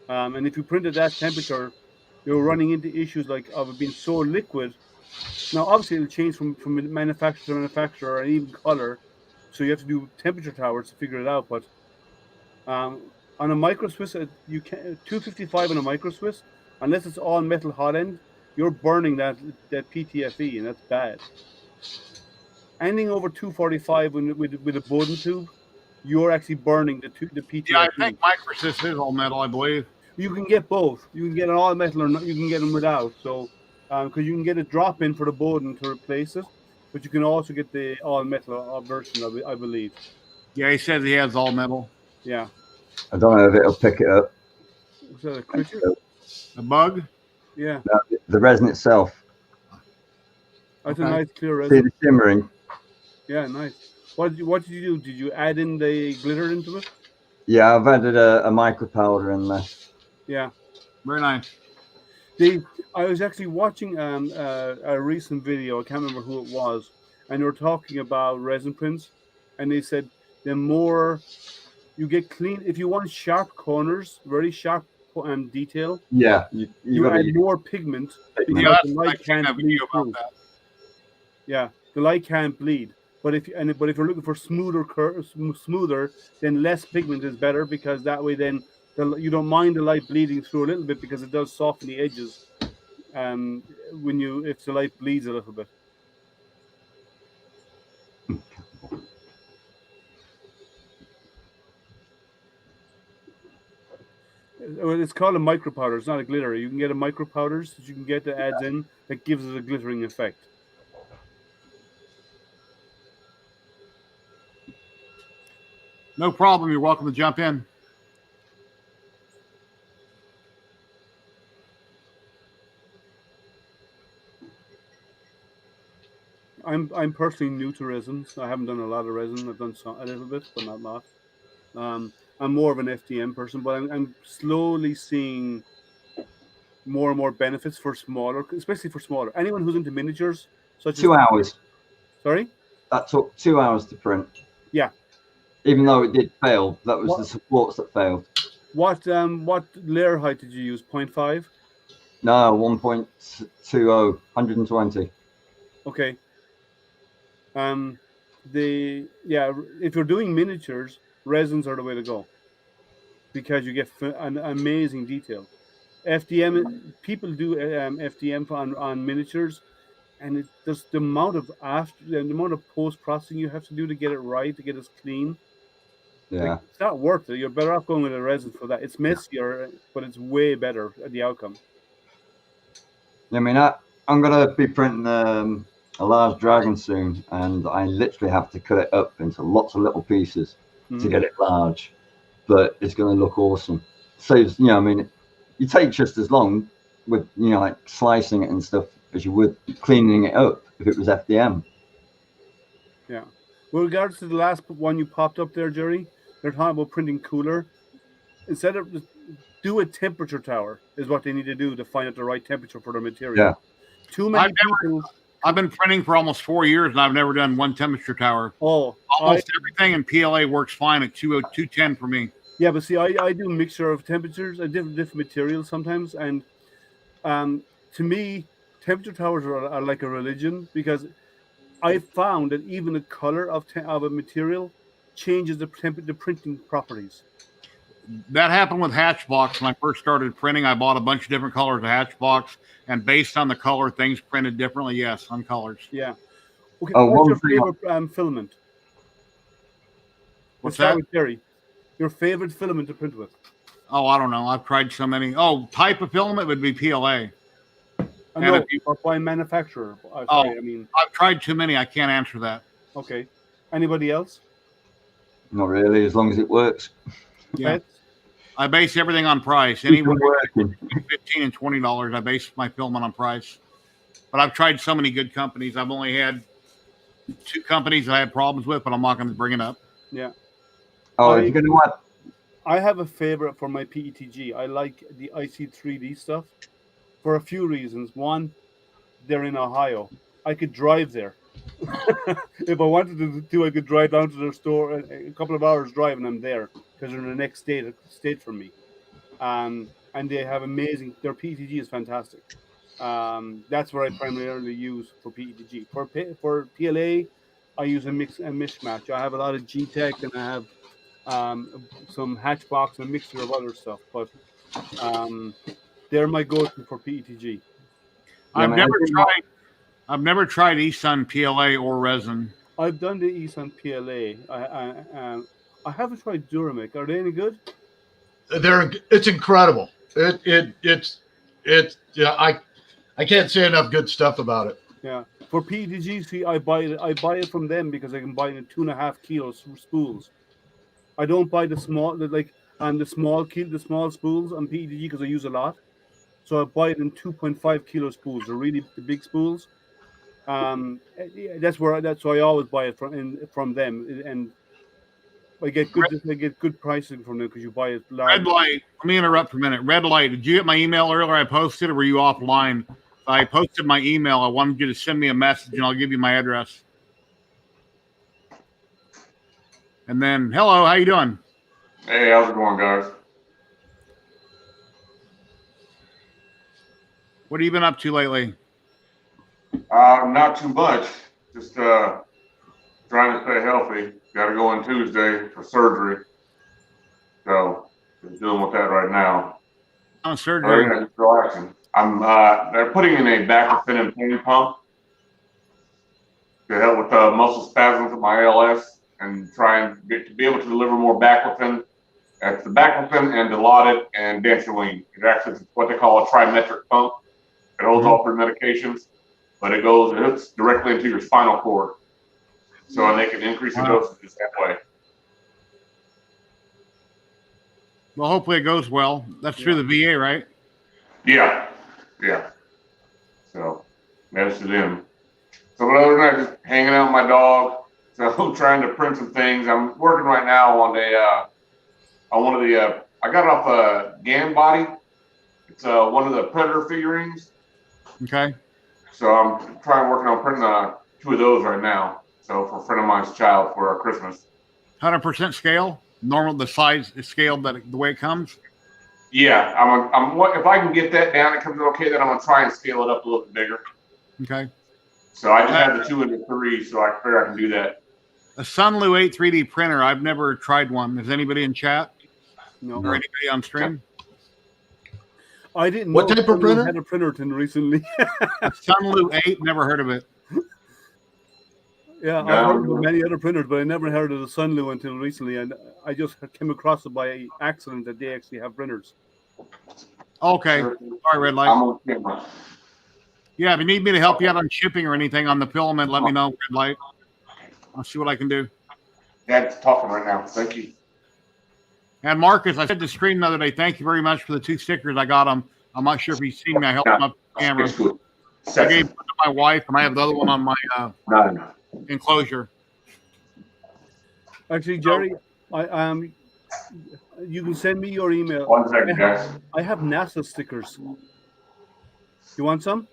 And if you print at that temperature, you're running into issues like of it being so liquid. Now, obviously, it'll change from manufacturer to manufacturer and even color. So you have to do temperature towers to figure it out. But on a micro Swiss, you can 255 on a micro Swiss, unless it's all metal hot end, you're burning that PTFE, and that's bad. Anything over 245 with a Bowden tube, you're actually burning the PTFE. Yeah, I think Microsys is all metal, I believe. You can get both. You can get an all metal, or not, you can get them without. So, because you can get a drop in for the Bowden to replace it, but you can also get the all metal version of it, I believe. Yeah, he says he has all metal. Yeah. I don't know if it'll pick it up. Was that a cricket? A bug? Yeah. No, the resin itself. That's a nice clear See resin. the shimmering? Yeah, nice. What did you do? Did you add in the glitter into it? Yeah, I've added a micro powder in there. Yeah. Very nice. I was actually watching a recent video. I can't remember who it was, and they were talking about resin prints, and they said the more you get clean, if you want sharp corners, very sharp detail, Yeah, you add more pigment because Yeah, the light can't bleed through. Yeah, the light can't bleed. But if you're looking for smoother, then less pigment is better, because that way then you don't mind the light bleeding through a little bit, because it does soften the edges. If the light bleeds a little bit. Well, it's called a micro powder. It's not a glitter. You can get a micro powders that you can get that adds in that gives it a glittering effect. No problem. You're welcome to jump in. I'm personally new to resin, so I haven't done a lot of resin. I've done a little bit, but not a lot. I'm more of an FDM person, but I'm slowly seeing more and more benefits for smaller, especially for smaller. Anyone who's into miniatures, such 2 hours. Sorry? That took 2 hours to print. Yeah. Even though it did fail, that was the supports that failed. What layer height did you use? 0.5? No, 1.20, 120. Okay. If you're doing miniatures, resins are the way to go, because you get an amazing detail. FDM, people do FDM on miniatures, and there's the amount of post processing you have to do to get it right, to get it clean. Yeah, like, it's not worth it. You're better off going with a resin for that. It's messier, but it's way better at the outcome. I mean, I'm gonna be printing a large dragon soon, and I literally have to cut it up into lots of little pieces to get it large, but it's going to look awesome. Saves, I mean, you take just as long with, like slicing it and stuff as you would cleaning it up if it was FDM. Yeah. With regards to the last one you popped up there, Jerry, they're talking about printing cooler. Instead of do a temperature tower is what they need to do to find out the right temperature for their material. Yeah. Too many people. I've been printing for almost 4 years, and I've never done one temperature tower. Oh, almost everything in PLA works fine at 210 for me. Yeah, but see, I do a mixture of temperatures, different materials sometimes, and to me, temperature towers are like a religion, because I found that even the color of a material changes the printing properties. That happened with Hatchbox. When I first started printing, I bought a bunch of different colors of Hatchbox, and based on the color, things printed differently. Yes, on colors. Yeah. Okay. Oh, What's one your thing favorite filament? What's Let's start that? with Jerry. Your favorite filament to print with? Oh, I don't know. I've tried so many. Oh, type of filament would be PLA. No, but by manufacturer. Sorry, I mean. I've tried too many. I can't answer that. Okay. Anybody else? Not really, as long as it works. Yeah. Pets? I base everything on price. Keep it Anywhere working. between $15 and $20, I base my filament on price. But I've tried so many good companies. I've only had 2 companies that I had problems with, but I'm not going to bring it up. Yeah. Oh, if you're going to add, I have a favorite for my PETG. I like the IC3D stuff for a few reasons. One, they're in Ohio. I could drive there. If I wanted to, I could drive down to their store a couple of hours drive, and I'm there because they're in the next state from me. And they have amazing. Their PETG is fantastic. That's what I primarily use for PETG. For PLA, I use a mishmatch. I have a lot of GTech, and I have some Hatchbox and a mixture of other stuff. But they're my go-to for PETG. I've never tried eSun PLA or resin. I've done the eSun PLA. I haven't tried Duramic. Are they any good? It's incredible. It's yeah. I can't say enough good stuff about it. Yeah. For PETG, see, I buy it from them because I can buy it in 2.5 kilo spools. I don't buy the small spools on PETG because I use a lot. So I buy it in 2.5 kilo spools. They're really the big spools. That's why I always buy it from them, and I get good pricing from them because you buy it large. Red Light. Let me interrupt for a minute. Red Light. Did you get my email earlier? I posted, or were you offline? I posted my email. I wanted you to send me a message, and I'll give you my address. And then, hello, how you doing? Hey, how's it going, guys? What have you been up to lately? Not too much. Just trying to stay healthy. Got to go on Tuesday for surgery. So, just dealing with that right now. On surgery? Just relaxing. They're putting in a baclofen and pain pump to help with muscle spasms of my ALS and try and to be able to deliver more baclofen. That's the baclofen and Dilaudid and dantrolene. It actually is what they call a trimetric pump. It holds all 3 medications, but it hooks directly into your spinal cord. So they can increase the dosages that way. Well, hopefully it goes well. That's through the VA, right? Yeah. So, that's to them. So, but other than that, just hanging out with my dog. So, I'm trying to print some things. I'm working right now on one of the, I got it off a GAN body. It's one of the Predator figurines. Okay. So, I'm working on printing 2 of those right now. So, for a friend of mine's child for Christmas. 100% scale? Normal, the size is scaled the way it comes? Yeah, if I can get that down, it comes okay, then I'm going to try and scale it up a little bit bigger. Okay. So I just have the 2 and the 3, so I figure I can do that. A Sunlu 8 3D printer. I've never tried one. Is anybody in chat? No. Or anybody on stream? I didn't know What type of printer? had a printer until recently. A Sunlu 8, never heard of it. Yeah, I've heard of many other printers, but I never heard of the Sunlu until recently, and I just came across it by accident that they actually have printers. Okay. Sorry, Red Light. I'm on camera. Yeah, if you need me to help you out on shipping or anything on the filament, let me know, Red Light. I'll see what I can do. Dad's talking right now. Thank you. And Marcus, I said to stream the other day, thank you very much for the 2 stickers. I got them. I'm not sure if you've seen me. I helped them up the camera. It's good. I gave one to my wife, and I have the other one on my enclosure. Actually, Jerry, you can send me your email. 1 second, guys. I have NASA stickers. You want some?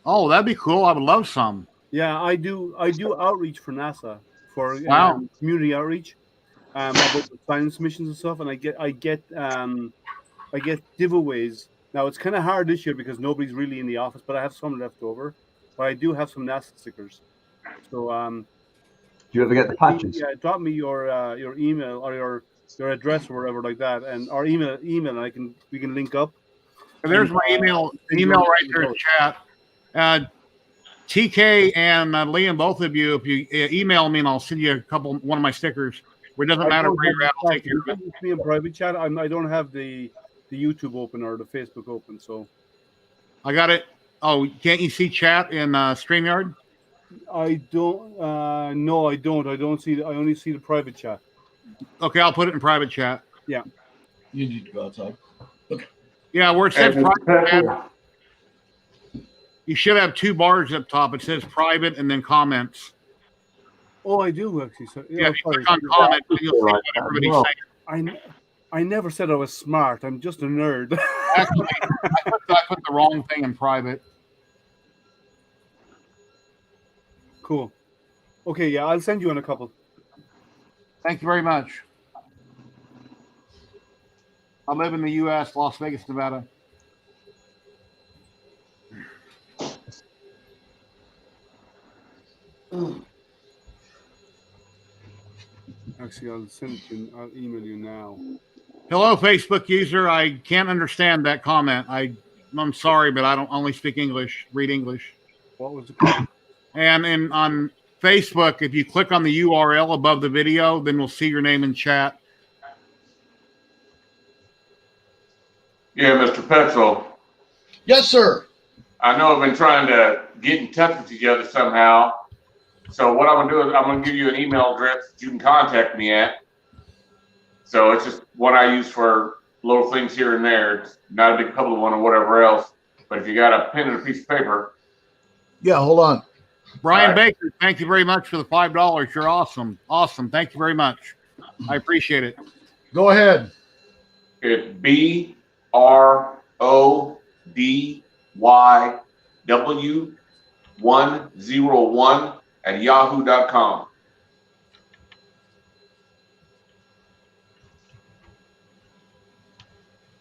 Oh, that'd be cool. I would love some. Yeah, I do outreach for NASA for community outreach, about science missions and stuff, and I get giveaways. Now it's kind of hard this year because nobody's really in the office, but I have some left over. But I do have some NASA stickers. So do you ever get the patches? Yeah, drop me your email or their address or whatever like that, and or email, and we can link up. And there's my email right there in chat. TK and Liam, both of you, if you email me, and I'll send you one of my stickers. It doesn't matter where you're at, I'll take care of it. Me in private chat. I don't have the YouTube open or the Facebook open, so I got it. Oh, can't you see chat in StreamYard? I don't. No, I don't. I don't see. I only see the private chat. Okay, I'll put it in private chat. Yeah. You need to go outside. Okay. Yeah, where it says private chat, you should have 2 bars up top. It says private and then comments. Oh, I do actually. So, Yeah, if you click on comment, you'll see what everybody's saying. I never said I was smart. I'm just a nerd. Actually, I put the wrong thing in private. Cool. Okay, yeah, I'll send you in a couple. Thank you very much. I live in the U.S., Las Vegas, Nevada. Actually, I'll send it to you. I'll email you now. Hello, Facebook user. I can't understand that comment. I'm sorry, but I don't only speak English, read English. What was the comment? And on Facebook, if you click on the URL above the video, then we'll see your name in chat. Yeah, Mr. Petzel. Yes, sir. I know I've been trying to get in touch with you guys somehow. So what I'm going to do is I'm going to give you an email address that you can contact me at. So it's just one I use for little things here and there. It's not a big public one or whatever else. But if you got a pen and a piece of paper. Yeah, hold on. Brian Baker, thank you very much for the $5. You're awesome. Awesome. Thank you very much. I appreciate it. Go ahead. It's BRODYW101 at yahoo.com.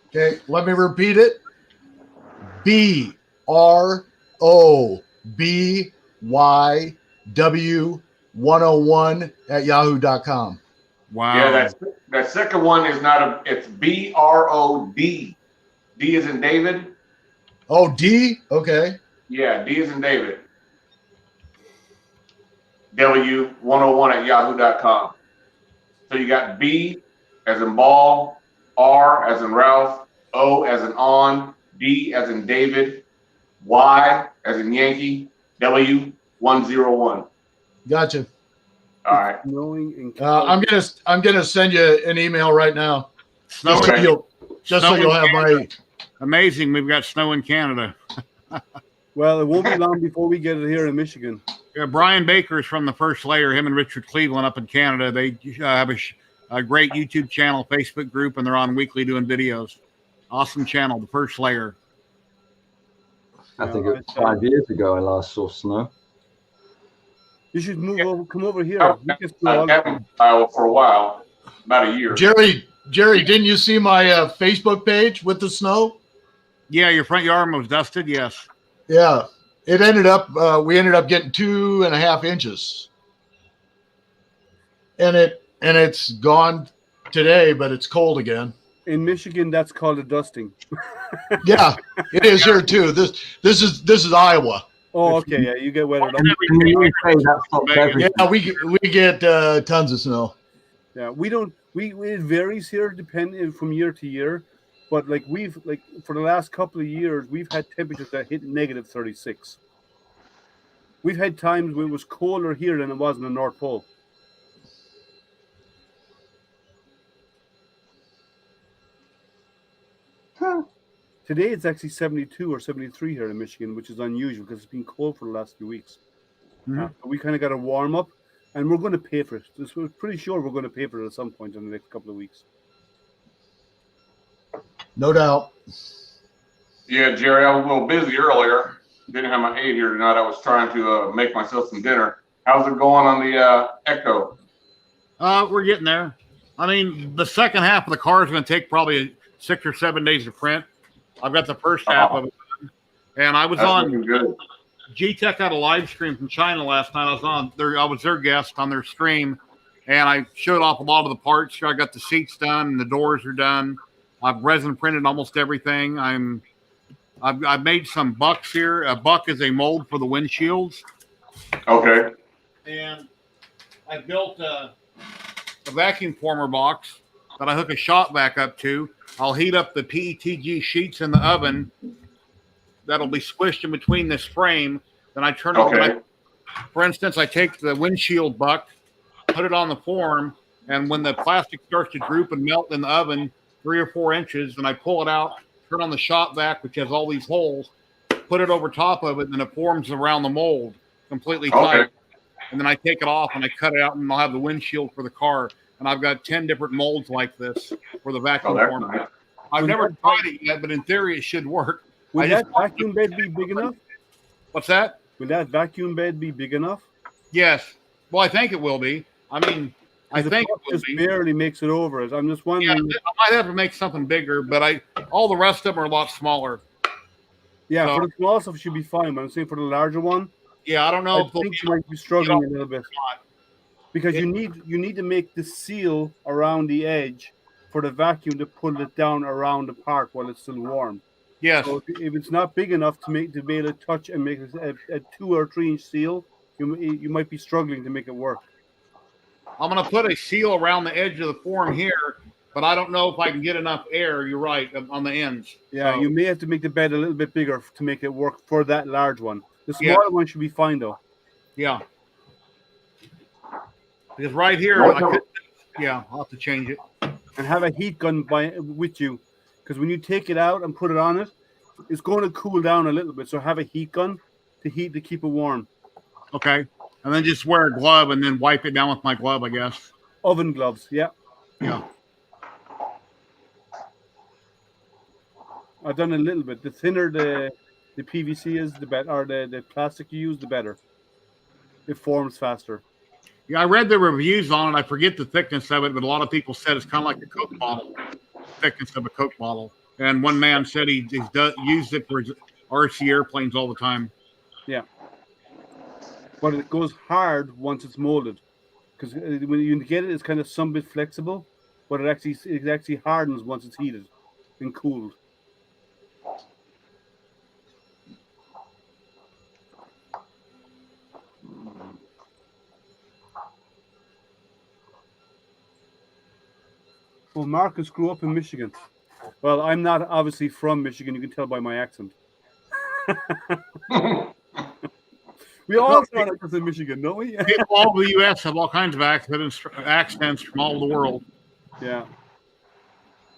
Okay, let me repeat it. BROBYW101 at yahoo.com. Wow. Yeah, that second one is not it's BROD. D is in David. Oh, D? Okay. Yeah, D is in David. W101 at yahoo.com. So you got B as in ball, R as in Ralph, O as in on, D as in David, Y as in Yankee, W101. Gotcha. All right. I'm gonna send you an email right now. Just so you'll have my. Amazing. We've got snow in Canada. Well, it won't be long before we get it here in Michigan. Yeah, Brian Baker is from the First Layer. Him and Richard Cleveland up in Canada. They have a great YouTube channel, Facebook group, and they're on weekly doing videos. Awesome channel, the First Layer. I think it was 5 years ago I last saw snow. You should come over here. I've been for a while, about a year. Jerry, didn't you see my Facebook page with the snow? Yeah, your front yard was dusted. Yes. Yeah, it ended up. We ended up getting 2.5 inches, and it's gone today, but it's cold again. In Michigan, that's called a dusting. Yeah, it is here too. This is Iowa. Oh, okay. Yeah, you get wetter. Yeah, we get tons of snow. Yeah, we don't. It varies here, depending from year to year. But for the last couple of years, we've had temperatures that hit negative 36. We've had times where it was colder here than it was in the North Pole. Today it's actually 72 or 73 here in Michigan, which is unusual because it's been cold for the last few weeks. Mm-hmm. We kind of got to warm up, and we're going to pay for it. We're pretty sure we're going to pay for it at some point in the next couple of weeks. No doubt. Yeah, Jerry, I was a little busy earlier. Didn't have my aide here tonight. I was trying to make myself some dinner. How's it going on the Echo? We're getting there. I mean, the second half of the car is going to take probably 6 or 7 days to print. I've got the first half of it, and I was on. G-Tech had a live stream from China last night. I was their guest on their stream, and I showed off a lot of the parts. I got the seats done, and the doors are done. I've resin printed almost everything. I've made some bucks here. A buck is a mold for the windshields. Okay. And I built a vacuum former box that I hook a shop vac up to. I'll heat up the PETG sheets in the oven. That'll be squished in between this frame. Then I turn it on. For instance, I take the windshield buck, put it on the form, and when the plastic starts to droop and melt in the oven 3 or 4 inches, then I pull it out, turn on the shop vac, which has all these holes, put it over top of it, and it forms around the mold completely tight. And then I take it off and I cut it out, and I'll have the windshield for the car. And I've got 10 different molds like this for the vacuum form. Nice. I've never tried it yet, but in theory it should work. Would that vacuum bed be big enough? What's that? Will that vacuum bed be big enough? Yes. Well, I think it will be. I mean, I think it will just be. barely makes it over. I'm just wondering. Yeah, I might have to make something bigger, but all the rest of them are a lot smaller. Yeah, So, for the small stuff, it should be fine. But I'm saying for the larger one, yeah, I don't know. I think you might be struggling a little bit because you need to make the seal around the edge for the vacuum to pull it down around the part while it's still warm. Yes. So if it's not big enough to be able to touch and make a 2 or 3 inch seal, you might be struggling to make it work. I'm going to put a seal around the edge of the form here, but I don't know if I can get enough air. You're right, on the ends. Yeah, you may have to make the bed a little bit bigger to make it work for that large one. The smaller one should be fine, though. Yeah. Because right here, I'll have to change it. And have a heat gun with you. Because when you take it out and put it on it, it's going to cool down a little bit. So have a heat gun to keep it warm. Okay. And then just wear a glove and then wipe it down with my glove, I guess. Oven gloves, yeah. Yeah. I've done a little bit. The thinner the PVC is, the better, or the plastic you use, the better. It forms faster. Yeah, I read the reviews on it. I forget the thickness of it, but a lot of people said it's kind of like a Coke bottle, thickness of a Coke bottle. And one man said he's used it for his RC airplanes all the time. Yeah. But it goes hard once it's molded. Because when you get it, it's kind of some bit flexible, but it actually hardens once it's heated and cooled. Well, Marcus grew up in Michigan. Well, I'm not obviously from Michigan. You can tell by my accent. We all start out in Michigan, don't we? People all over the U.S. have all kinds of accents from all over the world. Yeah.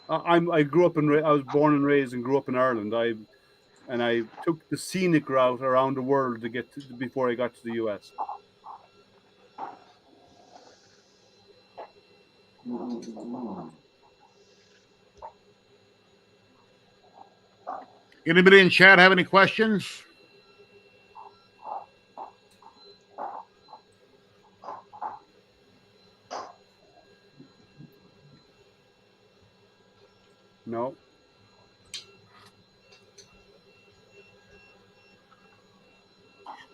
I grew up I was born and raised and grew up in Ireland. I took the scenic route around the world before I got to the U.S. Anybody in chat have any questions? No.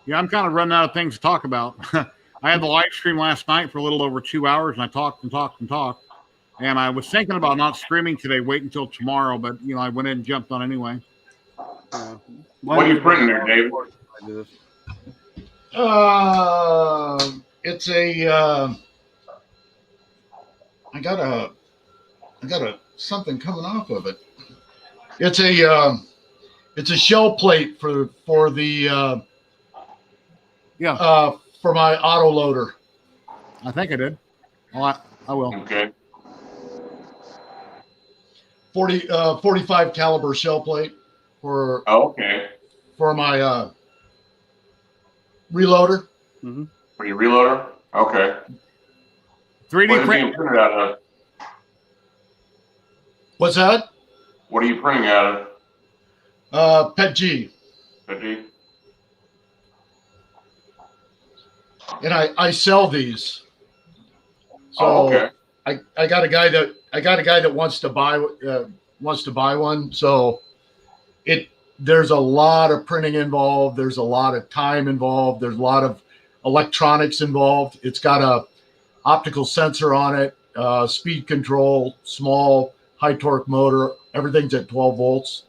Yeah, I'm kind of running out of things to talk about. I had the live stream last night for a little over 2 hours, and I talked and talked and talked. And I was thinking about not streaming today, wait until tomorrow, but I went in and jumped on anyway. What are you printing there, David? It's a. I got a something coming off of it. It's a shell plate for the for my auto loader. I think I did. Well, I will. Okay. 45 caliber shell plate for my reloader. Mm-hmm. For your reloader? Okay. 3D print. Printed out of? What's that? What are you printing out of? PETG. PETG. And I sell these. So I got a guy that wants to buy one. So there's a lot of printing involved. There's a lot of time involved. There's a lot of electronics involved. It's got optical sensor on it, speed control, small, high torque motor. Everything's at 12 volts.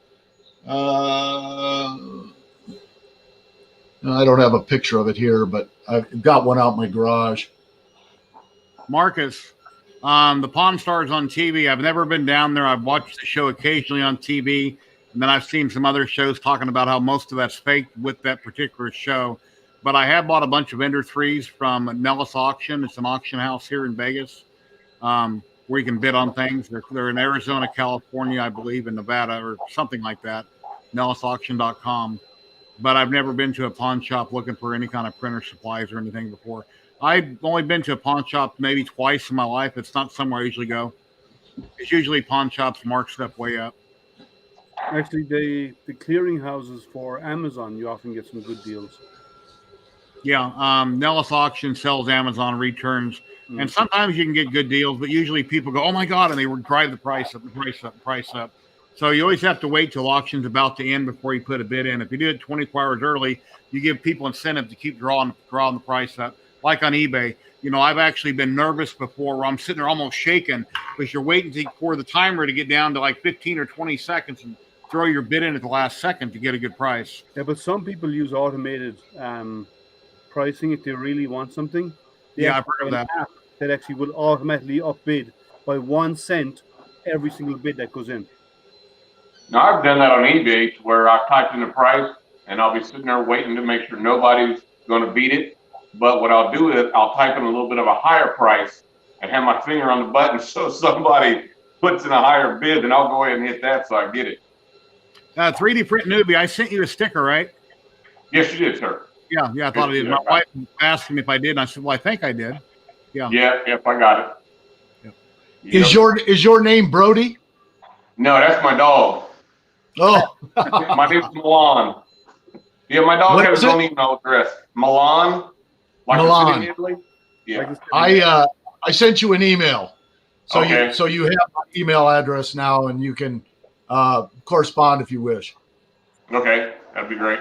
I don't have a picture of it here, but I've got one out in my garage. Marcus, the Pawn Stars on TV. I've never been down there. I've watched the show occasionally on TV, and then I've seen some other shows talking about how most of that's fake with that particular show. But I have bought a bunch of Ender 3s from Nellis Auction. It's an auction house here in Vegas where you can bid on things. They're in Arizona, California, I believe, in Nevada or something like that. NellisAuction.com. But I've never been to a pawn shop looking for any kind of printer supplies or anything before. I've only been to a pawn shop maybe twice in my life. It's not somewhere I usually go. It's usually pawn shops mark stuff way up. Actually, the clearing houses for Amazon, you often get some good deals. Yeah, Nellis Auction sells Amazon returns, and sometimes you can get good deals, but usually people go, "Oh my God," and they would drive the price up, the price up, the price up. So you always have to wait till auction's about to end before you put a bid in. If you do it 24 hours early, you give people incentive to keep drawing the price up. Like on eBay, I've actually been nervous before where I'm sitting there almost shaking because you're waiting for the timer to get down to like 15 or 20 seconds and throw your bid in at the last second to get a good price. Yeah, but some people use automated pricing if they really want something. Yeah, I've heard of that. App that actually will automatically upbid by 1 cent every single bid that goes in. Now, I've done that on eBay to where I've typed in the price and I'll be sitting there waiting to make sure nobody's going to beat it. But what I'll do is I'll type in a little bit of a higher price and have my finger on the button so somebody puts in a higher bid, and I'll go ahead and hit that so I get it. 3D Print Newbie, I sent you a sticker, right? Yes, you did, sir. Yeah, I thought I did. My wife asked me if I did, and I said, well, I think I did. Yeah. Yep, I got it. Yep. Is your name Brody? No, that's my dog. Oh. My name's Milan. Yeah, my dog has his own email address. Milan. Like Milan. in Italy? Yeah. I sent you an email. So okay. you have my email address now, and you can correspond if you wish. Okay, that'd be great.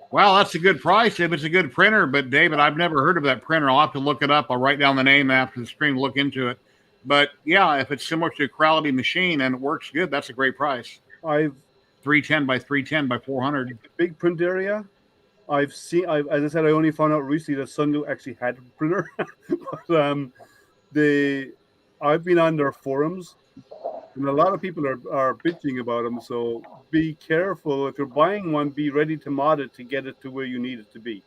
Well, that's a good price if it's a good printer. But, David, I've never heard of that printer. I'll have to look it up. I'll write down the name after the stream, look into it. But, yeah, if it's similar to a quality machine and it works good, that's a great price. I've 310 by 310 by 400. Big print area. I've seen, as I said, I only found out recently that Sundu actually had a printer. But I've been on their forums, and a lot of people are bitching about them. So be careful. If you're buying one, be ready to mod it to get it to where you need it to be.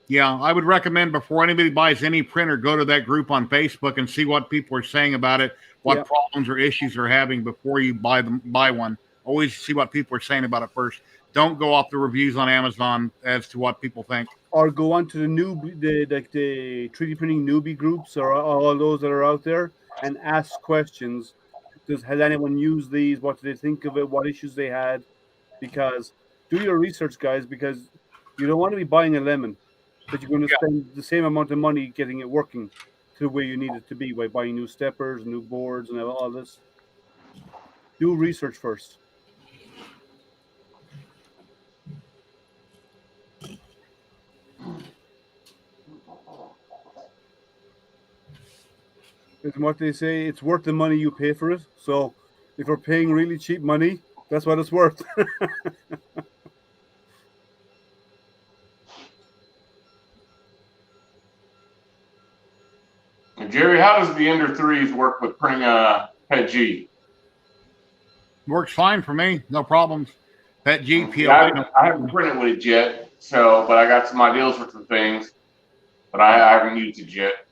Yeah, I would recommend before anybody buys any printer, go to that group on Facebook and see what people are saying about it, what problems or issues they're having before you buy one. Always see what people are saying about it first. Don't go off the reviews on Amazon as to what people think. Or go on to the 3D printing newbie groups or all those that are out there and ask questions. Has anyone used these? What do they think of it? What issues they had? Because do your research, guys, because you don't want to be buying a lemon, but you're going to spend the same amount of money getting it working to where you need it to be by buying new steppers, new boards, and all this. Do research first. It's what they say, it's worth the money you pay for it. So if we're paying really cheap money, that's what it's worth. Jerry, how does the Ender 3s work with printing a PET-G? Works fine for me, no problems. PET-G, PLA. Yeah, I haven't printed with it yet, but I got some ideas for some things, but I haven't used it yet.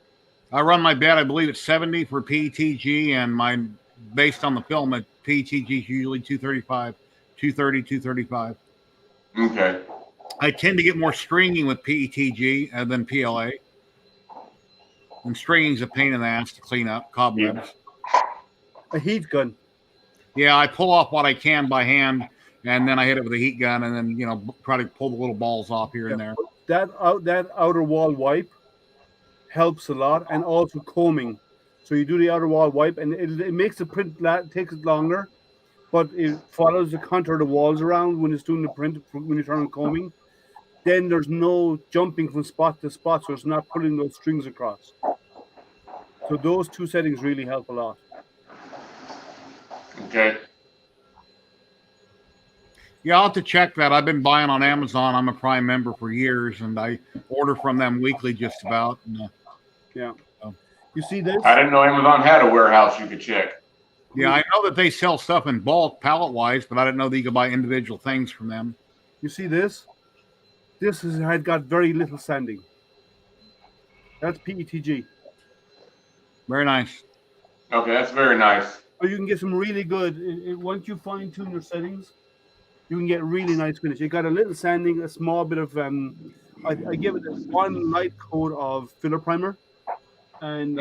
I run my bed, I believe it's 70 for PETG, and mine, based on the film, at PETG is usually 235, 230, 235. Okay. I tend to get more stringing with PETG than PLA. And stringing is a pain in the ass to clean up, cobwebs. A heat gun. Yeah, I pull off what I can by hand, and then I hit it with a heat gun, and then, try to pull the little balls off here and there. That outer wall wipe helps a lot, and also combing. So you do the outer wall wipe, and it makes the print takes it longer, but it follows the contour of the walls around when it's doing the print when you turn on combing. then there's no jumping from spot to spot, so it's not pulling those strings across. So those two settings really help a lot. Okay. Yeah, I'll have to check that. I've been buying on Amazon. I'm a Prime member for years, and I order from them weekly just about. And, Yeah. You see this? I didn't know Amazon had a warehouse you could check. yeah, I know that they sell stuff in bulk, pallet-wise, but I didn't know that you could buy individual things from them. You see this? This had got very little sanding. That's PETG. Very nice. Okay, that's very nice. Or you can get some really good. Once you fine tune your settings, you can get really nice finish. It got a little sanding, a small bit of. I give it one light coat of filler primer, and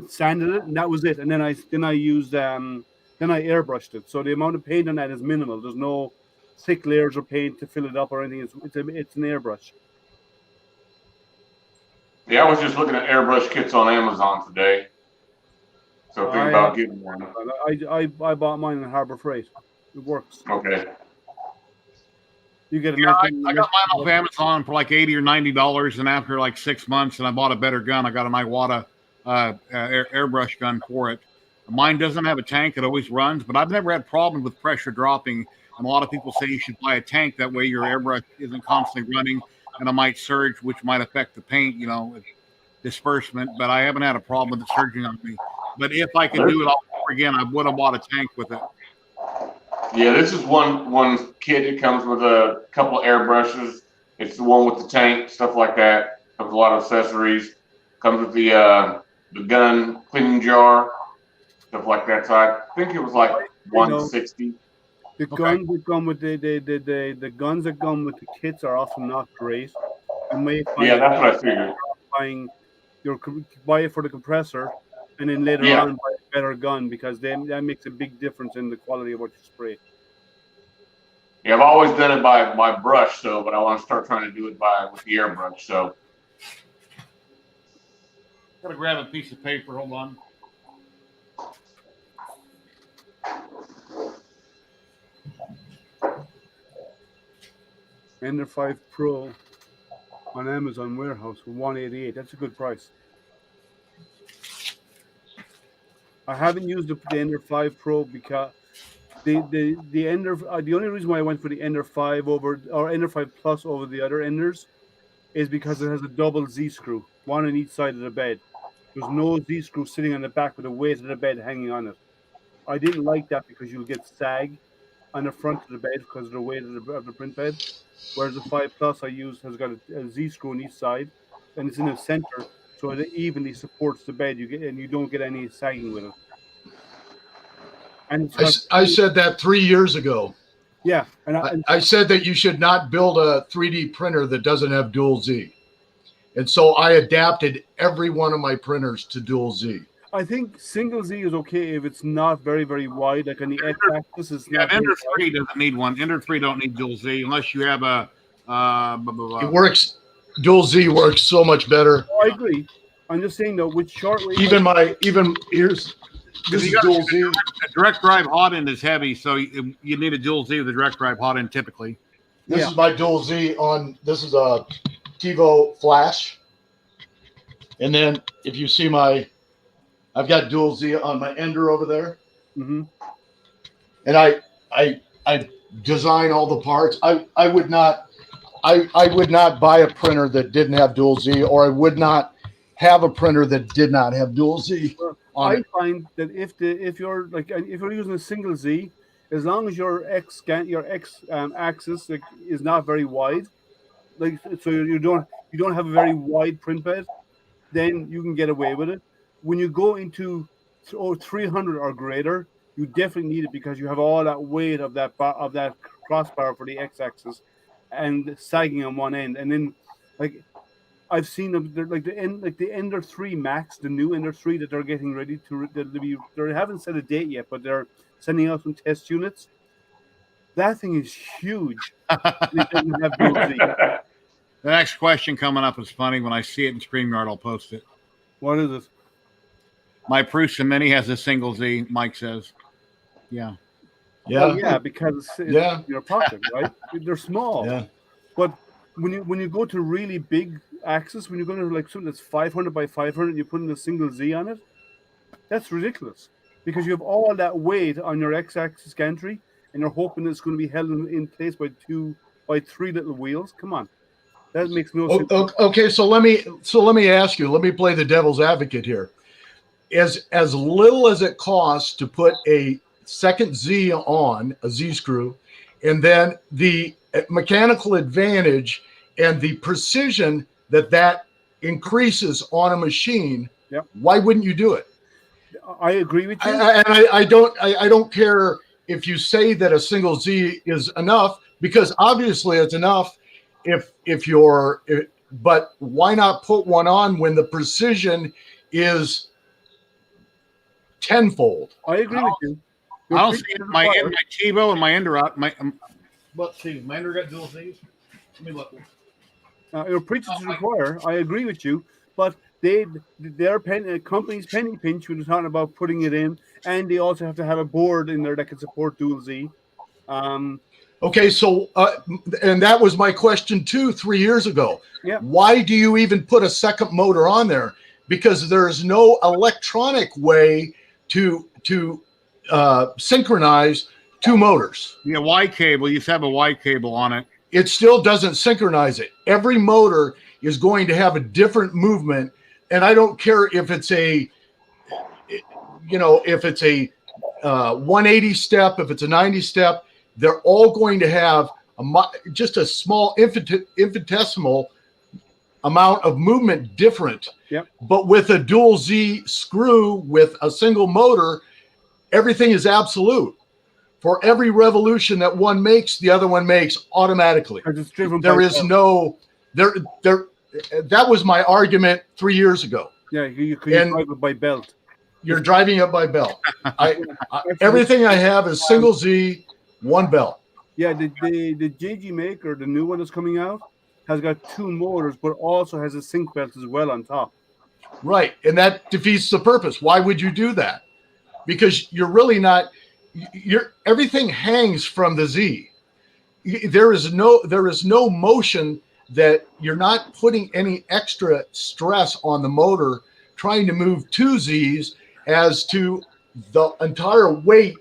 sanded it, and that was it. And then I used then I airbrushed it. So the amount of paint on that is minimal. There's no thick layers of paint to fill it up or anything. It's an airbrush. Yeah, I was just looking at airbrush kits on Amazon today. So think about getting one. I bought mine in Harbor Freight. It works. Okay. You get a Yeah, nice I got mine off Amazon for like $80 or $90, and after like 6 months, and I bought a better gun. I got an Iwata airbrush gun for it. Mine doesn't have a tank; it always runs, but I've never had problems with pressure dropping. And a lot of people say you should buy a tank, that way your airbrush isn't constantly running, and it might surge, which might affect the paint, disbursement. But I haven't had a problem with it surging on me. But if I could do it all over again, I would have bought a tank with it. Yeah, this is one kit. It comes with a couple of airbrushes. It's the one with the tank, stuff like that. Comes with a lot of accessories. Comes with the gun cleaning jar, stuff like that. So I think it was like $160. The guns that come with the guns that come with the kits are often not great. That's what I figured. Buy it for the compressor, and then later on buy a better gun, because that makes a big difference in the quality of what you spray. Yeah, I've always done it by brush, but I want to start trying to do it with the airbrush. So Gotta grab a piece of paper. Hold on. Ender 5 Pro on Amazon warehouse for $188. That's a good price. I haven't used the Ender 5 Pro because the Ender. The only reason why I went for the Ender 5 Ender 5 Plus over the other Enders is because it has a double Z screw, one on each side of the bed. There's no Z screw sitting on the back with the weight of the bed hanging on it. I didn't like that because you'll get sag on the front of the bed because of the weight of the print bed. Whereas the 5 Plus I use has got a Z screw on each side, and it's in the center, so it evenly supports the bed. You don't get any sagging with it. And I said that 3 years ago. Yeah, and I said that you should not build a 3D printer that doesn't have dual Z, and so I adapted every one of my printers to dual Z. I think single Z is okay if it's not very, very wide, like on the X-axis. It's not Ender 3 doesn't need one. Ender 3 don't need dual Z unless you have a. It works. Dual Z works so much better. Oh, I agree. I'm just saying though, with shortwave. Here's. This is dual Z. A direct drive hot end is heavy, so you need a dual Z with a direct drive hot end typically. This is my dual Z on. This is a TiVo flash, and then if you see I've got dual Z on my Ender over there, and I design all the parts. I would not buy a printer that didn't have dual Z, or I would not have a printer that did not have dual Z. I find that if you're using a single Z, as long as your X axis is not very wide, so you don't have a very wide print bed, then you can get away with it. When you go into 300 or greater, you definitely need it because you have all that weight of that crossbar for the X axis and sagging on one end, and then I've seen them. They're the Ender 3 Max, the new Ender 3 that they're getting ready they haven't set a date yet, but they're sending out some test units. That thing is huge. It doesn't have dual Z. The next question coming up is funny. When I see it in StreamYard, I'll post it. What is it? My Prusa Mini has a single Z, Mike says. Yeah. Yeah. Well, yeah, because it's in your pocket, right? They're small. Yeah. But when you go to really big axis, when you're going to like something that's 500 by 500, you put in a single Z on it, that's ridiculous because you have all that weight on your x-axis gantry, and you're hoping it's going to be held in place by three little wheels. Come on, that makes no sense. Okay, so let me ask you. Let me play the devil's advocate here. As little as it costs to put a second Z on a Z screw, and then the mechanical advantage and the precision that increases on a machine, Yep. Why wouldn't you do it? I agree with you. I don't care if you say that a single Z is enough, because obviously it's enough but why not put one on when the precision is tenfold? I agree with you. I don't see it in my TiVo and my Ender out. Let's see, my Ender got dual Z's. Let me look. Your preachers require. I agree with you, but their company's penny pinch when they're talking about putting it in, and they also have to have a board in there that can support dual Z. Okay, so and that was my question too 3 years ago. Yeah. Why do you even put a second motor on there? Because there's no electronic way to synchronize two motors. Yeah, Y cable. You used to have a Y cable on it. It still doesn't synchronize it. Every motor is going to have a different movement, and I don't care if it's a 180 step, if it's a 90 step. They're all going to have just a small infinitesimal amount of movement different. Yep. But with a dual Z screw with a single motor, everything is absolute. For every revolution that one makes, the other one makes automatically. There is no there. That was my argument 3 years ago. Yeah, you drive it by belt. You're driving it by belt. Everything I have is single Z, one belt. Yeah, the JG Maker, the new one that's coming out, has got two motors, but also has a sync belt as well on top. Right, and that defeats the purpose. Why would you do that? Because you're really not. Everything hangs from the Z. There is no motion that you're not putting any extra stress on the motor trying to move two Z's as to the entire weight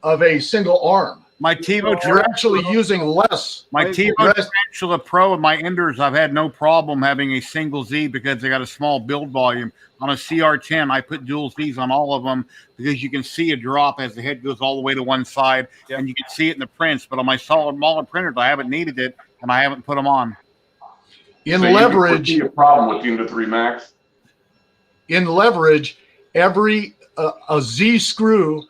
of a single arm. My TiVo, you're actually using less. My TiVo Tarantula Pro and my Enders, I've had no problem having a single Z because they got a small build volume. On a CR10, I put dual Zs on all of them because you can see a drop as the head goes all the way to one side, and you can see it in the prints. But on my smaller printers, I haven't needed it, and I haven't put them on. In leverage, a problem with the 3 Max. In leverage, every a Z screw,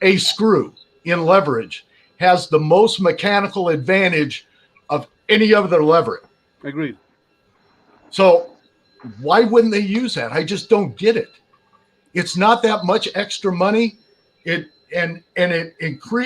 a screw in leverage has the most mechanical advantage of any other lever. Agreed. So why wouldn't they use that? I just don't get it. It's not that much extra money. It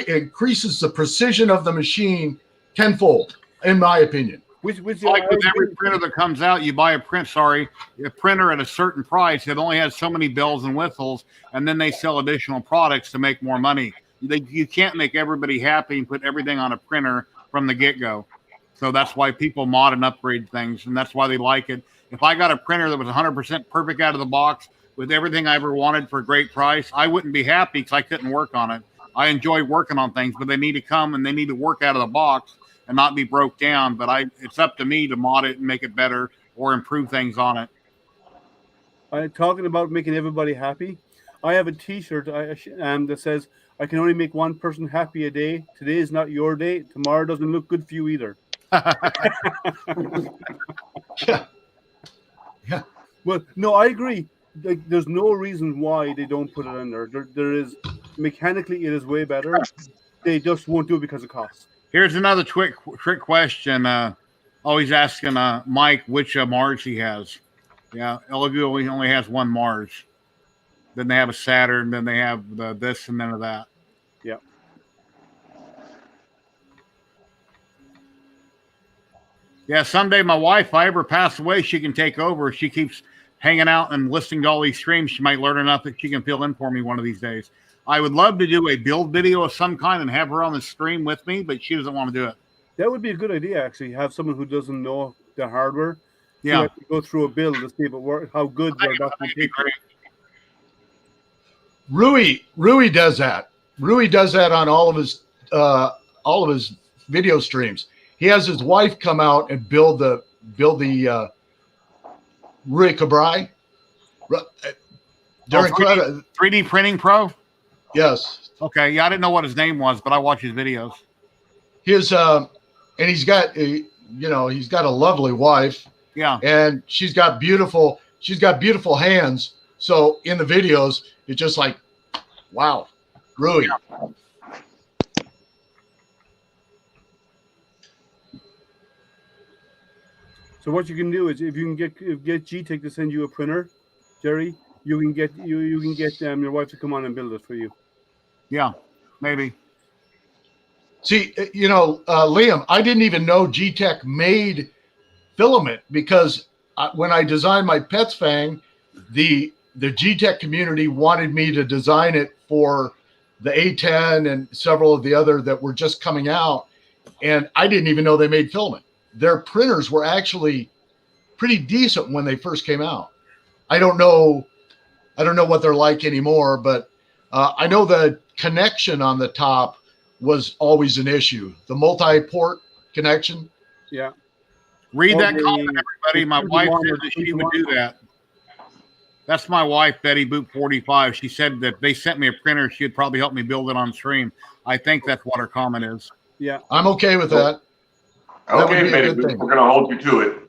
increases the precision of the machine tenfold, in my opinion. Like with every printer that comes out, you buy a printer at a certain price. It only has so many bells and whistles, and then they sell additional products to make more money. You can't make everybody happy and put everything on a printer from the get-go. So that's why people mod and upgrade things, and that's why they like it. If I got a printer that was 100% perfect out of the box with everything I ever wanted for a great price, I wouldn't be happy because I couldn't work on it. I enjoy working on things, but they need to come and they need to work out of the box and not be broke down. But it's up to me to mod it and make it better or improve things on it. Talking about making everybody happy, I have a T-shirt that says, "I can only make one person happy a day. Today is not your day. Tomorrow doesn't look good for you either." Yeah. Well, no, I agree. Like, there's no reason why they don't put it in there. There is mechanically, it is way better. They just won't do it because of cost. Here's another trick question. Always asking Mike which Mars he has. Yeah, Lagoon only has one Mars. Then they have a Saturn. Then they have this and then that. Yeah. Yeah, someday my wife, if I ever pass away, she can take over. She keeps hanging out and listening to all these streams. She might learn enough that she can fill in for me one of these days. I would love to do a build video of some kind and have her on the stream with me, but she doesn't want to do it. That would be a good idea, actually. Have someone who doesn't know the hardware Yeah, to actually go through a build to see if it works, how good their it'd be documentation. great. Rui does that. Rui does that on all of his video streams. He has his wife come out and build the Rui Cabrai. During 3D printing pro. yes, Okay, yeah, I didn't know what his name was, but I watch his videos. his and he's got he's got a lovely wife. Yeah, And she's got beautiful hands. So in the videos, it's just like, wow, Rui. Yeah. So what you can do is, if you can get G-Tech to send you a printer, Jerry, you can get your wife to come on and build it for you. yeah, maybe. See, Liam, I didn't even know G-Tech made filament because when I designed my Pets Fang, the G-Tech community wanted me to design it for the A10 and several of the other that were just coming out, and I didn't even know they made filament. Their printers were actually pretty decent when they first came out. I don't know what they're like anymore, but I know the connection on the top was always an issue. The multi-port connection. Yeah. Read that comment, everybody. My wife said that she would do that. That's my wife, Betty Boot 45. She said that they sent me a printer. She'd probably help me build it on stream. I think that's what her comment is. Yeah. I'm okay with that. Okay, Betty, we're going to hold you to it.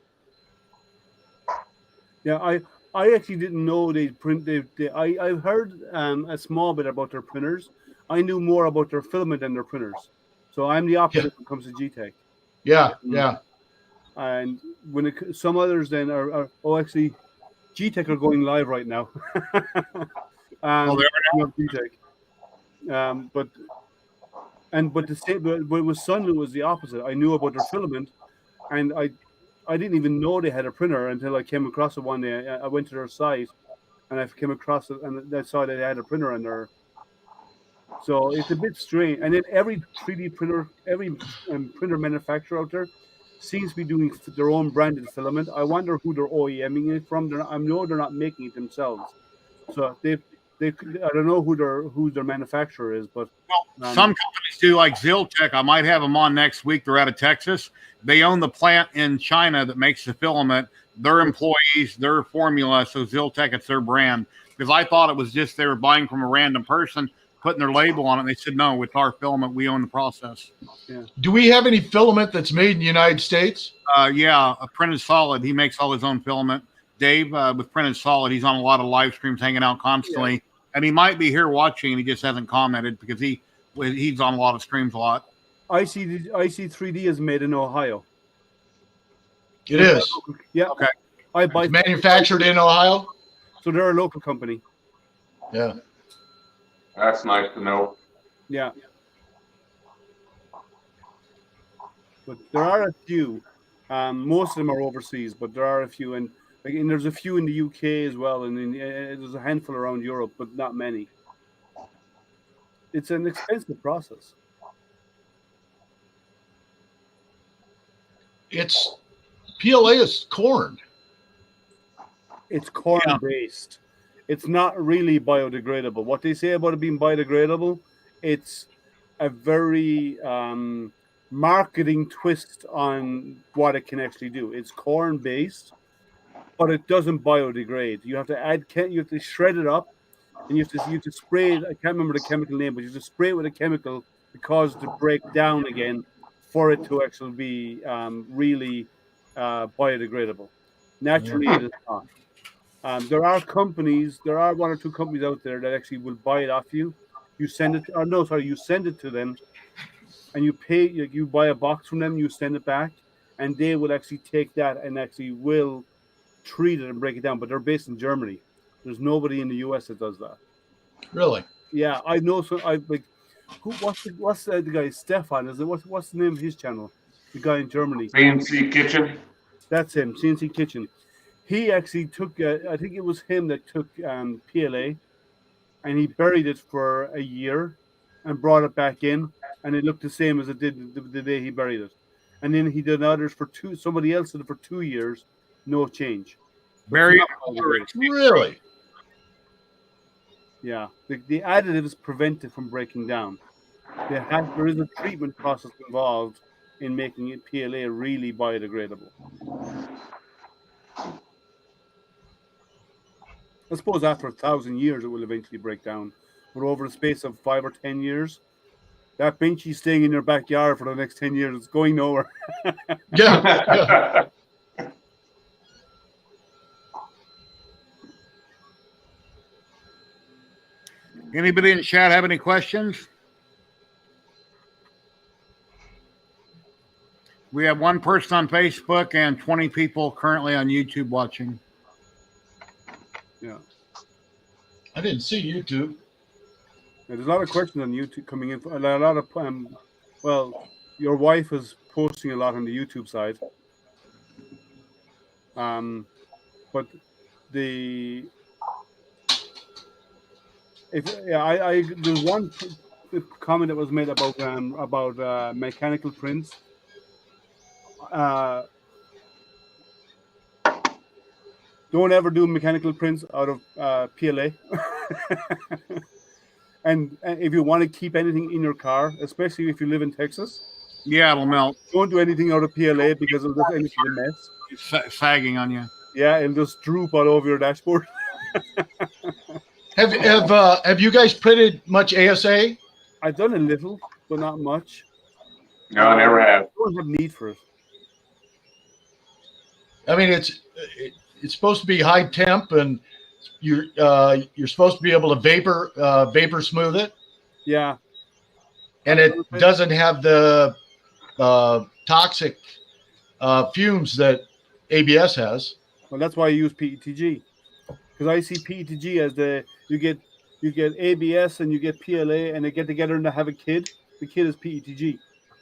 Yeah, I actually didn't know they print. I've heard a small bit about their printers. I knew more about their filament than their printers. So I'm the opposite when it comes to G-Tech. Yeah, yeah. And when some others then are actually, G-Tech are going live right now. G-Tech. But the same, but with Sunlu was the opposite. I knew about their filament, and I didn't even know they had a printer until I came across it one day. I went to their site, and I came across it, and I saw they had a printer in there. So it's a bit strange. And then every 3D printer, every printer manufacturer out there seems to be doing their own branded filament. I wonder who they're OEMing it from. I know they're not making it themselves. So I don't know who their manufacturer is, but some companies do, like ZYLTECH. I might have them on next week. They're out of Texas. They own the plant in China that makes the filament. Their employees, their formula. So ZYLTECH, it's their brand. Because I thought it was just they were buying from a random person, putting their label on it. And they said, no, with our filament, we own the process. Yeah. Do we have any filament that's made in the United States? Yeah, a Printed Solid. He makes all his own filament. Dave, with Printed Solid, he's on a lot of live streams, hanging out constantly. Yeah. And he might be here watching, and he just hasn't commented because he's on a lot of streams a lot. IC3D is made in Ohio. It is. Yeah. Okay. It's manufactured in Ohio. So they're a local company. Yeah. That's nice to know. Yeah. But there are a few. Most of them are overseas, but there are a few, and there's a few in the UK as well, and there's a handful around Europe, but not many. It's an expensive process. It's PLA is corn. It's corn based. It's not really biodegradable. What they say about it being biodegradable, it's a very marketing twist on what it can actually do. It's corn based, but it doesn't biodegrade. You have to shred it up, and you have to spray it. I can't remember the chemical name, but you have to spray it with a chemical to cause it to break down again for it to actually be really biodegradable. Naturally, it is not. There are one or two companies out there that actually will buy it off you. You send it to them, and you pay. You buy a box from them, you send it back, and they will actually take that and actually will treat it and break it down. But they're based in Germany. There's nobody in the US that does that. Really? Yeah, I know. So what's the guy? Stefan, is it? What's the name of his channel? The guy in Germany. CNC Kitchen. That's him. CNC Kitchen. He actually took. I think it was him that took PLA, and he buried it for a year, and brought it back in, and it looked the same as it did the day he buried it. and then he did others for somebody else did it for 2 years, no change. Very Really? Yeah, the additives prevent it from breaking down. There is a treatment process involved in making it PLA really biodegradable. I suppose after 1,000 years it will eventually break down, but over the space of 5 or 10 years, that benchy's staying in your backyard for the next 10 years. It's going nowhere. Yeah. Anybody in the chat have any questions? We have one person on Facebook and 20 people currently on YouTube watching. Yeah. I didn't see YouTube. Yeah, there's a lot of questions on YouTube coming in. A lot of well, your wife is posting a lot on the YouTube side. But there's one comment that was made about mechanical prints. Don't ever do mechanical prints out of PLA. And if you want to keep anything in your car, especially if you live in Texas, yeah, it'll melt. Don't do anything out of PLA because it'll just end up in a mess. It's sagging on you. Yeah, it'll just droop all over your dashboard. Have you guys printed much ASA? I've done a little, but not much. No, I never have. I don't have need for it. I mean, it's supposed to be high temp, and you're supposed to be able to vapor smooth it. Yeah, and it doesn't have the toxic fumes that ABS has. Well, that's why I use PETG, because I see PETG as you get ABS and you get PLA and they get together and they have a kid. The kid is PETG,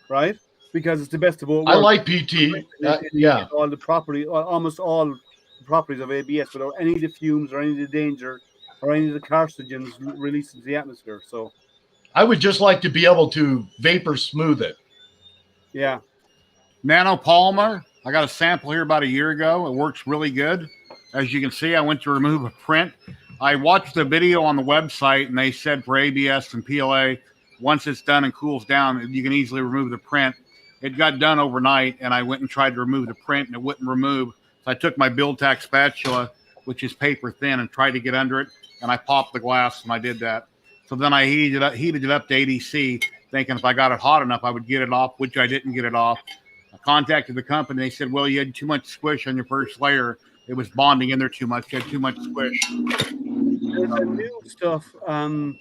right? Because it's the best of both worlds. I like PT. Yeah, all the almost all the properties of ABS without any of the fumes or any of the danger or any of the carcinogens released into the atmosphere. So I would just like to be able to vapor smooth it. Yeah. Nanopolymer. I got a sample here about a year ago. It works really good. As you can see, I went to remove a print. I watched the video on the website, and they said for ABS and PLA, once it's done and cools down, you can easily remove the print. It got done overnight, and I went and tried to remove the print, and it wouldn't remove. So I took my Build-Tac spatula, which is paper thin, and tried to get under it, and I popped the glass, and I did that. So then I heated it up to ADC, thinking if I got it hot enough, I would get it off, which I didn't get it off. I contacted the company. They said, well, you had too much squish on your first layer. It was bonding in there too much. You had too much squish. There's a new stuff. I'm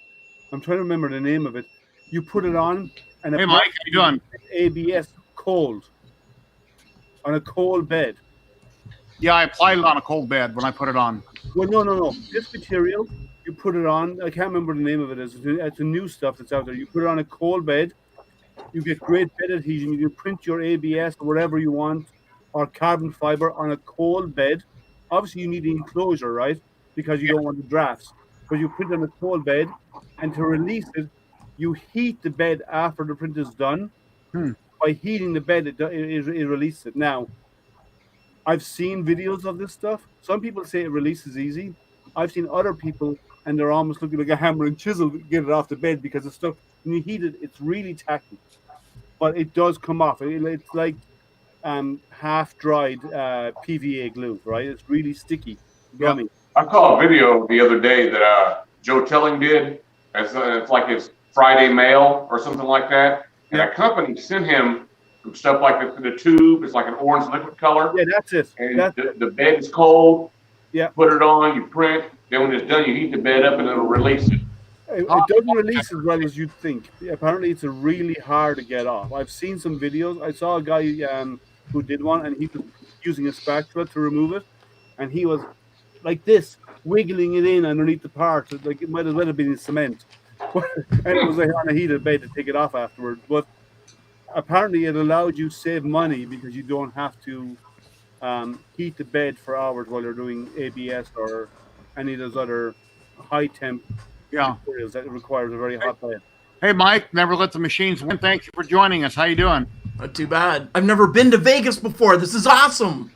trying to remember the name of it. You put it on, and hey, Mike, how you doing? ABS cold on a cold bed. Yeah, I applied it on a cold bed when I put it on. Well, no. This material, you put it on. I can't remember the name of it. It's a new stuff that's out there. You put it on a cold bed. You get great bed adhesion. You can print your ABS or whatever you want, or carbon fiber on a cold bed. Obviously, you need the enclosure, right? Because you don't want the drafts. But you print on a cold bed, and to release it, you heat the bed after the print is done. By heating the bed, it releases it. Now, I've seen videos of this stuff. Some people say it releases easy. I've seen other people, and they're almost looking like a hammer and chisel to get it off the bed because the stuff, when you heat it, it's really tacky. But it does come off. It's like half-dried PVA glue, right? It's really sticky, gummy. I saw a video the other day that Joe Telling did. It's like his Friday mail or something like that. And a company sent him some stuff like this in a tube. It's like an orange liquid color. Yeah, that's it. And the bed is cold. Yeah. Put it on, you print. Then when it's done, you heat the bed up and it'll release it. It doesn't release as well as you'd think. Apparently, it's really hard to get off. I've seen some videos. I saw a guy who did one, and he was using a spatula to remove it, and he was like this, wiggling it in underneath the part. Like it might as well have been in cement. And it was like on a heated bed to take it off afterwards. But apparently, it allowed you to save money because you don't have to heat the bed for hours while you're doing ABS or any of those other high temp materials that requires a very hot bed. Hey, Mike, never let the machines win. Thank you for joining us. How you doing? Not too bad. I've never been to Vegas before. This is awesome.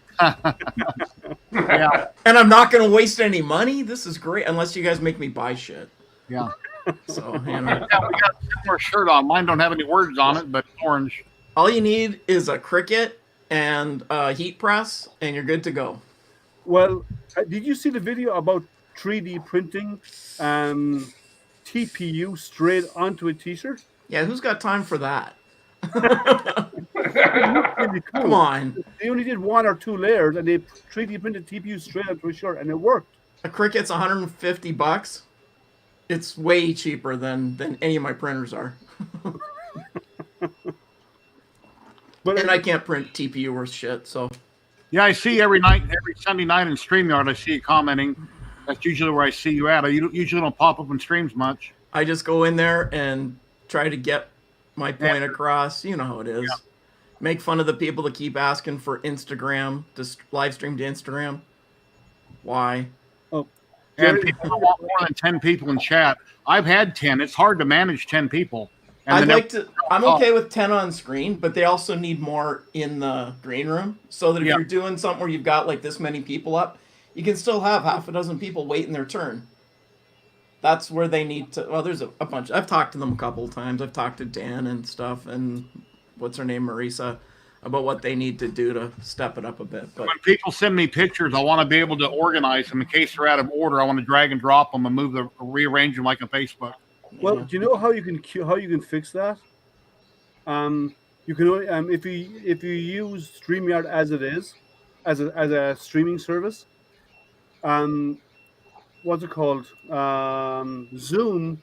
Yeah. And I'm not going to waste any money. This is great, unless you guys make me buy shit. Yeah. So, you Yeah, know, we got a similar shirt on. Mine don't have any words on it, but orange. all you need is a Cricut and a heat press, and you're good to go. Well, did you see the video about 3D printing TPU straight onto a T-shirt? Yeah, who's got time for that? Really cool. Come on. They only did 1 or 2 layers, and they 3D printed TPU straight onto a shirt, and it worked. A Cricut's $150. It's way cheaper than any of my printers are. But And I can't print TPU worth shit, so. Yeah, I see every Sunday night in StreamYard, I see you commenting. That's usually where I see you at. You usually don't pop up in streams much. I just go in there and try to get my point across. You know how it is. Yeah. Make fun of the people that keep asking for Instagram, to live stream to Instagram. Why? And people don't want more than 10 people in chat. I've had 10. It's hard to manage 10 people. And I'm okay with 10 on screen, but they also need more in the green room, so that if you're doing something where you've got like this many people up, you can still have half a dozen people waiting their turn. That's where they need to. Well, there's a bunch. I've talked to them a couple of times. I've talked to Dan and stuff, and what's her name, Marisa, about what they need to do to step it up a bit. But when people send me pictures, I want to be able to organize them in case they're out of order. I want to drag and drop them and rearrange them like on Facebook. Well, do you know how you can fix that? You can only if you use StreamYard as it is, as a streaming service. What's it called? Zoom.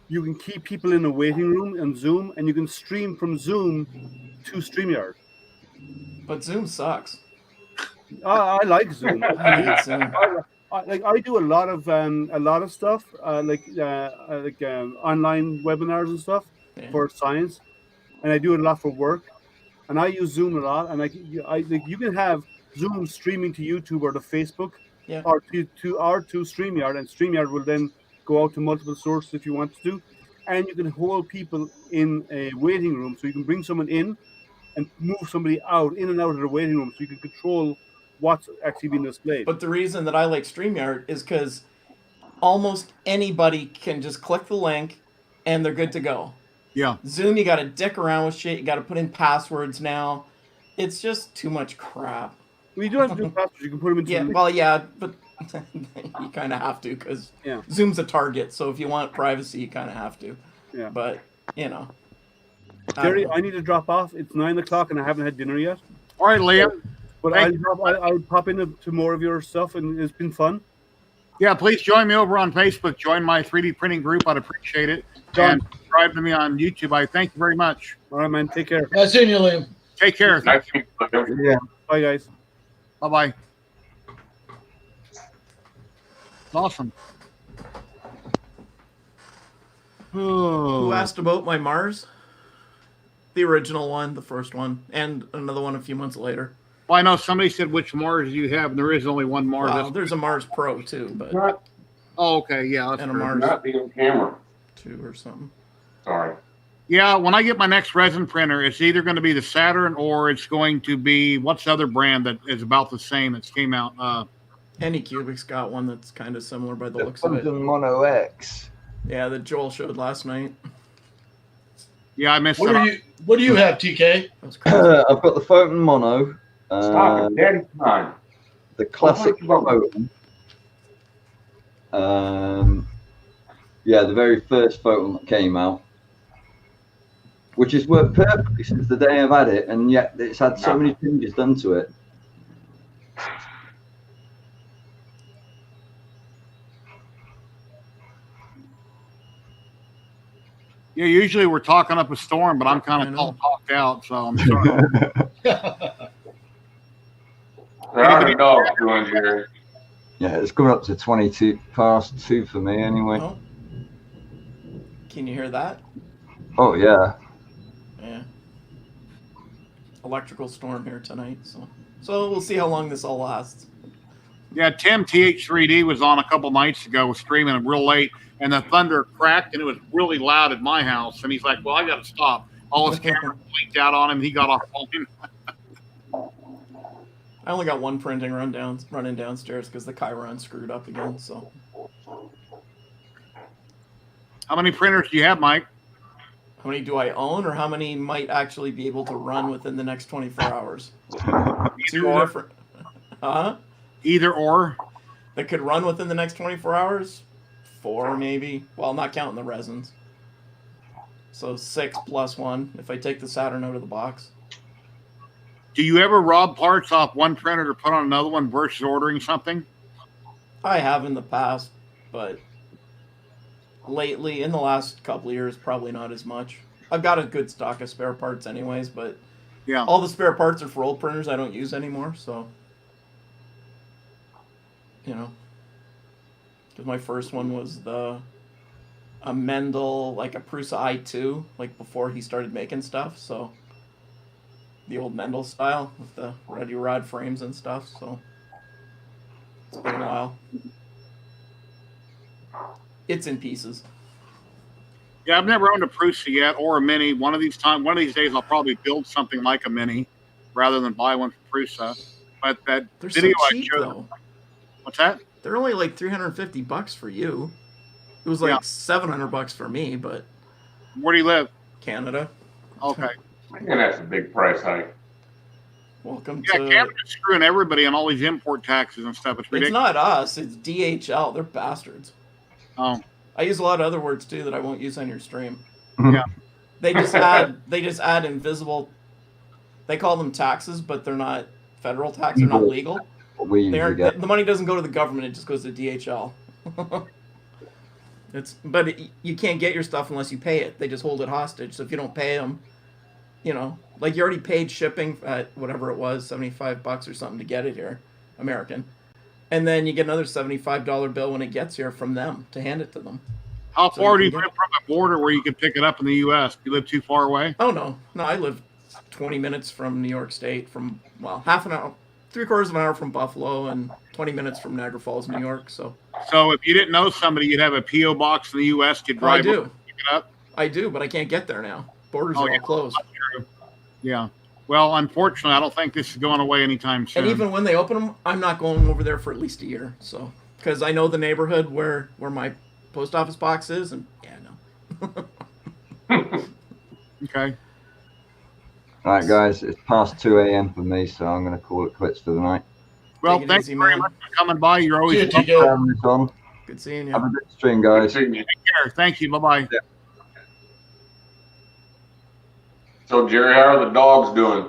You can keep people in a waiting room on Zoom, and you can stream from Zoom to StreamYard. But Zoom sucks. I like Zoom. I hate Zoom. I do a lot of stuff like online webinars and stuff for science, and I do it a lot for work, and I use Zoom a lot. And you can have Zoom streaming to YouTube or to Facebook, or to StreamYard, and StreamYard will then go out to multiple sources if you want to, and you can hold people in a waiting room, so you can bring someone in and move somebody in and out of the waiting room, so you can control what's actually being displayed. But the reason that I like StreamYard is because almost anybody can just click the link and they're good to go. Yeah. Zoom, you got to dick around with shit. You got to put in passwords now. It's just too much crap. Well, you don't have to do passwords. You can put them into but you kind of have to, because Zoom's a target. So if you want privacy, you kind of have to. Yeah. But, you know. Jerry, I need to drop off. It's 9 o'clock and I haven't had dinner yet. All right, Liam. But I'll pop into more of your stuff, and it's been fun. Yeah, please join me over on Facebook. Join my 3D printing group. I'd appreciate it. And subscribe to me on YouTube. I thank you very much. All right, man. Take care. Nice seeing you, Liam. Take care. Nice to meet you. Yeah. Bye, guys. Bye-bye. Awesome. Who asked about my Mars? The original one, the first one, and another one a few months later. Well, I know somebody said which Mars you have, and there is only one Mars. Well, there's a Mars Pro too, but oh, okay, yeah, that's and a true. Mars Not being camera. 2 or something. Sorry. Yeah, when I get my next resin printer, it's either going to be the Saturn or it's going to be what's the other brand that is about the same that's came out. Anycubic's got one that's kind of similar by the looks of it. Mono X. Yeah, that Joel showed last night. Yeah, I missed What it. do you have, TK? That was crazy. I've got the Photon Mono. Stop it, Daddy's time. The classic Photon. Yeah, the very first Photon that came out, which has worked perfectly since the day I've had it, and yet it's had so many changes done to it. Yeah, usually we're talking up a storm, but I'm kind of all talked out, so I'm sorry. There are the dogs doing, Jerry. Yeah, it's coming up to 22 past 2 for me anyway. Oh. Can you hear that? Oh, yeah. Yeah. Electrical storm here tonight, so we'll see how long this all lasts. Yeah, Tim TH3D was on a couple nights ago, was streaming real late, and the thunder cracked, and it was really loud at my house. And he's like, well, I got to stop. all his camera blinked out on him. He got off phone. I only got one printing running downstairs because the Chiron screwed up again. So, How many printers do you have, Mike? how many do I own, or how many might actually be able to run within the next 24 hours? Two or. different. Huh? Either or. That could run within the next 24 hours? 4 maybe. Well, not counting the resins. So 6 plus 1 if I take the Saturn out of the box. Do you ever rob parts off one printer to put on another one versus ordering something? I have in the past, but lately, in the last couple of years, probably not as much. I've got a good stock of spare parts anyways, but Yeah. all the spare parts are for old printers I don't use anymore, so, you know. Because my first one was a Mendel, like a Prusa i2, like before he started making stuff, so the old Mendel style with the ready rod frames and stuff, so it's been a while. It's in pieces. Yeah, I've never owned a Prusa yet or a Mini. One of these days, I'll probably build something like a Mini rather than buy one from Prusa. But that They're video so cheap, I showed, though. what's that? They're only like $350 for you. It was like Yeah. $700 for me, but Where do you live? Canada. Okay. And that's a big price hike. Welcome Yeah, to. Canada's screwing everybody on all these import taxes and stuff. It's It's ridiculous. not us. It's DHL. They're bastards. Oh, I use a lot of other words too that I won't use on your stream. yeah. They just add invisible. They call them taxes, but they're not federal tax. They're not legal. We They usually aren't, get. the money doesn't go to the government. It just goes to DHL. You can't get your stuff unless you pay it. They just hold it hostage. So if you don't pay them, you know, like you already paid shipping at whatever it was, $75 or something to get it here, American, and then you get another $75 bill when it gets here from them to hand it to them. How So far you do you can live get- from a border where you can pick it up in the U.S.? Do you live too far away? Oh no, I live 20 minutes from New York State, from half an hour, 3/4 of an hour from Buffalo, and 20 minutes from Niagara Falls, New York. So So if you didn't know somebody, you'd have a P.O. box in the U.S. You'd I drive do. up, pick it up. I do, but I can't get there now. Borders Oh, are yeah. all closed. Yeah. Well, unfortunately, I don't think this is going away anytime soon. And even when they open them, I'm not going over there for at least a year. So, because I know the neighborhood where my post office box is, and yeah, no. Okay. All right, guys, it's past 2 a.m. for me, so I'm going to call it quits for the night. Well, Take it thanks easy, very man. much for coming by. You're always See you, TK. Having this on. Good seeing Have you. a good stream, guys. Good seeing you. here. Thank you. Bye-bye. So, Jerry, how are the dogs doing?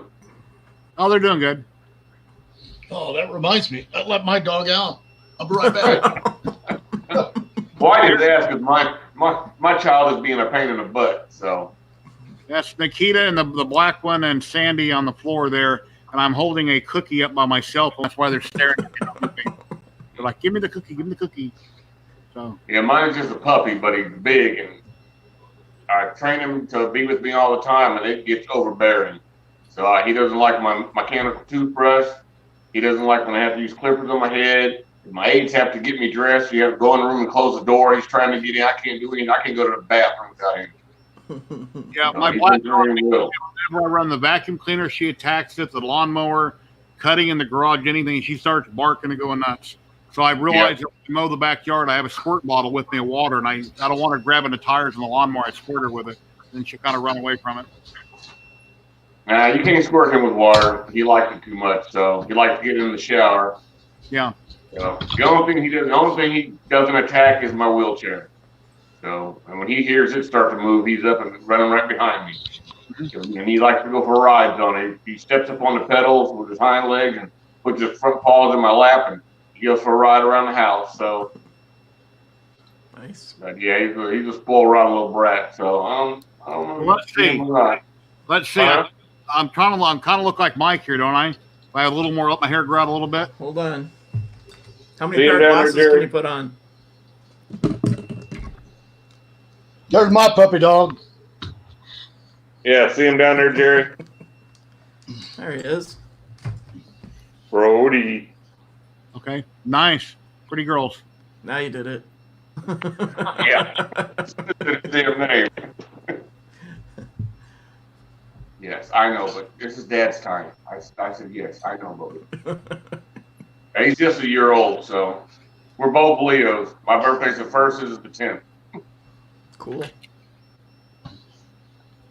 Oh, they're doing good. Oh, that reminds me. I let my dog out. I'll be right back. Well, I didn't ask because my child is being a pain in the butt. So, That's Nikita and the black one and Sandy on the floor there. And I'm holding a cookie up by myself. That's why they're staring at me. They're like, give me the cookie, give me the cookie. So, yeah, mine's just a puppy, but he's big, and I train him to be with me all the time, and it gets overbearing. So he doesn't like my mechanical toothbrush. He doesn't like when I have to use clippers on my head. My aides have to get me dressed. You have to go in the room and close the door. He's trying to get in. I can't do anything. I can't go to the bathroom without him. yeah, No, my he's black very dog, little. whenever I run the vacuum cleaner, she attacks it, the lawnmower, cutting in the garage, anything. She starts barking and going nuts. So I realized that when I mow the backyard, I have a squirt bottle with me of water, and I don't want her grabbing the tires on the lawnmower. I squirt her with it. Then she'll kind of run away from it. Nah, you can't squirt him with water. He likes it too much, so he likes to get in the shower. Yeah. You know, the only thing he doesn't attack is my wheelchair. So, and when he hears it start to move, he's up and running right behind me. And he likes to go for rides on it. He steps up on the pedals with his hind legs and puts his front paws in my lap, and he goes for a ride around the house. So, Nice. but yeah, he's a spoiled rotten little brat. So I don't know. Well, let's see. Right. Let's see. Huh? I'm kind of look like Mike here, don't I? If I have a little more, let my hair grow out a little bit. Hold on. How many See you pair of down there, glasses can Jerry. you put on? There's my puppy dog. Yeah, see him down there, Jerry. There he is. Brody. Okay. Nice. Pretty girls. Now you did it. Yeah. Damn name. Yes, I know, but this is Dad's time. I said, yes, I know, buddy. He's just a year old, so we're both Leos. My birthday's the 1st, his is the 10th. Cool.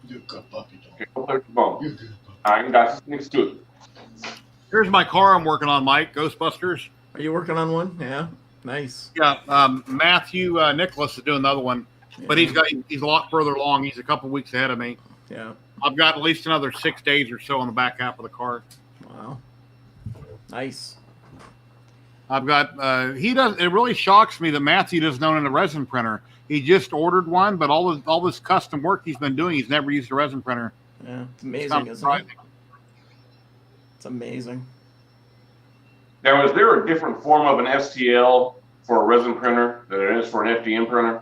You're a good puppy dog. Okay, go play with the bone. You're a good puppy. I ain't got next to it. Here's my car I'm working on, Mike. Ghostbusters. Are you working on one? Yeah. Nice. Yeah. Matthew Nicholas is doing another one, but Yeah. he's a lot further along. He's a couple weeks ahead of me. Yeah. I've got at least another 6 days or so on the back half of the car. Wow. Nice. I've got he does. It really shocks me that Matthew doesn't own a resin printer. He just ordered one, but all this custom work he's been doing, he's never used a resin printer. Yeah. It's amazing, isn't it? It's amazing. Now, is there a different form of an STL for a resin printer than it is for an FDM printer?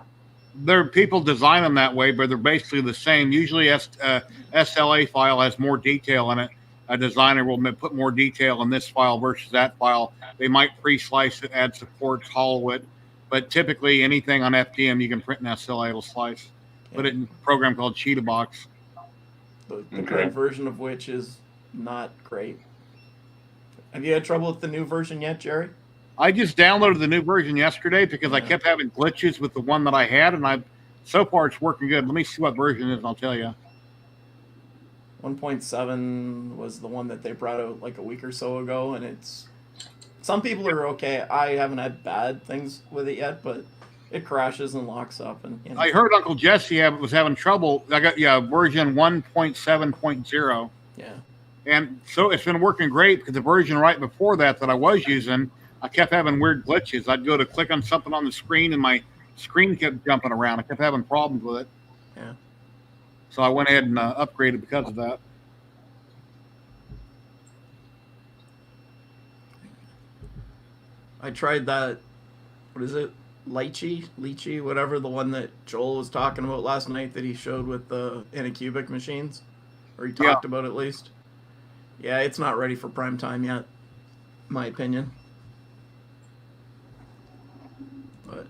People design them that way, but they're basically the same. Usually, SLA file has more detail in it. A designer will put more detail in this file versus that file. They might pre-slice it, add supports, hollow it, but typically anything on FDM you can print in SLA, it'll slice. Put it in a program called Cheetahbox. The current version of which is not great. Have you had trouble with the new version yet, Jerry? I just downloaded the new version yesterday because I kept having glitches with the one that I had, and so far it's working good. Let me see what version it is, and I'll tell you. 1.7 was the one that they brought out like a week or so ago, and it's some people are okay. I haven't had bad things with it yet, but it crashes and locks up. And you know. I heard Uncle Jesse was having trouble. I got version 1.7.0. Yeah. And so it's been working great because the version right before that I was using, I kept having weird glitches. I'd go to click on something on the screen and my screen kept jumping around. I kept having problems with it. Yeah. So I went ahead and upgraded because of that. I tried that, what is it? Lychee, whatever, the one that Joel was talking about last night that he showed with the Anycubic machines, or he talked about at least. Yeah, it's not ready for prime time yet, in my opinion. But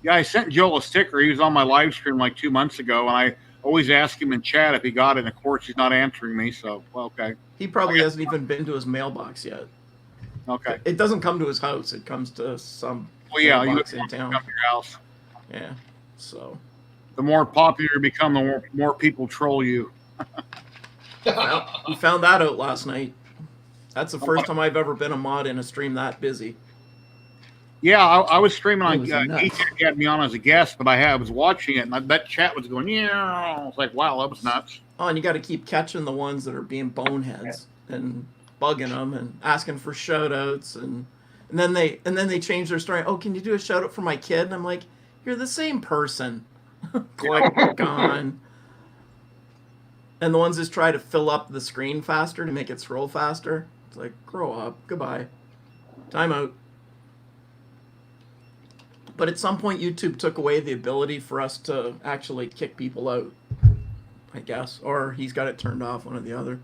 yeah, I sent Joel a sticker. He was on my live stream like 2 months ago, and I always ask him in chat if he got it. And of course, he's not answering me. So, well, okay. He probably hasn't even been to his mailbox yet. Okay. It doesn't come to his house. It comes to some mailbox in town. Come to your house. Yeah. So. The more popular you become, the more people troll you. Well, we found that out last night. That's the first time I've ever been a mod in a stream that busy. Yeah, I was streaming on Geek had me on as a guest, but I was watching it, and that chat was going, yeah. I was like, wow, that was nuts. Oh, and you got to keep catching the ones that are being boneheads and bugging them and asking for shout outs, and then they change their story. Oh, can you do a shout out for my kid? And I'm like, you're the same person. Click, gone. And the ones that try to fill up the screen faster to make it scroll faster. It's like, grow up. Goodbye. Time out. But at some point, YouTube took away the ability for us to actually kick people out, I guess. Or he's got it turned off, one or the other.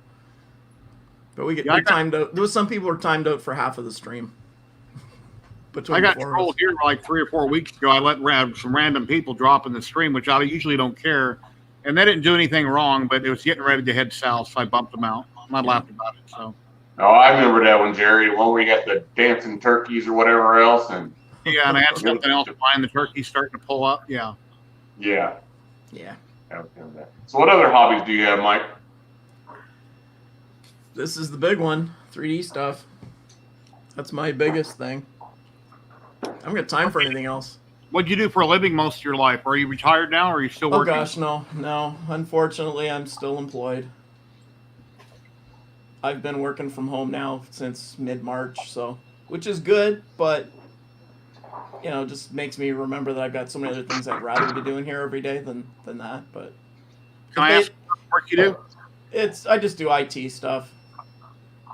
But we get timed out. There was some people were timed out for half of the stream. I got trolled here like 3 or 4 weeks ago. I let some random people drop in the stream, which I usually don't care. And they didn't do anything wrong, but it was getting ready to head south, so I bumped them out. I laughed about it. So. Oh, I remember that one, Jerry. The one where you got the dancing turkeys or whatever else, and yeah, and I had something else behind the turkeys starting to pull up. Yeah. Yeah. Yeah. So, what other hobbies do you have, Mike? This is the big one, 3D stuff. That's my biggest thing. I haven't got time for anything else. What'd you do for a living most of your life? Are you retired now, or are you still working? Oh gosh, no. Unfortunately, I'm still employed. I've been working from home now since mid-March, so which is good, but you know, just makes me remember that I've got so many other things I'd rather be doing here every day than that. But can I ask what work you do? I just do IT stuff.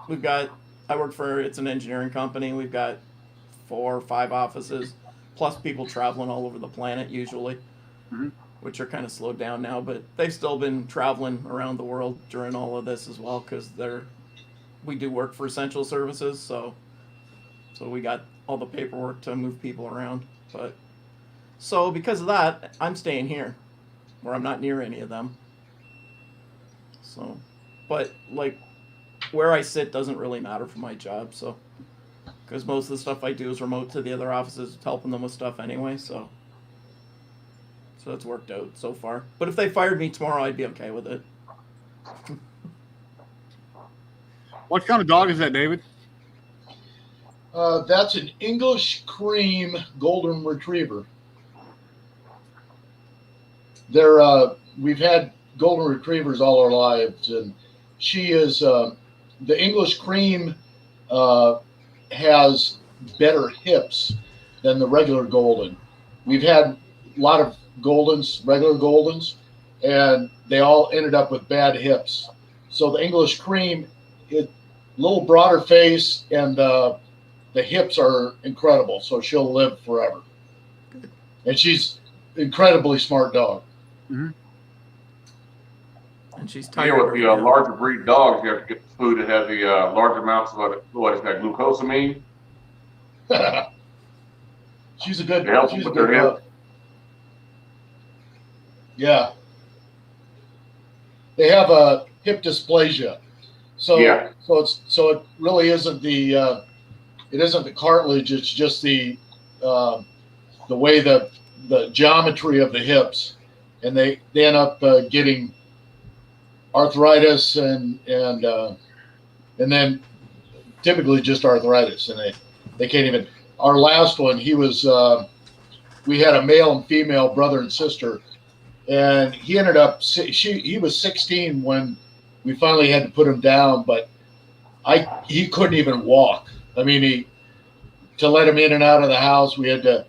It's an engineering company. We've got 4 or 5 offices, plus people traveling all over the planet usually, which are kind of slowed down now, but they've still been traveling around the world during all of this as well, because we do work for essential services, so we got all the paperwork to move people around. But so because of that, I'm staying here, where I'm not near any of them. So, but like where I sit doesn't really matter for my job. So, because most of the stuff I do is remote to the other offices, helping them with stuff anyway. So it's worked out so far. But if they fired me tomorrow, I'd be okay with it. What kind of dog is that, David? That's an English cream golden retriever. We've had golden retrievers all our lives, and she is the English cream has better hips than the regular golden. We've had a lot of goldens, regular goldens, and they all ended up with bad hips. So the English cream, a little broader face, and the hips are incredible. So she'll live forever. And she's incredibly smart dog. Mm-hmm. And she's Yeah, tired. with the larger breed dogs, you have to get the food that has the large amounts of what is that, glucosamine? She's a good. To help She's a with their good hips. dog. Yeah. They have a hip dysplasia, so Yeah. so it really isn't the cartilage. It's just the way the geometry of the hips, and they end up getting arthritis and then typically just arthritis, and they can't even. Our last one, he was we had a male and female brother and sister, and he ended up he was 16 when we finally had to put him down, but he couldn't even walk. I mean, to let him in and out of the house, we had to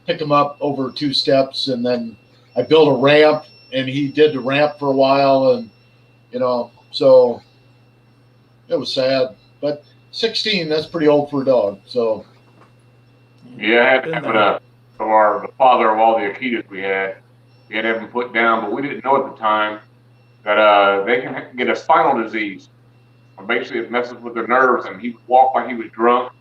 pick him up over 2 steps, and then I built a ramp, and he did the ramp for a while, and so it was sad. But 16, that's pretty old for a dog. So Yeah, I had to have it the father of all the Akitas we had to have him put down, but we didn't know at the time that they can get a spinal disease. Basically, it messes with their nerves, and he would walk like he was drunk,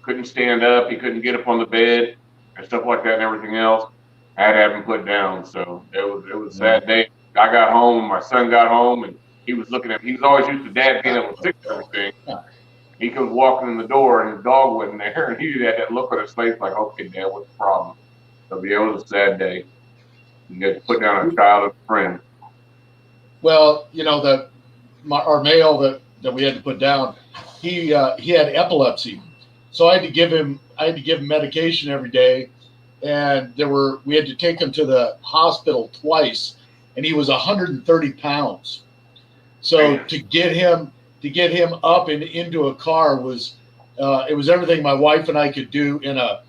couldn't stand up, he couldn't get up on the bed, and stuff like that and everything else. I had to have him put down, so it was a sad day. I got home, my son got home, and he was looking at me. He was always used to dad being able to fix everything. He comes walking in the door, and the dog wasn't there, and he had that look on his face like, okay, Dad, what's the problem? So it was a sad day. You get to put down a child and a friend. Well, our male that we had to put down, he had epilepsy, so I had to give him medication every day, and we had to take him to the hospital twice, and he was 130 pounds. So to get him up and into a car was it was everything my wife and I could do in a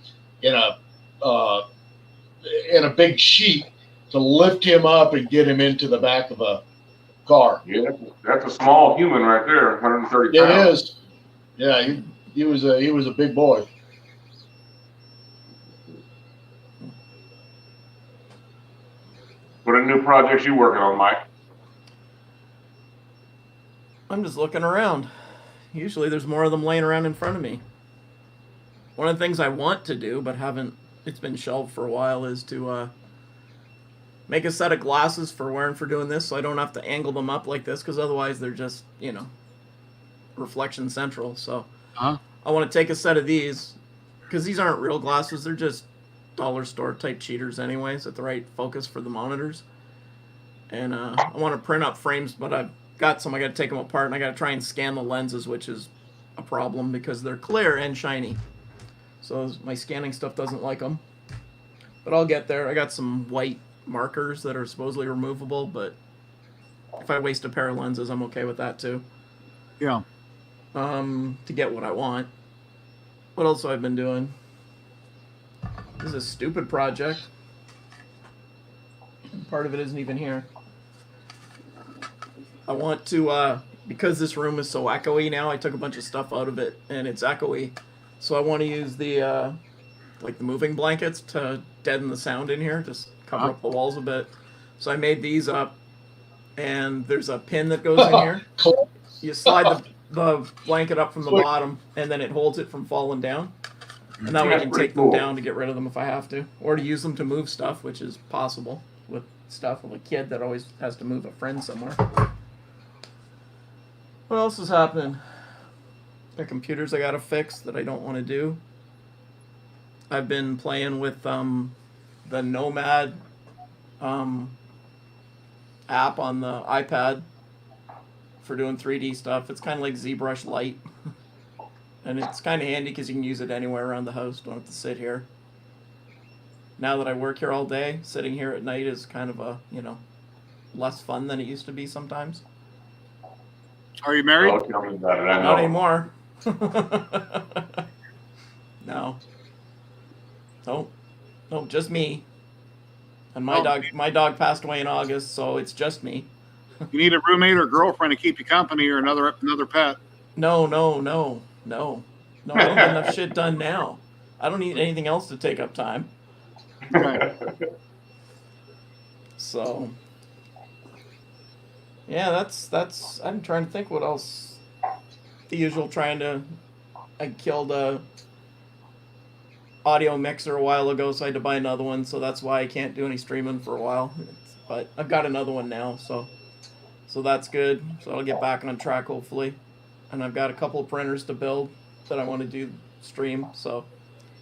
big sheet to lift him up and get him into the back of a car. Yeah, that's a small human right there, 130 pounds. It is. Yeah, he was a big boy. What are new projects you working on, Mike? I'm just looking around. Usually there's more of them laying around in front of me. One of the things I want to do, but it's been shelved for a while, is to make a set of glasses for wearing for doing this, so I don't have to angle them up like this, because otherwise they're just, reflection central. So I want to take a set of these, because these aren't real glasses, they're just dollar store type cheaters anyways, at the right focus for the monitors. And I want to print up frames, but I've got some. I got to take them apart, and I got to try and scan the lenses, which is a problem because they're clear and shiny. So my scanning stuff doesn't like them. But I'll get there. I got some white markers that are supposedly removable, but if I waste a pair of lenses, I'm okay with that too. Yeah. To get what I want. What else have I been doing? This is a stupid project. Part of it isn't even here. I want to, because this room is so echoey now, I took a bunch of stuff out of it, and it's echoey. So I want to use the moving blankets to deaden the sound in here, just cover up the walls a bit. So I made these up, and there's a pin that goes in here. You slide the blanket up from the bottom, and then it holds it from falling down. And that way I can take them down to get rid of them if I have to, or to use them to move stuff, which is possible with stuff of a kid that always has to move a friend somewhere. What else is happening? The computers I gotta fix that I don't want to do. I've been playing with the Nomad app on the iPad for doing 3D stuff. It's kind of like ZBrush Lite. And it's kind of handy because you can use it anywhere around the house. Don't have to sit here. Now that I work here all day, sitting here at night is kind of a, less fun than it used to be sometimes. Are you married? Oh, tell me about it. I know. Not anymore. No. Nope, just me. And my dog passed away in August, so it's just me. You need a roommate or girlfriend to keep you company, or another pet. No. I don't get enough shit done now. I don't need anything else to take up time. Okay. So, yeah, that's. I'm trying to think what else. The usual I killed a audio mixer a while ago, so I had to buy another one. So that's why I can't do any streaming for a while. But I've got another one now, so that's good. So I'll get back on track hopefully. And I've got a couple of printers to build that I want to do stream, so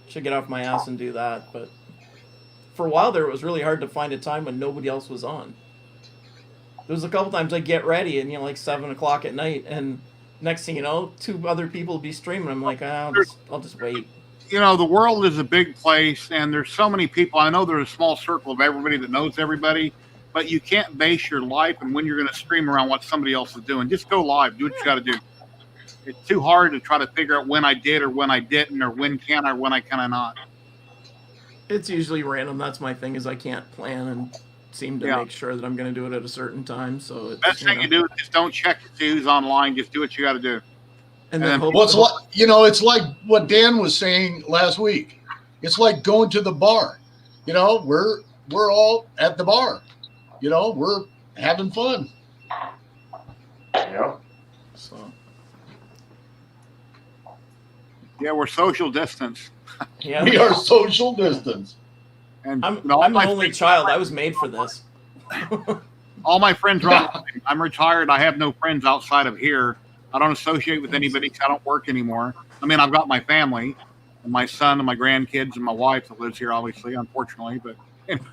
should get off my ass and do that. But for a while there, it was really hard to find a time when nobody else was on. There was a couple times I'd get ready and like 7 o'clock at night, and next thing you know, 2 other people would be streaming. I'm like, I'll just wait. The world is a big place, and there's so many people. I know there's a small circle of everybody that knows everybody, but you can't base your life and when you're going to stream around what somebody else is doing. Just go live. Do what you got to do. It's too hard to try to figure out when I did or when I didn't, or when can I, or when I can I not. It's usually random. That's my thing, is I can't plan and seem to make sure that I'm going to do it at a certain time. So it's, best thing you do is just don't check to see who's online. Just do what you got to do. And then it's like what Dan was saying last week. It's like going to the bar. We're all at the bar. We're having fun. Yeah. So. Yeah, we're social distance. Yeah, we are social distance. And I'm an only child. I was made for this. All my friends are online. I'm retired. I have no friends outside of here. I don't associate with anybody because I don't work anymore. I mean, I've got my family, and my son and my grandkids and my wife that lives here, obviously, unfortunately. But anyway,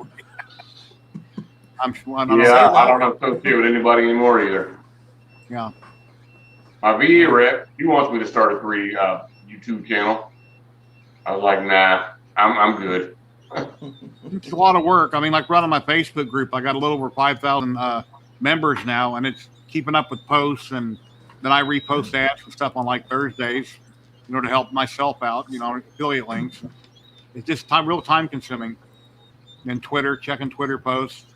I don't associate with anybody anymore either. Yeah. My VA rep, he wants me to start a YouTube channel. I was like, nah, I'm good. It's a lot of work. I mean, like running my Facebook group, I got a little over 5,000 members now, and it's keeping up with posts, and then I repost ads and stuff on like Thursdays in order to help myself out, affiliate links. It's just real time consuming. And Twitter, checking Twitter posts,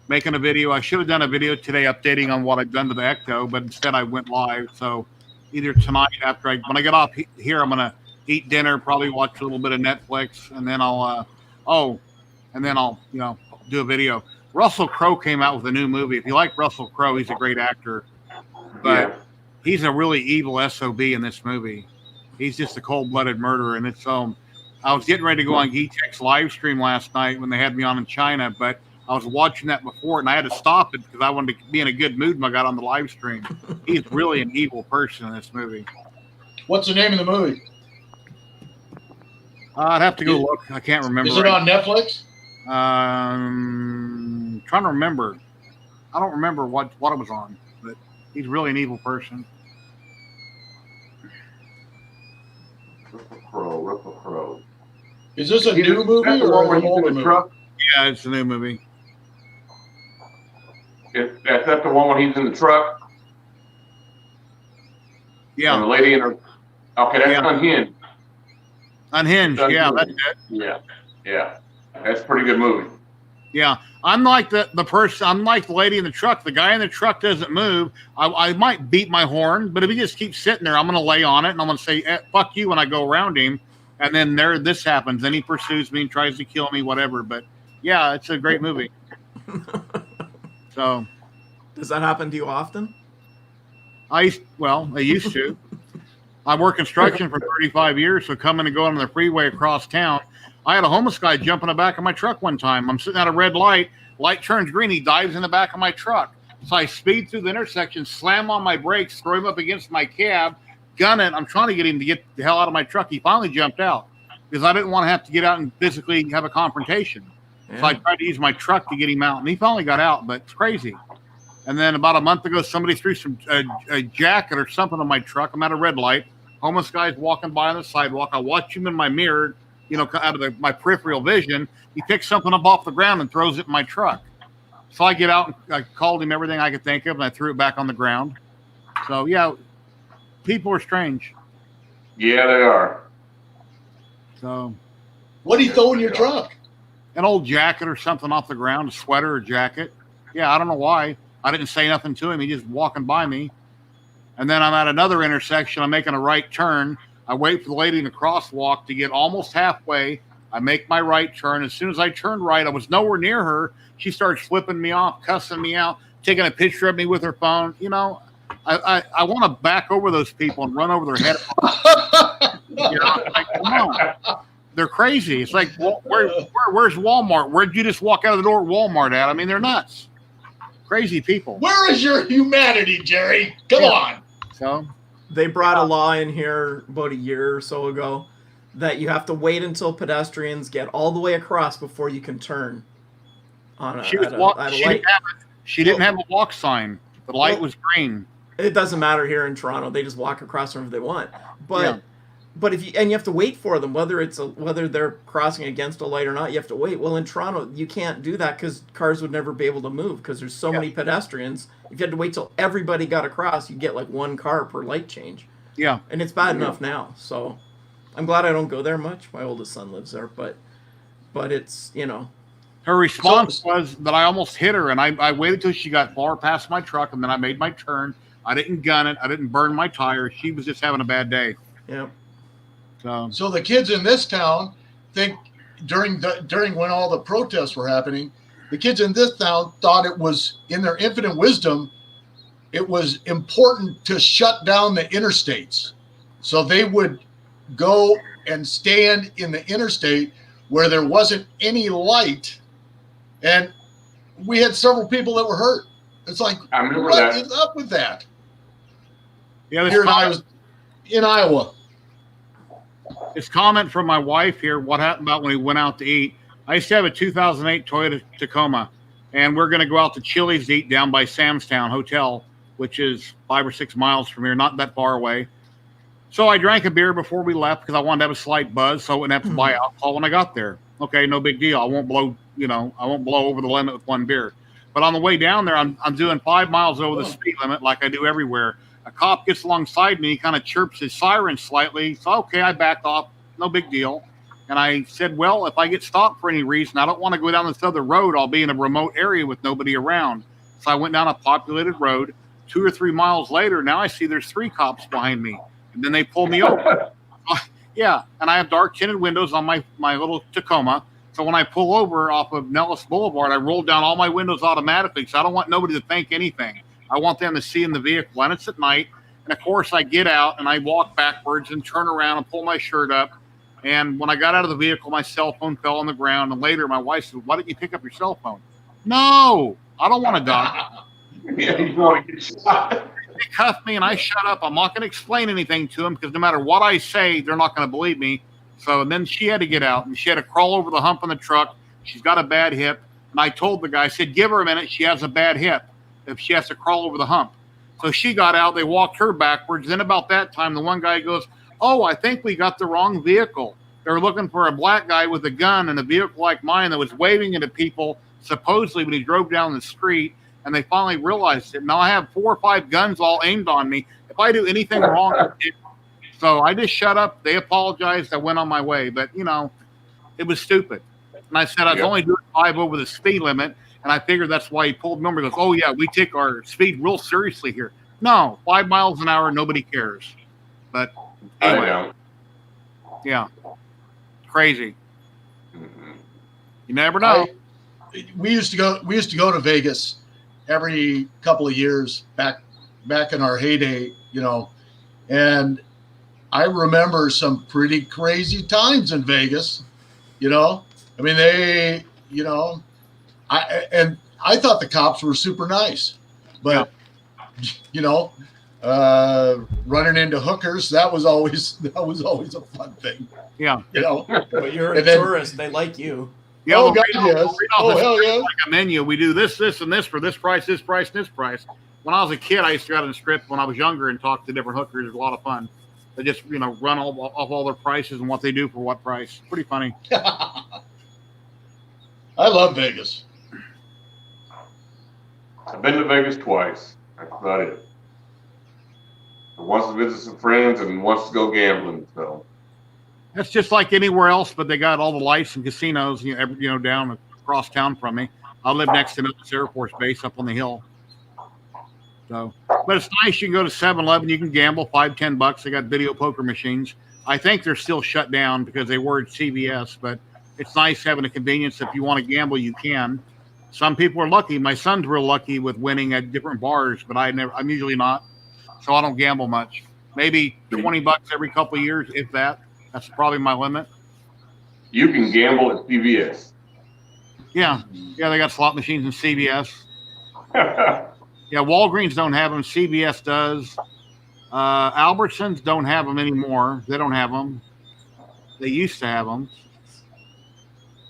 making a video. I should have done a video today updating on what I've done to the Echo, but instead I went live. So either tonight when I get off here, I'm going to eat dinner, probably watch a little bit of Netflix, and then I'll do a video. Russell Crowe came out with a new movie. If you like Russell Crowe, he's a great actor, but he's a really evil SOB in this movie. He's just a cold-blooded murderer, and it's I was getting ready to go on ZYLTECH's live stream last night when they had me on in China, but I was watching that before, and I had to stop it because I wanted to be in a good mood when I got on the live stream. He's really an evil person in this movie. What's the name of the movie? I'd have to go look. I can't remember. Is it on Netflix? Trying to remember. I don't remember what it was on, but he's really an evil person. Russell Crowe. Is this a new movie or an older movie? Yeah, it's a new movie. Is that the one when he's in the truck? Yeah. And the lady in her. Okay, that's Unhinged. Unhinged, yeah, that's it. Yeah. That's a pretty good movie. Yeah. I'm like the person, I'm like the lady in the truck. The guy in the truck doesn't move. I might beat my horn, but if he just keeps sitting there, I'm going to lay on it and I'm going to say, fuck you when I go around him. And then this happens. Then he pursues me and tries to kill me, whatever. But yeah, it's a great movie. So. Does that happen to you often? I used to. I worked construction for 35 years, so coming and going on the freeway across town, I had a homeless guy jump in the back of my truck one time. I'm sitting at a red light turns green, he dives in the back of my truck. So I speed through the intersection, slam on my brakes, throw him up against my cab, gun it. I'm trying to get him to get the hell out of my truck. He finally jumped out because I didn't want to have to get out and physically have a confrontation. Yeah. So I tried to use my truck to get him out, and he finally got out, but it's crazy. And then about a month ago, somebody threw a jacket or something on my truck. I'm at a red light. Homeless guy's walking by on the sidewalk. I watch him in my mirror, out of my peripheral vision. He picks something up off the ground and throws it in my truck. So I get out and I called him everything I could think of, and I threw it back on the ground. So, yeah, people are strange. Yeah, they are. So, What do you throw in your truck? an old jacket or something off the ground, a sweater or jacket. Yeah, I don't know why. I didn't say nothing to him. He just walking by me. And then I'm at another intersection. I'm making a right turn. I wait for the lady in the crosswalk to get almost halfway. I make my right turn. As soon as I turned right, I was nowhere near her. She starts flipping me off, cussing me out, taking a picture of me with her phone. I want to back over those people and run over their head. Like, come on. They're crazy. It's like, where's Walmart? Where'd you just walk out of the door at Walmart at? I mean, they're nuts. Crazy people. Where is your humanity, Jerry? Come on. So they brought a law in here about a year or so ago that you have to wait until pedestrians get all the way across before you can turn on a, she at a light. Didn't have a walk sign. The light was green. It doesn't matter here in Toronto. They just walk across wherever they want. But Yeah. but you have to wait for them, whether they're crossing against a light or not. You have to wait. Well, in Toronto, you can't do that because cars would never be able to move because there's so many pedestrians. If you had to wait till everybody got across, you get like one car per light change. Yeah. And it's bad enough now. So I'm glad I don't go there much. My oldest son lives there, but it's, Her response was that I almost hit her, and I waited till she got far past my truck, and then I made my turn. I didn't gun it. I didn't burn my tire. She was just having a bad day. Yeah. So the kids in this town think during when all the protests were happening, the kids in this town thought it was, in their infinite wisdom, it was important to shut down the interstates. So they would go and stand in the interstate where there wasn't any light. And we had several people that were hurt. It's like, I remember what that. is up with that? Yeah, Here in Iowa. This comment from my wife here, what happened about when we went out to eat. I used to have a 2008 Toyota Tacoma, and we're going to go out to Chili's to eat down by Samstown Hotel, which is 5 or 6 miles from here, not that far away. So I drank a beer before we left because I wanted to have a slight buzz, so I wouldn't have to buy alcohol when I got there. Okay, no big deal. I won't blow over the limit with one beer. But on the way down there, I'm doing 5 miles over the speed limit like I do everywhere. A cop gets alongside me, he kind of chirps his siren slightly. So, okay, I backed off. No big deal. And I said, well, if I get stopped for any reason, I don't want to go down this other road. I'll be in a remote area with nobody around. So I went down a populated road. 2 or 3 miles later, now I see there's 3 cops behind me. And then they pull me over. Yeah, and I have dark tinted windows on my little Tacoma. So when I pull over off of Nellis Boulevard, I roll down all my windows automatically. So I don't want nobody to think anything. I want them to see in the vehicle, and it's at night. And of course, I get out and I walk backwards and turn around and pull my shirt up. And when I got out of the vehicle, my cell phone fell on the ground. And later, my wife said, "Why didn't you pick up your cell phone?" No, I don't want to die. Yeah, he's going to get shot. They cuffed me, and I shut up. I'm not going to explain anything to them because no matter what I say, they're not going to believe me. So then she had to get out, and she had to crawl over the hump in the truck. She's got a bad hip. And I told the guy, I said, give her a minute. She has a bad hip if she has to crawl over the hump. So she got out. They walked her backwards. Then about that time, the one guy goes, "Oh, I think we got the wrong vehicle. They were looking for a black guy with a gun in a vehicle like mine that was waving at people, supposedly when he drove down the street." And they finally realized it. Now I have 4 or 5 guns all aimed on me. If I do anything wrong, so I just shut up. They apologized. I went on my way. But, it was stupid. And I said, I was only doing 5 over the speed limit. And I figured that's why he pulled me over. He goes, "Oh, yeah, we take our speed real seriously here." No, 5 miles an hour, nobody cares. But anyway, I know. yeah, crazy. You never know. We used to go to Vegas every couple of years back in our heyday, and I remember some pretty crazy times in Vegas. I mean, I thought the cops were super nice. But running into hookers, that was always a fun thing. Yeah. But you're a tourist. They like you. Yeah, oh, God, yes. Oh, hell yeah. Like a menu. We do this, and this for this price, this price, and this price. When I was a kid, I used to go out in the strip when I was younger and talk to different hookers. It was a lot of fun. They just, run off all their prices and what they do for what price. Pretty funny. I love Vegas. I've been to Vegas twice. That's about it. Once to visit some friends and once to go gambling. So That's just like anywhere else, but they got all the lights and casinos, down across town from me. I live next to Nellis Air Force Base up on the hill. So, but it's nice. You can go to 7-Eleven. You can gamble $5-10. They got video poker machines. I think they're still shut down because they were at CVS, but it's nice having a convenience. If you want to gamble, you can. Some people are lucky. My son's real lucky with winning at different bars, but I'm usually not. So I don't gamble much. Maybe $20 every couple of years, if that. That's probably my limit. you can gamble at CVS. Yeah, they got slot machines in CVS. Yeah, Walgreens don't have them. CVS does. Albertsons don't have them anymore. They don't have them. They used to have them.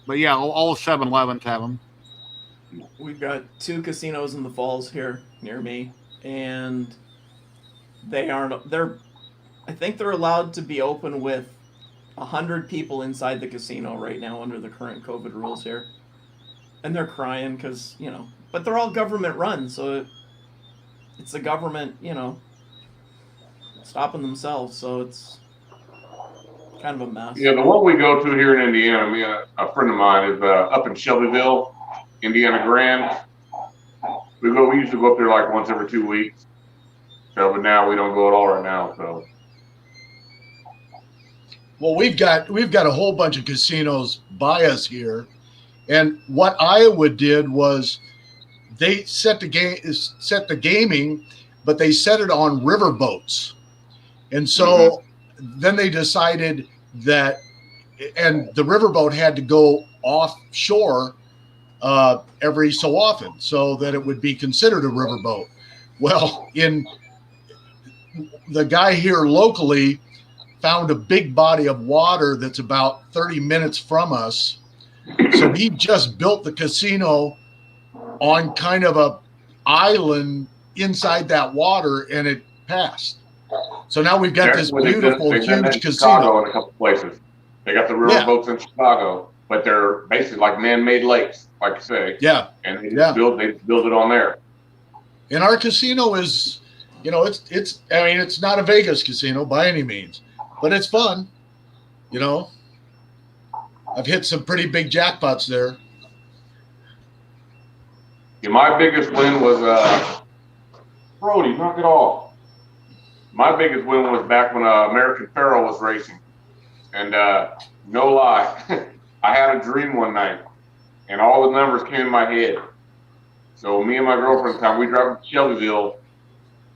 But yeah, all the 7-Elevens have them. We've got 2 casinos in the Falls here near me, and they're I think they're allowed to be open with 100 people inside the casino right now under the current COVID rules here. And they're crying because, but they're all government run, so it's the government, stopping themselves, so it's kind of a mess. Yeah, the one we go to here in Indiana, a friend of mine is up in Shelbyville, Indiana Grand. We usually go up there like once every 2 weeks. So, but now we don't go at all right now, so. Well, we've got a whole bunch of casinos by us here, and what Iowa did was they set the gaming, but they set it on riverboats, and so then they decided that, and the riverboat had to go offshore every so often so that it would be considered a riverboat. Well, the guy here locally found a big body of water that's about 30 minutes from us. So he just built the casino on kind of a island inside that water, and it passed. So now we've got this beautiful, huge casino. Chicago in a couple places. They got the river boats in Chicago, but they're basically like man-made lakes, like you say. Yeah. And they build it on there. And our casino is, it's not a Vegas casino by any means, but it's fun. I've hit some pretty big jackpots there. Yeah, my biggest win was Brody, knock it off. My biggest win was back when American Pharoah was racing. And no lie, I had a dream one night, and all the numbers came in my head. So me and my girlfriend at the time, we drove to Shelbyville,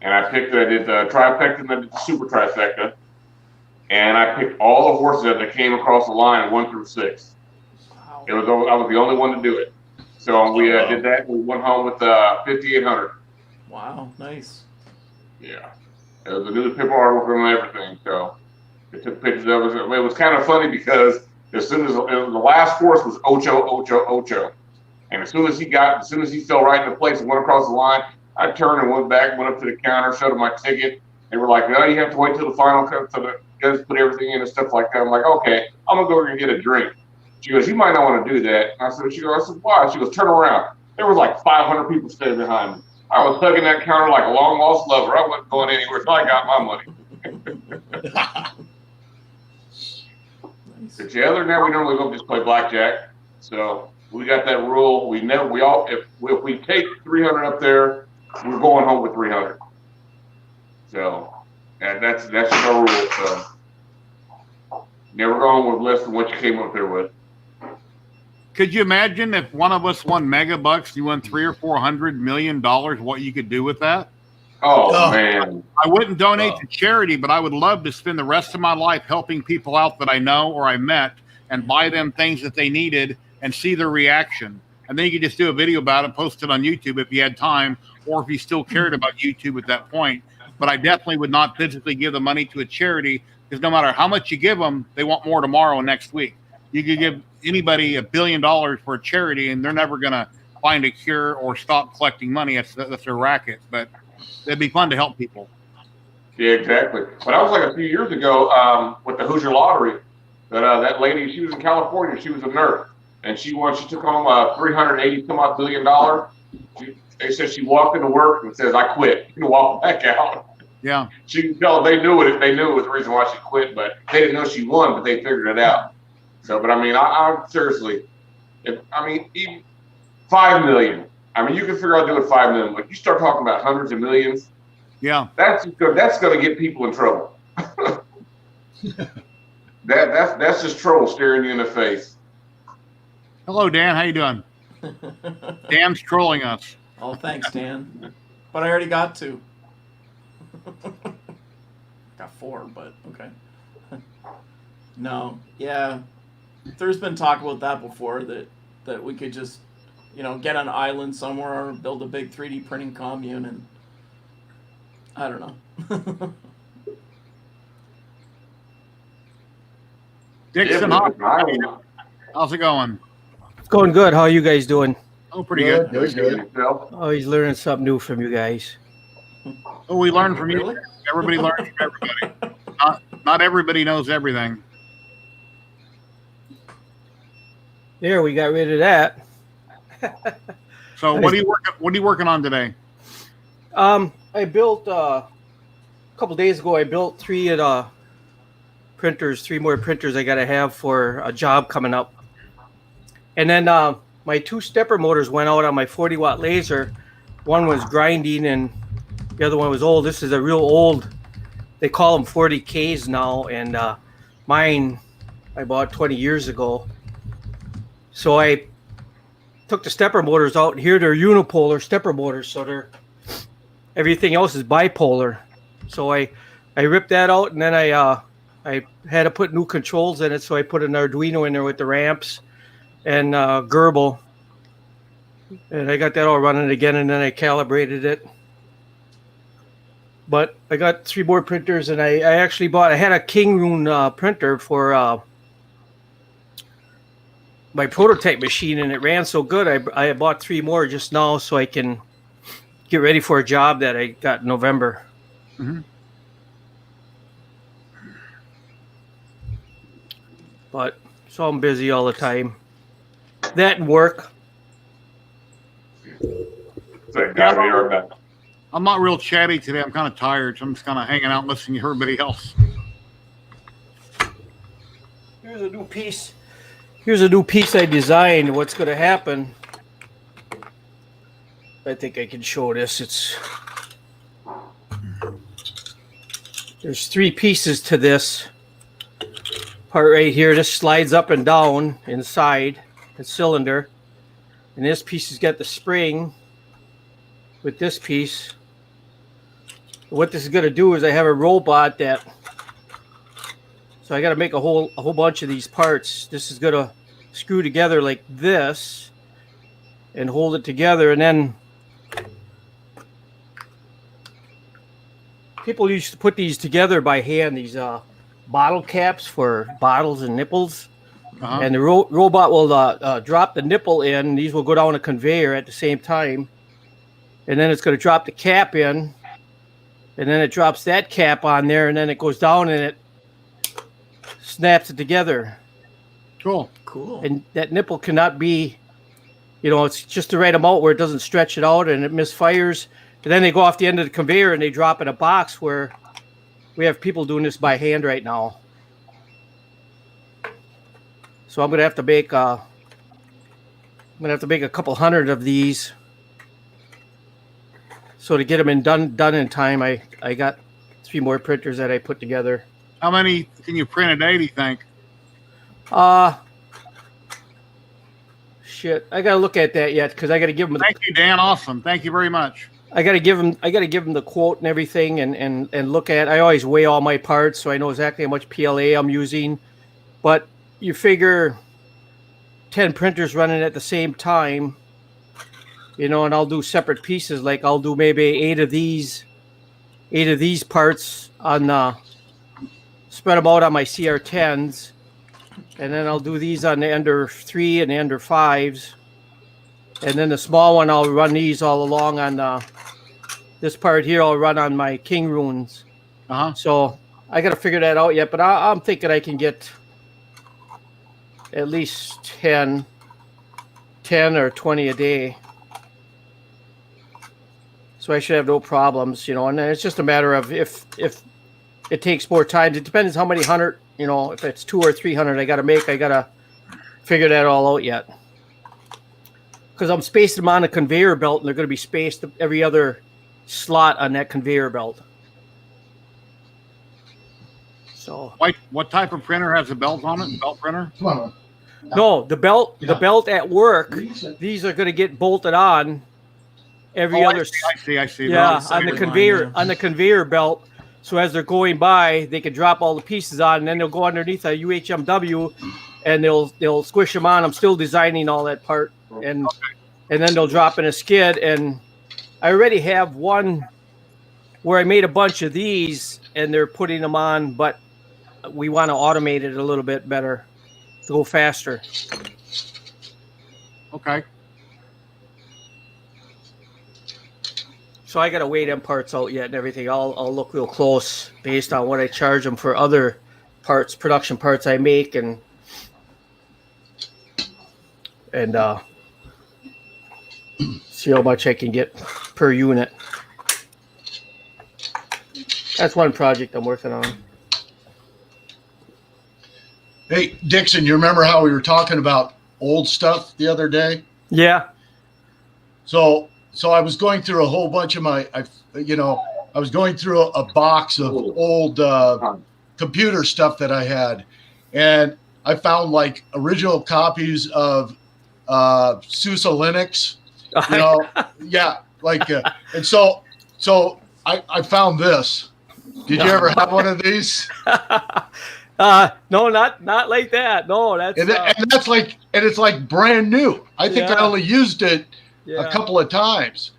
and I did the trifecta and I did the super trifecta. And I picked all the horses that came across the line 1 through 6. Wow. I was the only one to do it. So we did that. We went home with 5,800. Wow, nice. Yeah, it was a newspaper article and everything. So they took pictures of it. It was kind of funny because as soon as the last horse was Ocho, and as soon as he fell right into place and went across the line, I turned and went back, went up to the counter, showed them my ticket. They were like, "No, you have to wait till the final cut so the guys put everything in and stuff like that." I'm like, "Okay, I'm gonna go over and get a drink." She goes, "You might not want to do that." And I said, "Why?" She goes, "Turn around." There was like 500 people standing behind me. I was hugging that counter like a long lost lover. I wasn't going anywhere until I got my money. But yeah, other than that, we normally go just play blackjack. So we got that rule. If we take 300 up there, we're going home with 300. So, and that's our rule. So never go home with less than what you came up there with. Could you imagine if one of us won mega bucks, you won $300 or $400 million, what you could do with that? Oh man. I wouldn't donate to charity, but I would love to spend the rest of my life helping people out that I know or I met and buy them things that they needed and see their reaction. and then you could just do a video about it, post it on YouTube if you had time, or if you still cared about YouTube at that point. But I definitely would not physically give the money to a charity, because no matter how much you give them, they want more tomorrow and next week. You could give anybody $1 billion for a charity, and they're never going to find a cure or stop collecting money. That's their racket. But it'd be fun to help people. Yeah, exactly. But I was like a few years ago with the Hoosier Lottery. That lady, she was in California. She was a nurse, and she took home $380 billion. They said she walked into work and says, "I quit," and walked back out. Yeah. She could tell they knew it. They knew it was the reason why she quit, but they didn't know she won. But they figured it out. So, but I mean, I seriously, even 5 million. I mean, you can figure out doing 5 million, but you start talking about hundreds of millions. Yeah. That's going to get people in trouble. That's just trouble staring you in the face. Hello, Dan. How you doing? Dan's trolling us. Oh, thanks, Dan. But I already got 2. Got 4, but okay. No, yeah. There's been talk about that before, that we could just, get an island somewhere or build a big 3D printing commune, and I don't know. Dixon, how's it going? It's going good. How are you guys doing? Oh, pretty good. Good. Always learning something new from you guys. Oh, we learn from Really? you. Everybody learns from everybody. Not everybody knows everything. There, we got rid of that. So what are you working on today? I built a couple days ago. I built 3 printers, 3 more printers I got to have for a job coming up. And then my 2 stepper motors went out on my 40-watt laser. One was grinding, and the other one was old. This is a real old. They call them 40Ks now, and mine I bought 20 years ago. So I took the stepper motors out, and here they're unipolar stepper motors, so everything else is bipolar. So I ripped that out, and then I had to put new controls in it, so I put an Arduino in there with the ramps and Gerbil, and I got that all running again, and then I calibrated it. But I got 3 more printers, and I actually I had a King Rune printer for my prototype machine, and it ran so good I bought 3 more just now so I can get ready for a job that I got in November. Mm-hmm. But so I'm busy all the time. That and work. I'm not real chatty today. I'm kind of tired, so I'm just kind of hanging out and listening to everybody else. Here's a new piece. Here's a new piece I designed. What's going to happen? I think I can show this. There's 3 pieces to this part right here. This slides up and down inside the cylinder, and this piece has got the spring with this piece. What this is going to do is I have a robot so I got to make a whole bunch of these parts. This is going to screw together like this and hold it together, and then people used to put these together by hand, these bottle caps for bottles and nipples. Uh-huh. And the robot will drop the nipple in. These will go down a conveyor at the same time. And then it's going to drop the cap in. And then it drops that cap on there. And then it goes down and it snaps it together. Cool. And that nipple cannot be, it's just the right amount where it doesn't stretch it out and it misfires. And then they go off the end of the conveyor and they drop in a box where we have people doing this by hand right now. So I'm gonna have to make a couple hundred of these. So to get them done in time, I got 3 more printers that I put together. How many can you print a day, do you think? Shit, I gotta look at that yet because I gotta give them. Thank you, Dan. Awesome. Thank you very much. I gotta give them the quote and everything, and look at. I always weigh all my parts so I know exactly how much PLA I'm using. But you figure 10 printers running at the same time, and I'll do separate pieces. Like I'll do maybe 8 of these parts on spread them out on my CR10s, and then I'll do these on the Ender 3 and the Ender 5s, and then the small one I'll run these all along on this part here. I'll run on my King runes. So I got to figure that out yet, but I'm thinking I can get at least 10 or 20 a day. So I should have no problems, and then it's just a matter of if it takes more time. It depends how many 100, if it's 200 or 300 I got to figure that all out yet. Because I'm spacing them on a conveyor belt, and they're going to be spaced every other slot on that conveyor belt. So what type of printer has a belt on it? Belt printer? Come on. No, the belt at work, these are going to get bolted on every other. I see. Yeah, on the conveyor belt. So as they're going by, they can drop all the pieces on, and then they'll go underneath a UHMW, and they'll squish them on. I'm still designing all that part, and then they'll drop in a skid. And I already have one where I made a bunch of these, and they're putting them on, but we want to automate it a little bit better to go faster. Okay. So I got to weigh them parts out yet and everything. I'll look real close based on what I charge them for other parts, production parts I make, and see how much I can get per unit. That's one project I'm working on. Hey, Dixon, you remember how we were talking about old stuff the other day? Yeah. So I was going through a whole bunch of I was going through a box of old computer stuff that I had, and I found like original copies of SUSE Linux, yeah, like, and so I found this. Did you ever have one of these? No, not like that. No, that's and that's like, and it's like brand new. I think I only used it a couple of times.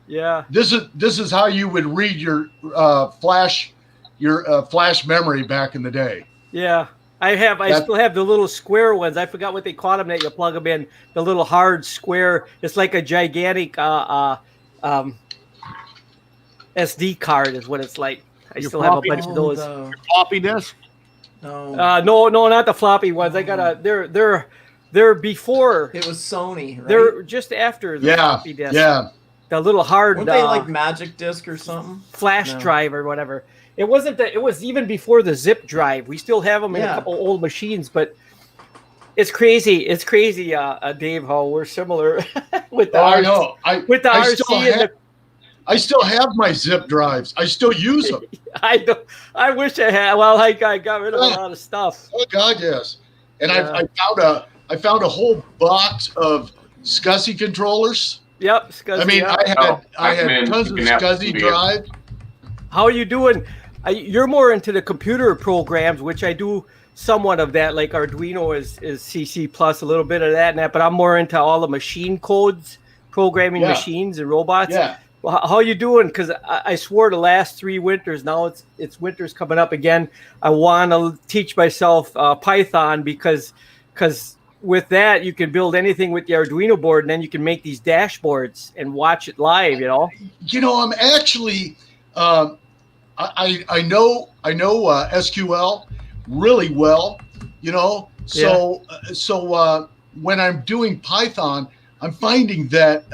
Yeah. This is how you would read your flash memory back in the day. Yeah. I still have the little square ones. I forgot what they call them that you plug them in. The little hard square. It's like a gigantic SD card is what it's like. I still have a bunch of those. Floppy disk? No. No, not the floppy ones. I got they're before. It was Sony, right? They're just after the floppy disk. Yeah. The little hard. Weren't they like Magic Disk or something? Flash drive or whatever. It wasn't that. It was even before the zip drive. We still have them in a couple old machines, but it's crazy. It's crazy, Dave. How we're similar with the. I know. With the RC and the. I still have my zip drives. I still use them. I wish I had. Well, I got rid of a lot of stuff. Oh God, yes. And I found a whole box of SCSI controllers. Yep, SCSI. I mean, I had tons of SCSI drive. How are you doing? You're more into the computer programs, which I do somewhat of that. Like Arduino is CC plus, a little bit of that and that. But I'm more into all the machine codes, programming machines and robots. Yeah. Well, how are you doing? Because I swore the last 3 winters. Now it's winters coming up again. I want to teach myself Python because with that you can build anything with the Arduino board, and then you can make these dashboards and watch it live. I'm actually I know SQL really well. So when I'm doing Python, I'm finding that.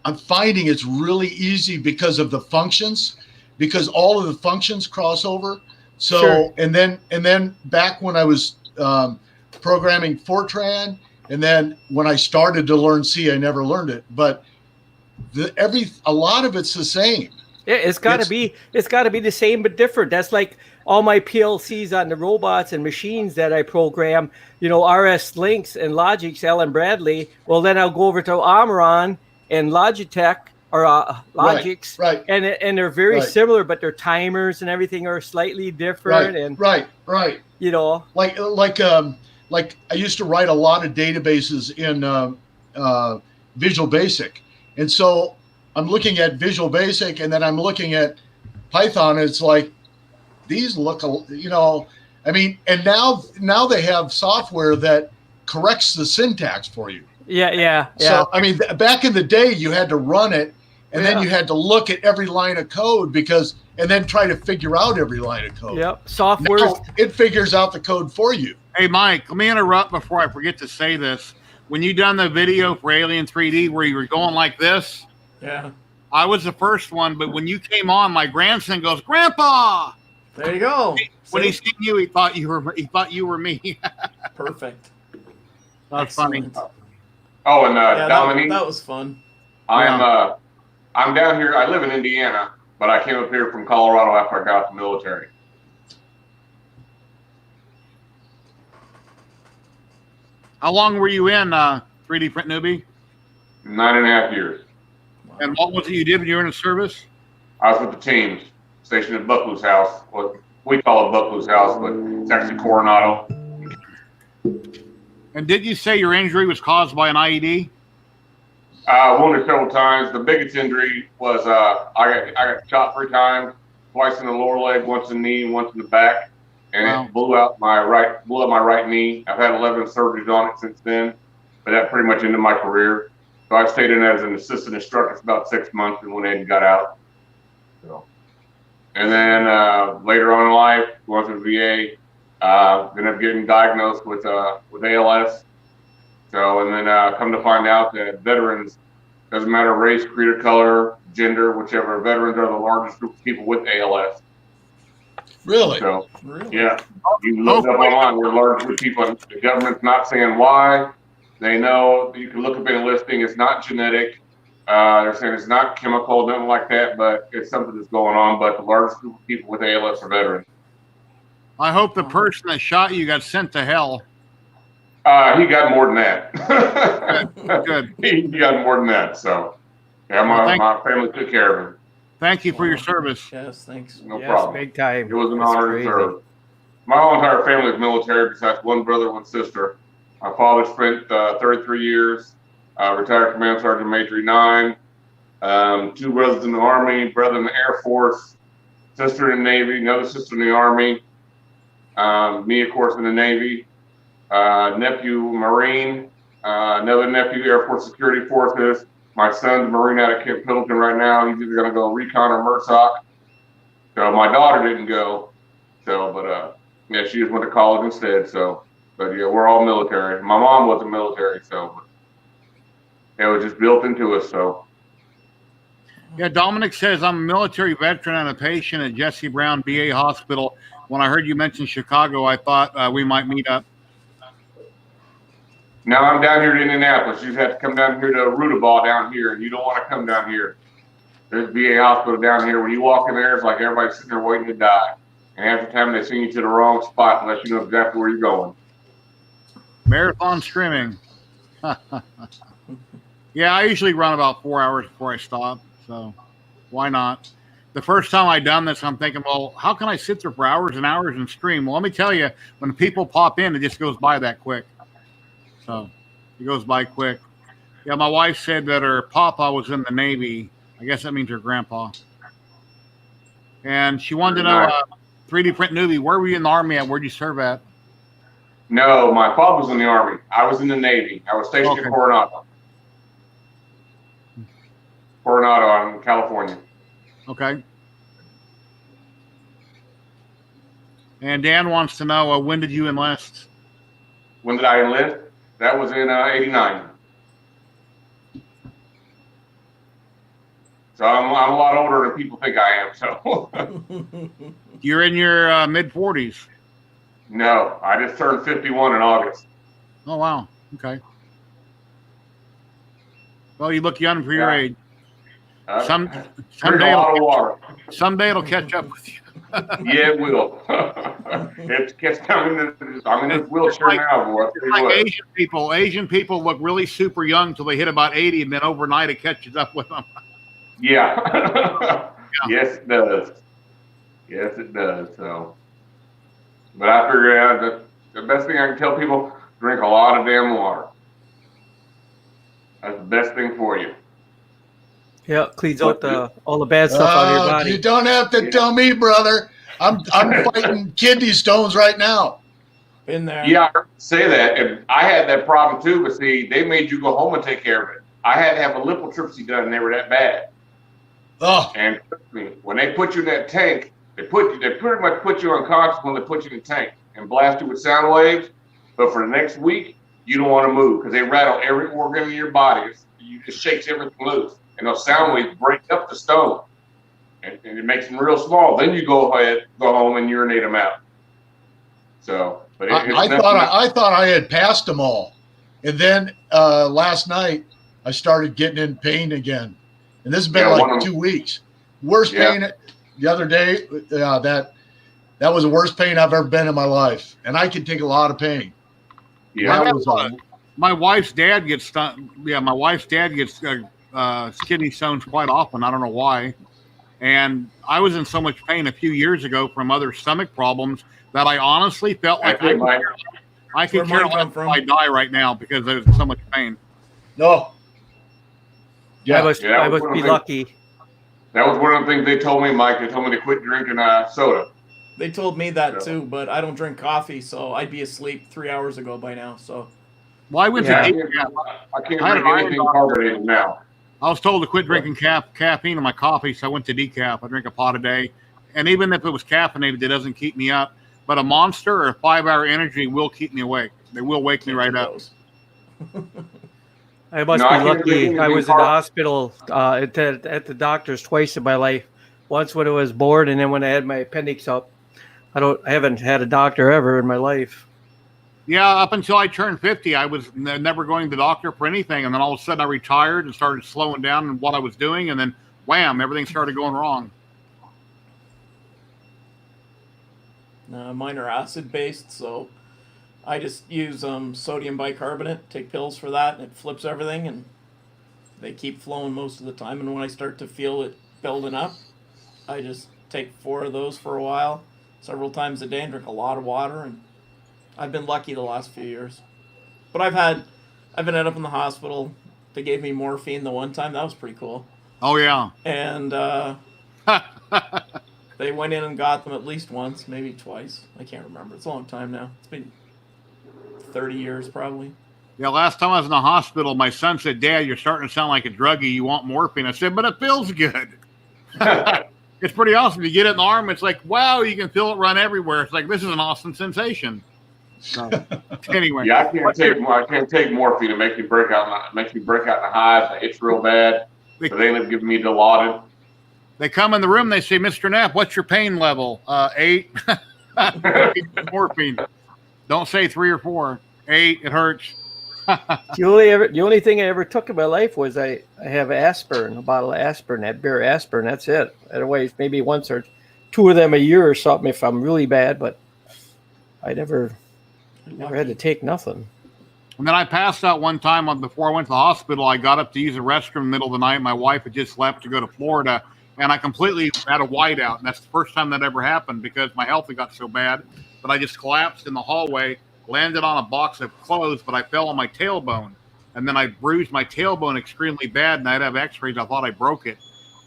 I'm finding it's really easy because of the functions, because all of the functions cross over. So, and then back when I was programming Fortran, and then when I started to learn C, I never learned it, but a lot of it's the same. Yeah, it's got to be the same but different. That's like all my PLCs on the robots and machines that I program. RS Links and Logix, Allen Bradley. Well, then I'll go over to Omron and Logitech or Logix, right. And they're very similar, but their timers and everything are slightly different. Right. Like like I used to write a lot of databases in Visual Basic. And so I'm looking at Visual Basic and then I'm looking at Python. And it's like, these look, you know, I mean, and now they have software that corrects the syntax for you. Yeah. So, I mean, back in the day, you had to run it and then you had to look at every line of code and then try to figure out every line of code. Yep. Software. It figures out the code for you. Hey, Mike, let me interrupt before I forget to say this. When you done the video for Alien 3D where you were going like this, Yeah. I was the first one, but when you came on, my grandson goes, "Grandpa!" There you go. When he seen you, he thought you were me. Perfect. That's funny. Excellent. Oh, and Yeah, Dominique, that was fun. I'm down here. I live in Indiana, but I came up here from Colorado after I got out the military. How long were you in 3D Print Newbie? 9.5 years. And what was it you did when you were in the service? I was with the teams stationed at Buckley's house. What we call it Buckley's house, but it's actually Coronado. And did you say your injury was caused by an IED? Wounded several times. The biggest injury was I got shot 3 times, twice in the lower leg, once in the knee, once in the back, and it blew up my right knee. I've had 11 surgeries on it since then, but that pretty much ended my career. So I stayed in as an assistant instructor for about 6 months and went in and got out. So, and then later on in life, going through VA, ended up getting diagnosed with ALS. So, and then come to find out that veterans, doesn't matter race, creed, or color, gender, whichever, veterans are the largest group of people with ALS. Really? So, Really? yeah, you look up online, we're the largest group of people. The government's not saying why. They know, you can look up in a listing, it's not genetic. They're saying it's not chemical, nothing like that, but it's something that's going on. But the largest group of people with ALS are veterans. I hope the person that shot you got sent to hell. He got more than that. Good. He got more than that. So, yeah, my family took care of him. Thank you for your service. Yes, thanks. No problem. Big time. It was an That's honor crazy. to serve. My whole entire family is military, besides one brother, one sister. My father spent 33 years, retired Command Sergeant Major 9. 2 brothers in the Army, brother in the Air Force, sister in the Navy, another sister in the Army. Me, of course, in the Navy. Nephew Marine, another nephew Air Force Security Forces. My son's a Marine out of Camp Pendleton right now. He's either going to go recon or MRSOC. So my daughter didn't go. So, but yeah, she just went to college instead. So, but yeah, we're all military. My mom wasn't military, so it was just built into us. So. Yeah, Dominic says, I'm a military veteran and a patient at Jesse Brown VA Hospital. When I heard you mention Chicago, I thought we might meet up. Now I'm down here in Indianapolis. You have to come down here to Rudaball down here, and you don't want to come down here. There's VA hospital down here. When you walk in there, it's like everybody's sitting there waiting to die. And half the time they send you to the wrong spot unless you know exactly where you're going. Marathon streaming. Yeah, I usually run about 4 hours before I stop, so why not? The first time I done this, I'm thinking, well, how can I sit there for hours and hours and stream? Well, let me tell you, when people pop in, it just goes by that quick. So it goes by quick. Yeah, my wife said that her papa was in the Navy. I guess that means her grandpa. And she wanted to know, 3D Print Newbie, where were you in the Army at? Where'd you serve at? No, my father was in the Army. I was in the Navy. I was stationed in Coronado. Coronado in California. Okay. And Dan wants to know, when did you enlist? When did I enlist? That was in 89. So I'm a lot older than people think I am. So You're in your mid-40s. No, I just turned 51 in August. Oh, wow. Okay. Well, you look young for your age. Someday it'll catch up with you. Yeah, it will. It's coming. I'm in this wheelchair now, boy. It's like Asian people look really super young till they hit about 80, and then overnight it catches up with them. Yeah. Yes, it does. Yes, it does. So, but I figure out that the best thing I can tell people, drink a lot of damn water. That's the best thing for you. Yeah, cleans out all the bad stuff out of your body. You don't have to tell me, brother. I'm fighting kidney stones right now. Been there. Yeah, I heard you say that, and I had that problem too. But see, they made you go home and take care of it. I had to have a lithotripsy done, and they were that bad. Oh, And trust me, when they put you in that tank, they pretty much put you unconscious when they put you in the tank and blast you with sound waves. But for the next week, you don't want to move because they rattle every organ in your body. It shakes everything loose, and those sound waves break up the stone, and it makes them real small. Then you go home and urinate them out. So, but I thought I had passed them all, and then last night I started getting in pain again, and this has been like 2 weeks. Worst pain the other day. That was the worst pain I've ever been in my life, and I can take a lot of pain. Yeah, my wife's dad gets my wife's dad gets kidney stones quite often. I don't know why. And I was in so much pain a few years ago from other stomach problems that I honestly felt like I could care less if I die right now because there was so much pain. No. Yeah, I must be lucky. That was one of the things they told me, Mike. They told me to quit drinking soda. They told me that too, but I don't drink coffee, so I'd be asleep 3 hours ago by now. So, I went to decaf. I can't drink anything carbonated now. I was told to quit drinking caffeine in my coffee, so I went to decaf. I drink a pot a day, and even if it was caffeinated, it doesn't keep me up. But a Monster or a 5-hour energy will keep me awake. They will wake me right up. I must be lucky. I was in the hospital at the doctor's twice in my life. Once when I was born, and then when I had my appendix up. I haven't had a doctor ever in my life. Yeah, up until I turned 50, I was never going to the doctor for anything, and then all of a sudden I retired and started slowing down in what I was doing, and then wham, everything started going wrong. Mine are acid-based, so I just use sodium bicarbonate, take pills for that, and it flips everything, and they keep flowing most of the time. And when I start to feel it building up, I just take 4 of those for a while, several times a day, and drink a lot of water, and I've been lucky the last few years. But I've been up in the hospital. They gave me morphine the one time. That was pretty cool. Oh, yeah. And they went in and got them at least once, maybe twice. I can't remember. It's a long time now. It's been 30 years probably. Yeah, last time I was in the hospital, my son said, "Dad, you're starting to sound like a druggie. You want morphine?" I said, "But it feels good." It's pretty awesome. You get it in the arm, it's like, wow, you can feel it run everywhere. It's like, this is an awesome sensation. So, anyway. Yeah, I can't take morphine. It makes me break out in the hives. It's real bad. So they end up giving me Dilaudid. They come in the room, they say, "Mr. Knapp, what's your pain level?" 8. Morphine. Don't say 3 or 4. 8, it hurts. The only thing I ever took in my life was I have aspirin, a bottle of aspirin, that bare aspirin. That's it. Otherwise, maybe once or 2 of them a year or something if I'm really bad. But I never had to take nothing. And then I passed out one time before I went to the hospital. I got up to use the restroom in the middle of the night. My wife had just left to go to Florida, and I completely had a whiteout. And that's the first time that ever happened because my health had got so bad that I just collapsed in the hallway. Landed on a box of clothes, but I fell on my tailbone. And then I bruised my tailbone extremely bad, and I'd have x-rays. I thought I broke it.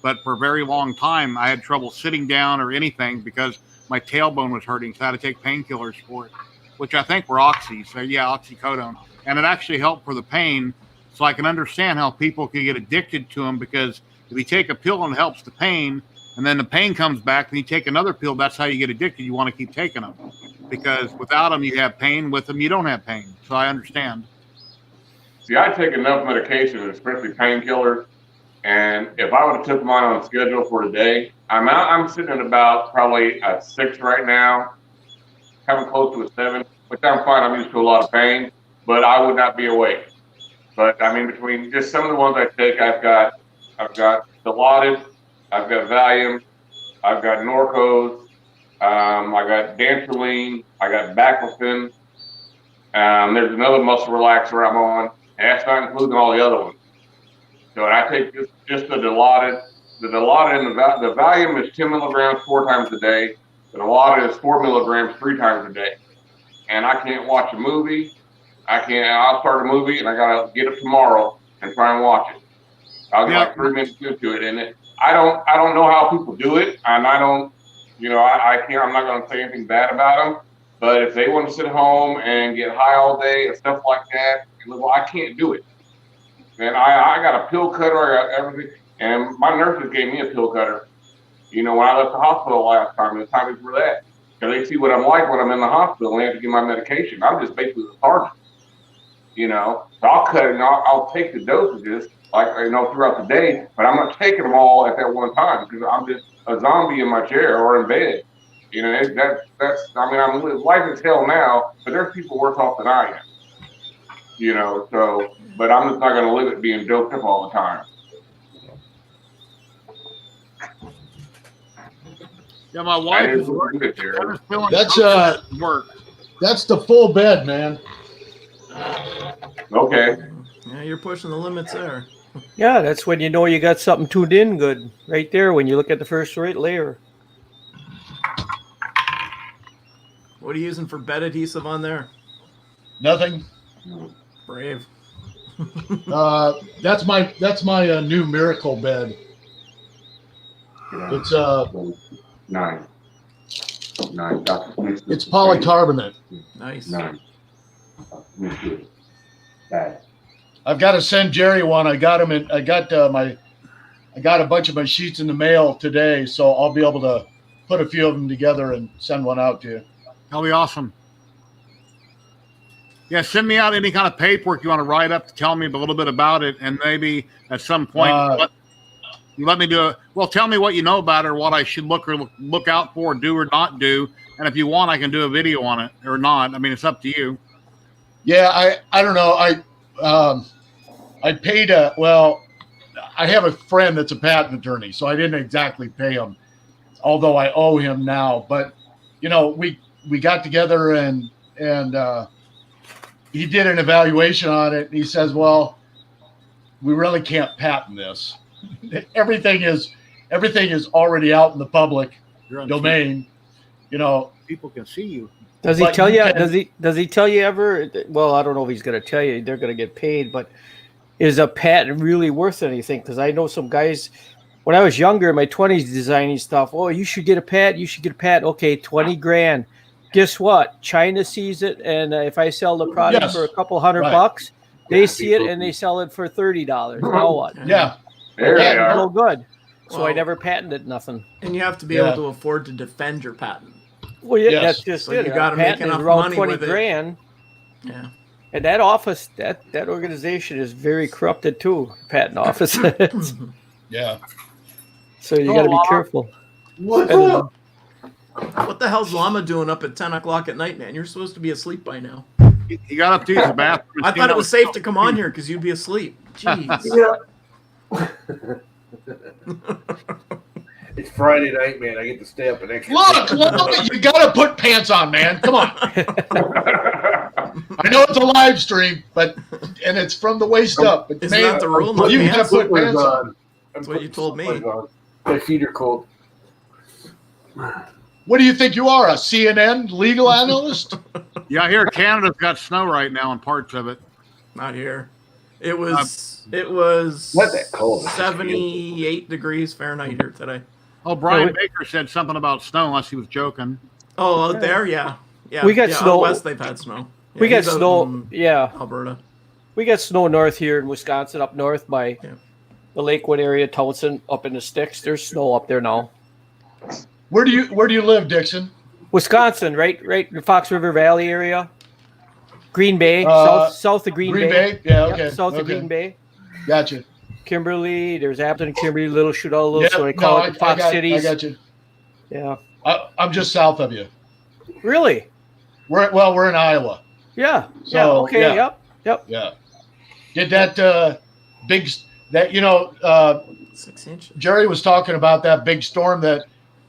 But for a very long time, I had trouble sitting down or anything because my tailbone was hurting, so I had to take painkillers for it, which I think were oxy. So, yeah, oxycodone. And it actually helped for the pain, so I can understand how people can get addicted to them because if you take a pill and it helps the pain, and then the pain comes back, and you take another pill, that's how you get addicted. You want to keep taking them. Because without them, you have pain. With them, you don't have pain. So I understand. See, I take enough medication, especially painkillers, and if I would have took mine on schedule for today, I'm sitting at about probably a 6 right now, coming close to a 7, which I'm fine. I'm used to a lot of pain, but I would not be awake. But I mean, between just some of the ones I take, I've got Dilaudid, I've got Valium, I've got Norcos. I got Dantrolene, I got Baclofen, there's another muscle relaxer I'm on, and that's not including all the other ones. So I take just the Dilaudid. The Dilaudid and the Valium is 10 milligrams 4 times a day. The Dilaudid is 4 milligrams 3 times a day. And I can't watch a movie. I can't. I'll start a movie and I gotta get up tomorrow and try and watch it. I'll get like 3 minutes into it, and I don't know how people do it, and I don't, I can't. I'm not gonna say anything bad about them. But if they want to sit home and get high all day and stuff like that, well, I can't do it. And I got a pill cutter, I got everything, and my nurses gave me a pill cutter. When I left the hospital last time, it's time for that. Because they see what I'm like when I'm in the hospital and they have to get my medication. I'm just basically lethargic. So I'll cut it and I'll take the dosages throughout the day, but I'm not taking them all at that one time because I'm just a zombie in my chair or in bed. I'm life is hell now, but there's people worse off than I am. But I'm just not going to live it being doped up all the time. Yeah, my wife is working. That's that's the full bed, man. Okay. Yeah, you're pushing the limits there. Yeah, that's when you know you got something tuned in good. Right there when you look at the first layer. What are you using for bed adhesive on there? Nothing. Brave. That's my new miracle bed. It's 9. It's polycarbonate. Nice. 9. Bad. I've got to send Jerry one. I got a bunch of my sheets in the mail today, so I'll be able to put a few of them together and send one out to you. That'll be awesome. Yeah, send me out any kind of paperwork you want to write up to tell me a little bit about it, and maybe at some point let me do it. Well, tell me what you know about it or what I should look out for, do or not do, and if you want, I can do a video on it or not. I mean, it's up to you. Yeah, I don't know. I paid I have a friend that's a patent attorney, so I didn't exactly pay him, although I owe him now. But we got together and he did an evaluation on it, and he says, well, we really can't patent this. Everything is already out in the public domain. People can see you. Does he tell you? Does he tell you ever? Well, I don't know if he's going to tell you. They're going to get paid, but is a patent really worth anything? Because I know some guys. When I was younger, in my 20s, designing stuff. Oh, you should get a patent. You should get a patent. Okay, $20,000. Guess what? China sees it, and if I sell the product for a couple $100, they see it and they sell it for $30. Now what? Yeah, patent's no good. So I never patented nothing. And you have to be able to afford to defend your patent. Well, yeah, that's just so it. You got to make enough around money with $20,000. it. Yeah. And that office, that organization is very corrupted too. Patent office. Yeah. So you got to be careful. What the hell's Llama doing up at 10 o'clock at night, man? You're supposed to be asleep by now. He got up to use the bathroom. I thought it was safe to come on here because you'd be asleep. Jeez. It's Friday night, man. I get to stay up an extra. Look, you got to put pants on, man. Come on. I know it's a live stream, and it's from the waist up. But Isn't that the rule? No you got pants? to put pants on. That's what you told me. My feet are cold. What do you think you are, a CNN legal analyst? Yeah, I hear Canada's got snow right now in parts of it. Not here. It was Not that cold. 78 degrees Fahrenheit here today. Oh, Brian Baker said something about snow, unless he was joking. Oh, out there, yeah. We got snow. Out west, they've had snow. Yeah, we got snow. Yeah, Alberta. We got snow north here in Wisconsin, up north by the Lakewood area, Towson, up in the sticks. There's snow up there now. Where do you live, Dixon? Wisconsin, right in the Fox River Valley area. Green Bay, south of Green Bay. Green Bay? Yeah, okay. Yep, south of Green Bay. Gotcha. Kimberly, there's Appleton and Kimberly, Little Shootout, so they call it the Fox Cities. I got you. Yeah. I'm just south of you. Really? We're in Iowa. Yeah. So, yeah. Okay. yeah. Yep. Yeah. Did that big 6 inches. Jerry was talking about that big storm that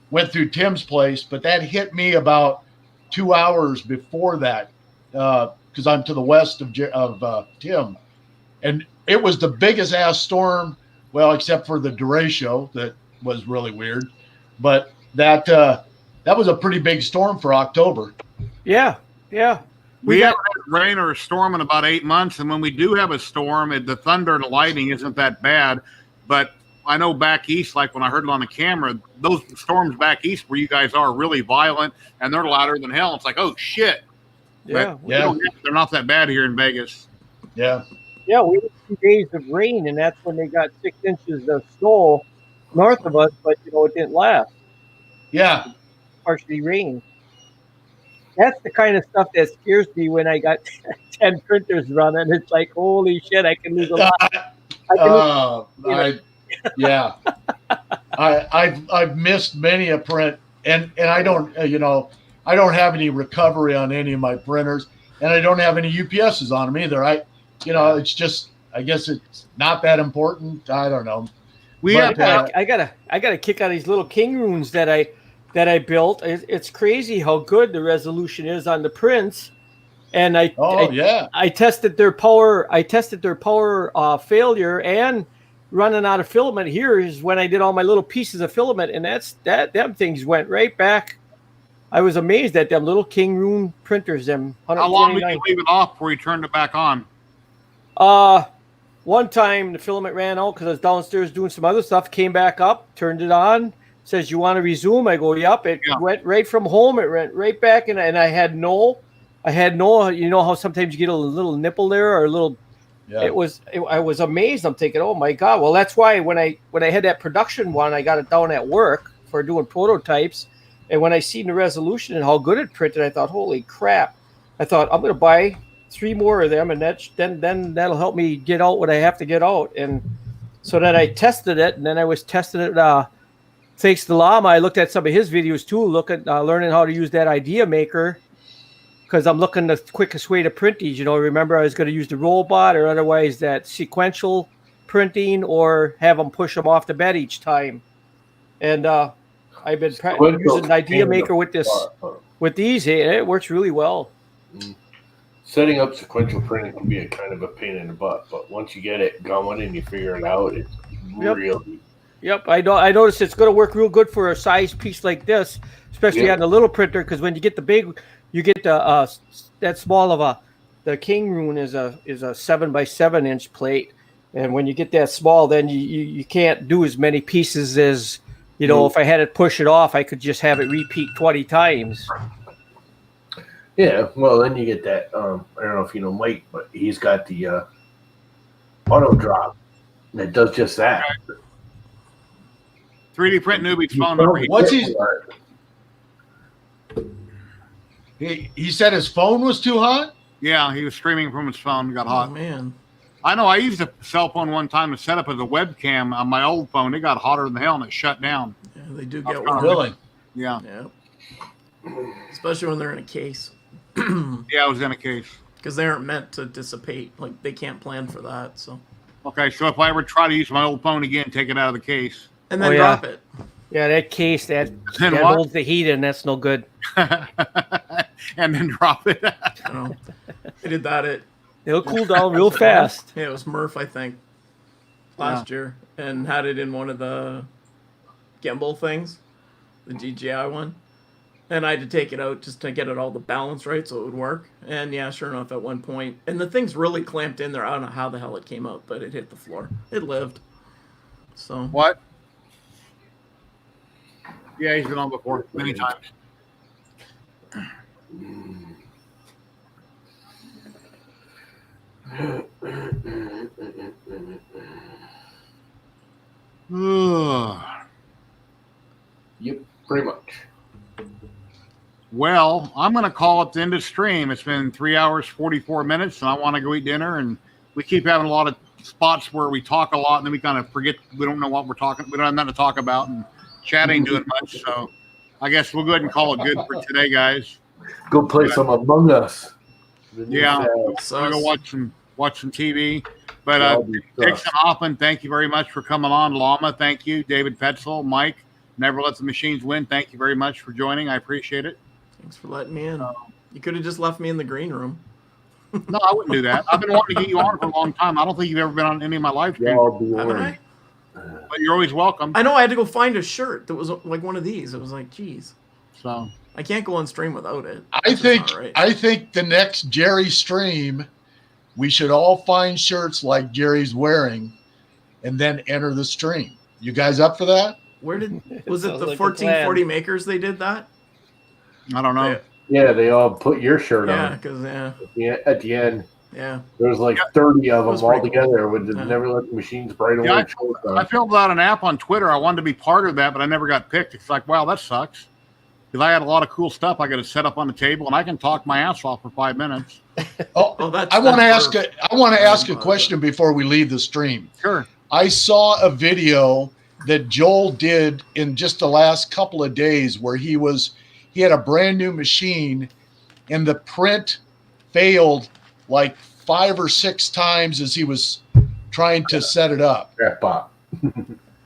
went through Tim's place, but that hit me about 2 hours before that because I'm to the west of Tim, and it was the biggest ass storm. Well, except for the derecho that was really weird, but that was a pretty big storm for October. Yeah. Yeah. We haven't had rain or a storm in about 8 months, and when we do have a storm, the thunder and the lightning isn't that bad. But I know back east, like when I heard it on the camera, those storms back east where you guys are really violent, and they're louder than hell. It's like, oh shit! Yeah, But they're not that bad here in Vegas. Yeah. Yeah, we had 2 days of rain, and that's when they got 6 inches of snow north of us, but it didn't last. Yeah. Partially rained. That's the kind of stuff that scares me when I got 10 printers running. It's like, holy shit, I can lose a lot. I've missed many a print, and I don't I don't have any recovery on any of my printers, and I don't have any UPSs on them either. It's just, I guess it's not that important. I don't know. I got a kick out of these little king runes that I built. It's crazy how good the resolution is on the prints. And I tested their power. I tested their power failure and running out of filament. Here is when I did all my little pieces of filament, and them things went right back. I was amazed at them little king rune printers. Them. How long did you leave it off before you turned it back on? One time the filament ran out because I was downstairs doing some other stuff. Came back up, turned it on. Says, you want to resume? I go, yep. It went right from home. It went right back, and I had no. You know how sometimes you get a little nipple there or a little. Yeah. I was amazed. I'm thinking, oh my god. Well, that's why when I had that production one, I got it down at work for doing prototypes, and when I seen the resolution and how good it printed, I thought, holy crap! I thought I'm going to buy 3 more of them, and then that'll help me get out what I have to get out. And so then I tested it, and then I was testing it. Thanks to Llama, I looked at some of his videos too, learning how to use that idea maker, because I'm looking the quickest way to print these. Remember I was going to use the robot or otherwise that sequential printing or have them push them off the bed each time. And I've been using an idea maker with these. It works really well. Setting up sequential printing can be a kind of a pain in the butt, but once you get it going and you figure it out, it's really. Yep, I noticed it's going to work real good for a size piece like this, especially on the little printer, because when you get the big, you get that small of the king rune is a 7x7 inch plate, and when you get that small, then you can't do as many pieces as if I had to push it off, I could just have it repeat 20 times. Yeah, well, then you get that. I don't know if you know Mike, but he's got the auto drop that does just that. 3D print newbie's phone number. What's he said his phone was too hot? Yeah, he was streaming from his phone. Got hot. Oh, man. I know. I used a cell phone one time to set up as a webcam on my old phone. It got hotter than hell and it shut down. Yeah, they do get warm. Really? Yeah. Especially when they're in a case. Yeah, I was in a case. Because they aren't meant to dissipate. Like, they can't plan for that. So. Okay, so if I ever try to use my old phone again, take it out of the case. And then drop it. Yeah, that case that holds the heat in, that's no good. And then drop it. I did that. It'll cool down real fast. Yeah, it was Murph, I think, last year, and had it in one of the gimbal things, the DJI one. And I had to take it out just to get it all the balance right so it would work. And yeah, sure enough, at one point, and the thing's really clamped in there. I don't know how the hell it came out, but it hit the floor. It lived. So what? Yeah, he's been on before many times. Yep, pretty much. Well, I'm going to call it the end of stream. It's been 3 hours, 44 minutes, and I want to go eat dinner. And we keep having a lot of spots where we talk a lot, and then we kind of forget. We don't know what we're talking. We don't have nothing to talk about, and chat ain't doing much. So I guess we'll go ahead and call it good for today, guys. Go play some Among Us. Yeah, so go watch some TV. But Dixon Hoffman, thank you very much for coming on. Llama, thank you. David Petzel, Mike, Never Let the Machines Win, thank you very much for joining. I appreciate it. Thanks for letting me in. You could have just left me in the green room. No, I wouldn't do that. I've been wanting to get you on for a long time. I don't think you've ever been on any of my live streams. But you're always welcome. I know. I had to go find a shirt that was like one of these. It was like, geez. So I can't go on stream without it. I think the next Jerry stream, we should all find shirts like Jerry's wearing, and then enter the stream. You guys up for that? Where was it Sounds the like a 1440 makers they did that? I don't know. Yeah, they all put your shirt Yeah, on. because At the end, yeah, there was like 30 of them was all pretty cool. together with the Yeah. never let the machines bright away. Yeah, I filled out an app on Twitter. I wanted to be part of that, but I never got picked. It's like, wow, that sucks. Because I had a lot of cool stuff I got to set up on the table, and I can talk my ass off for 5 minutes. Oh, that's, I want to that's ask a question before we leave the stream. Sure. I saw a video that Joel did in just the last couple of days where he had a brand new machine and the print failed like 5 or 6 times as he was trying to set it up. Craftbot.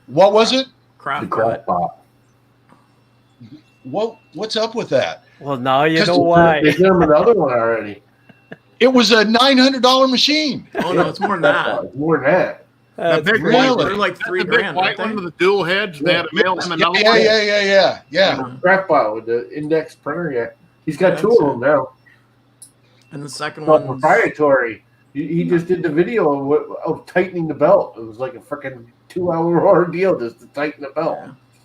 What was it? Craftbot. What's up with that? Well, now you know why. They gave him another one already. It was a $900 machine. Oh no, it's more than that. More than that. That big really? white, They're like that's $3 the big grand. white one with the dual heads. They had a male and another one. Yeah. Craftbot with the index printer. Yeah, he's got 2 of them now. And the second Well, one, proprietary. He just did the video of tightening the belt. It was like a freaking 2-hour ordeal just to tighten the belt.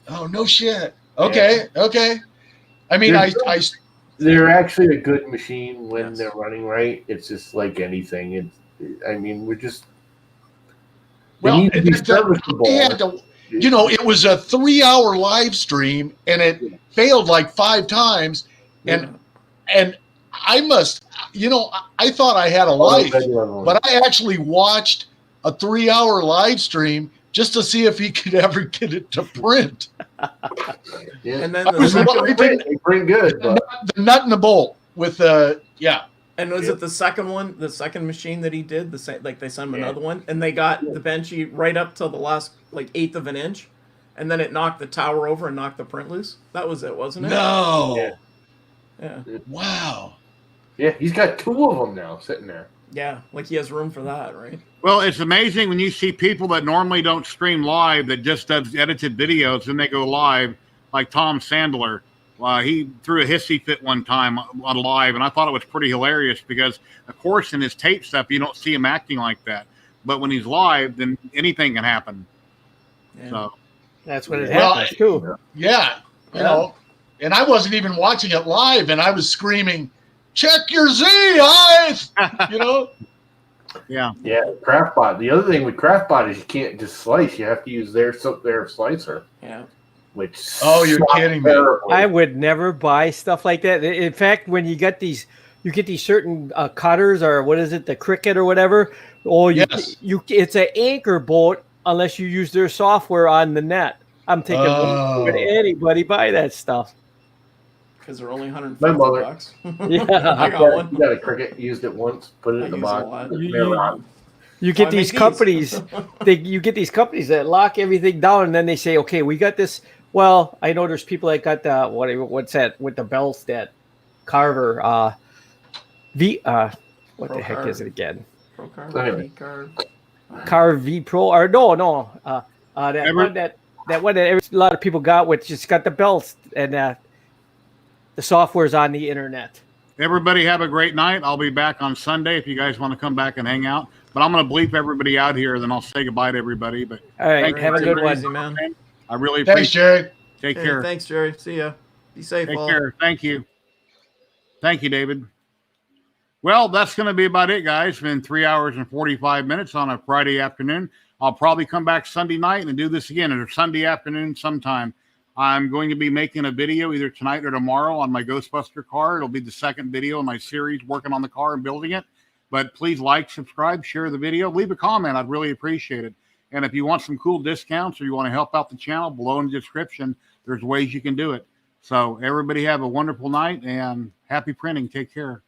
Oh no shit. Okay. I mean, they're actually a good machine when they're running right. It's just like anything. We're just. They need to be serviceable. It was a 3-hour live stream and it failed like 5 times, and I must, I thought I had a life, but I actually watched a 3-hour live stream just to see if he could ever get it to print. and then they print good. The nut and the bolt with And was it the second one, the second machine that he did? The same, like they sent him another one, and they got the benchy right up to the last like 1/8 of an inch, and then it knocked the tower over and knocked the print loose. That was it, wasn't it? No. Yeah. Wow. Yeah, he's got 2 of them now sitting there. Yeah, like he has room for that, right? Well, it's amazing when you see people that normally don't stream live that just does edited videos and they go live, like Tom Sandler. He threw a hissy fit one time on live, and I thought it was pretty hilarious because, of course, in his tape stuff, you don't see him acting like that. But when he's live, then anything can happen. Yeah. So that's what it happens, too. Yeah. And I wasn't even watching it live, and I was screaming, check your Z, eyes! Yeah. Yeah, Craftbot. The other thing with Craftbot is you can't just slice. You have to use their slicer. Yeah. Which you're kidding me. I would never buy stuff like that. In fact, when you get these certain cutters, or what is it, the Cricut or whatever, it's an anchor bolt unless you use their software on the net. I'm thinking, would anybody buy that stuff? Because they're only $150. Yeah, I got one. You got a Cricut, used it once, put it in the box. You get these companies. You get these companies that lock everything down, and then they say, "Okay, we got this." Well, I know there's people that got the what's that with the belts that Carver what the heck is it again? Pro Carver, Carver V Pro or no that one that a lot of people got, which just got the belts and the software's on the internet. Everybody have a great night. I'll be back on Sunday if you guys want to come back and hang out. But I'm going to bleep everybody out here, then I'll say goodbye to everybody. But all right, have a good one, man. I really Thanks, Jerry. Take care. Thanks, Jerry. See ya. Be safe. Take care. Thank you. Thank you, David. Well, that's going to be about it, guys. It's been 3 hours and 45 minutes on a Friday afternoon. I'll probably come back Sunday night and do this again, or Sunday afternoon sometime. I'm going to be making a video either tonight or tomorrow on my Ghostbuster car. It'll be the second video in my series working on the car and building it. But please like, subscribe, share the video, leave a comment. I'd really appreciate it. And if you want some cool discounts or you want to help out the channel, below in the description, there's ways you can do it. So everybody have a wonderful night and happy printing. Take care.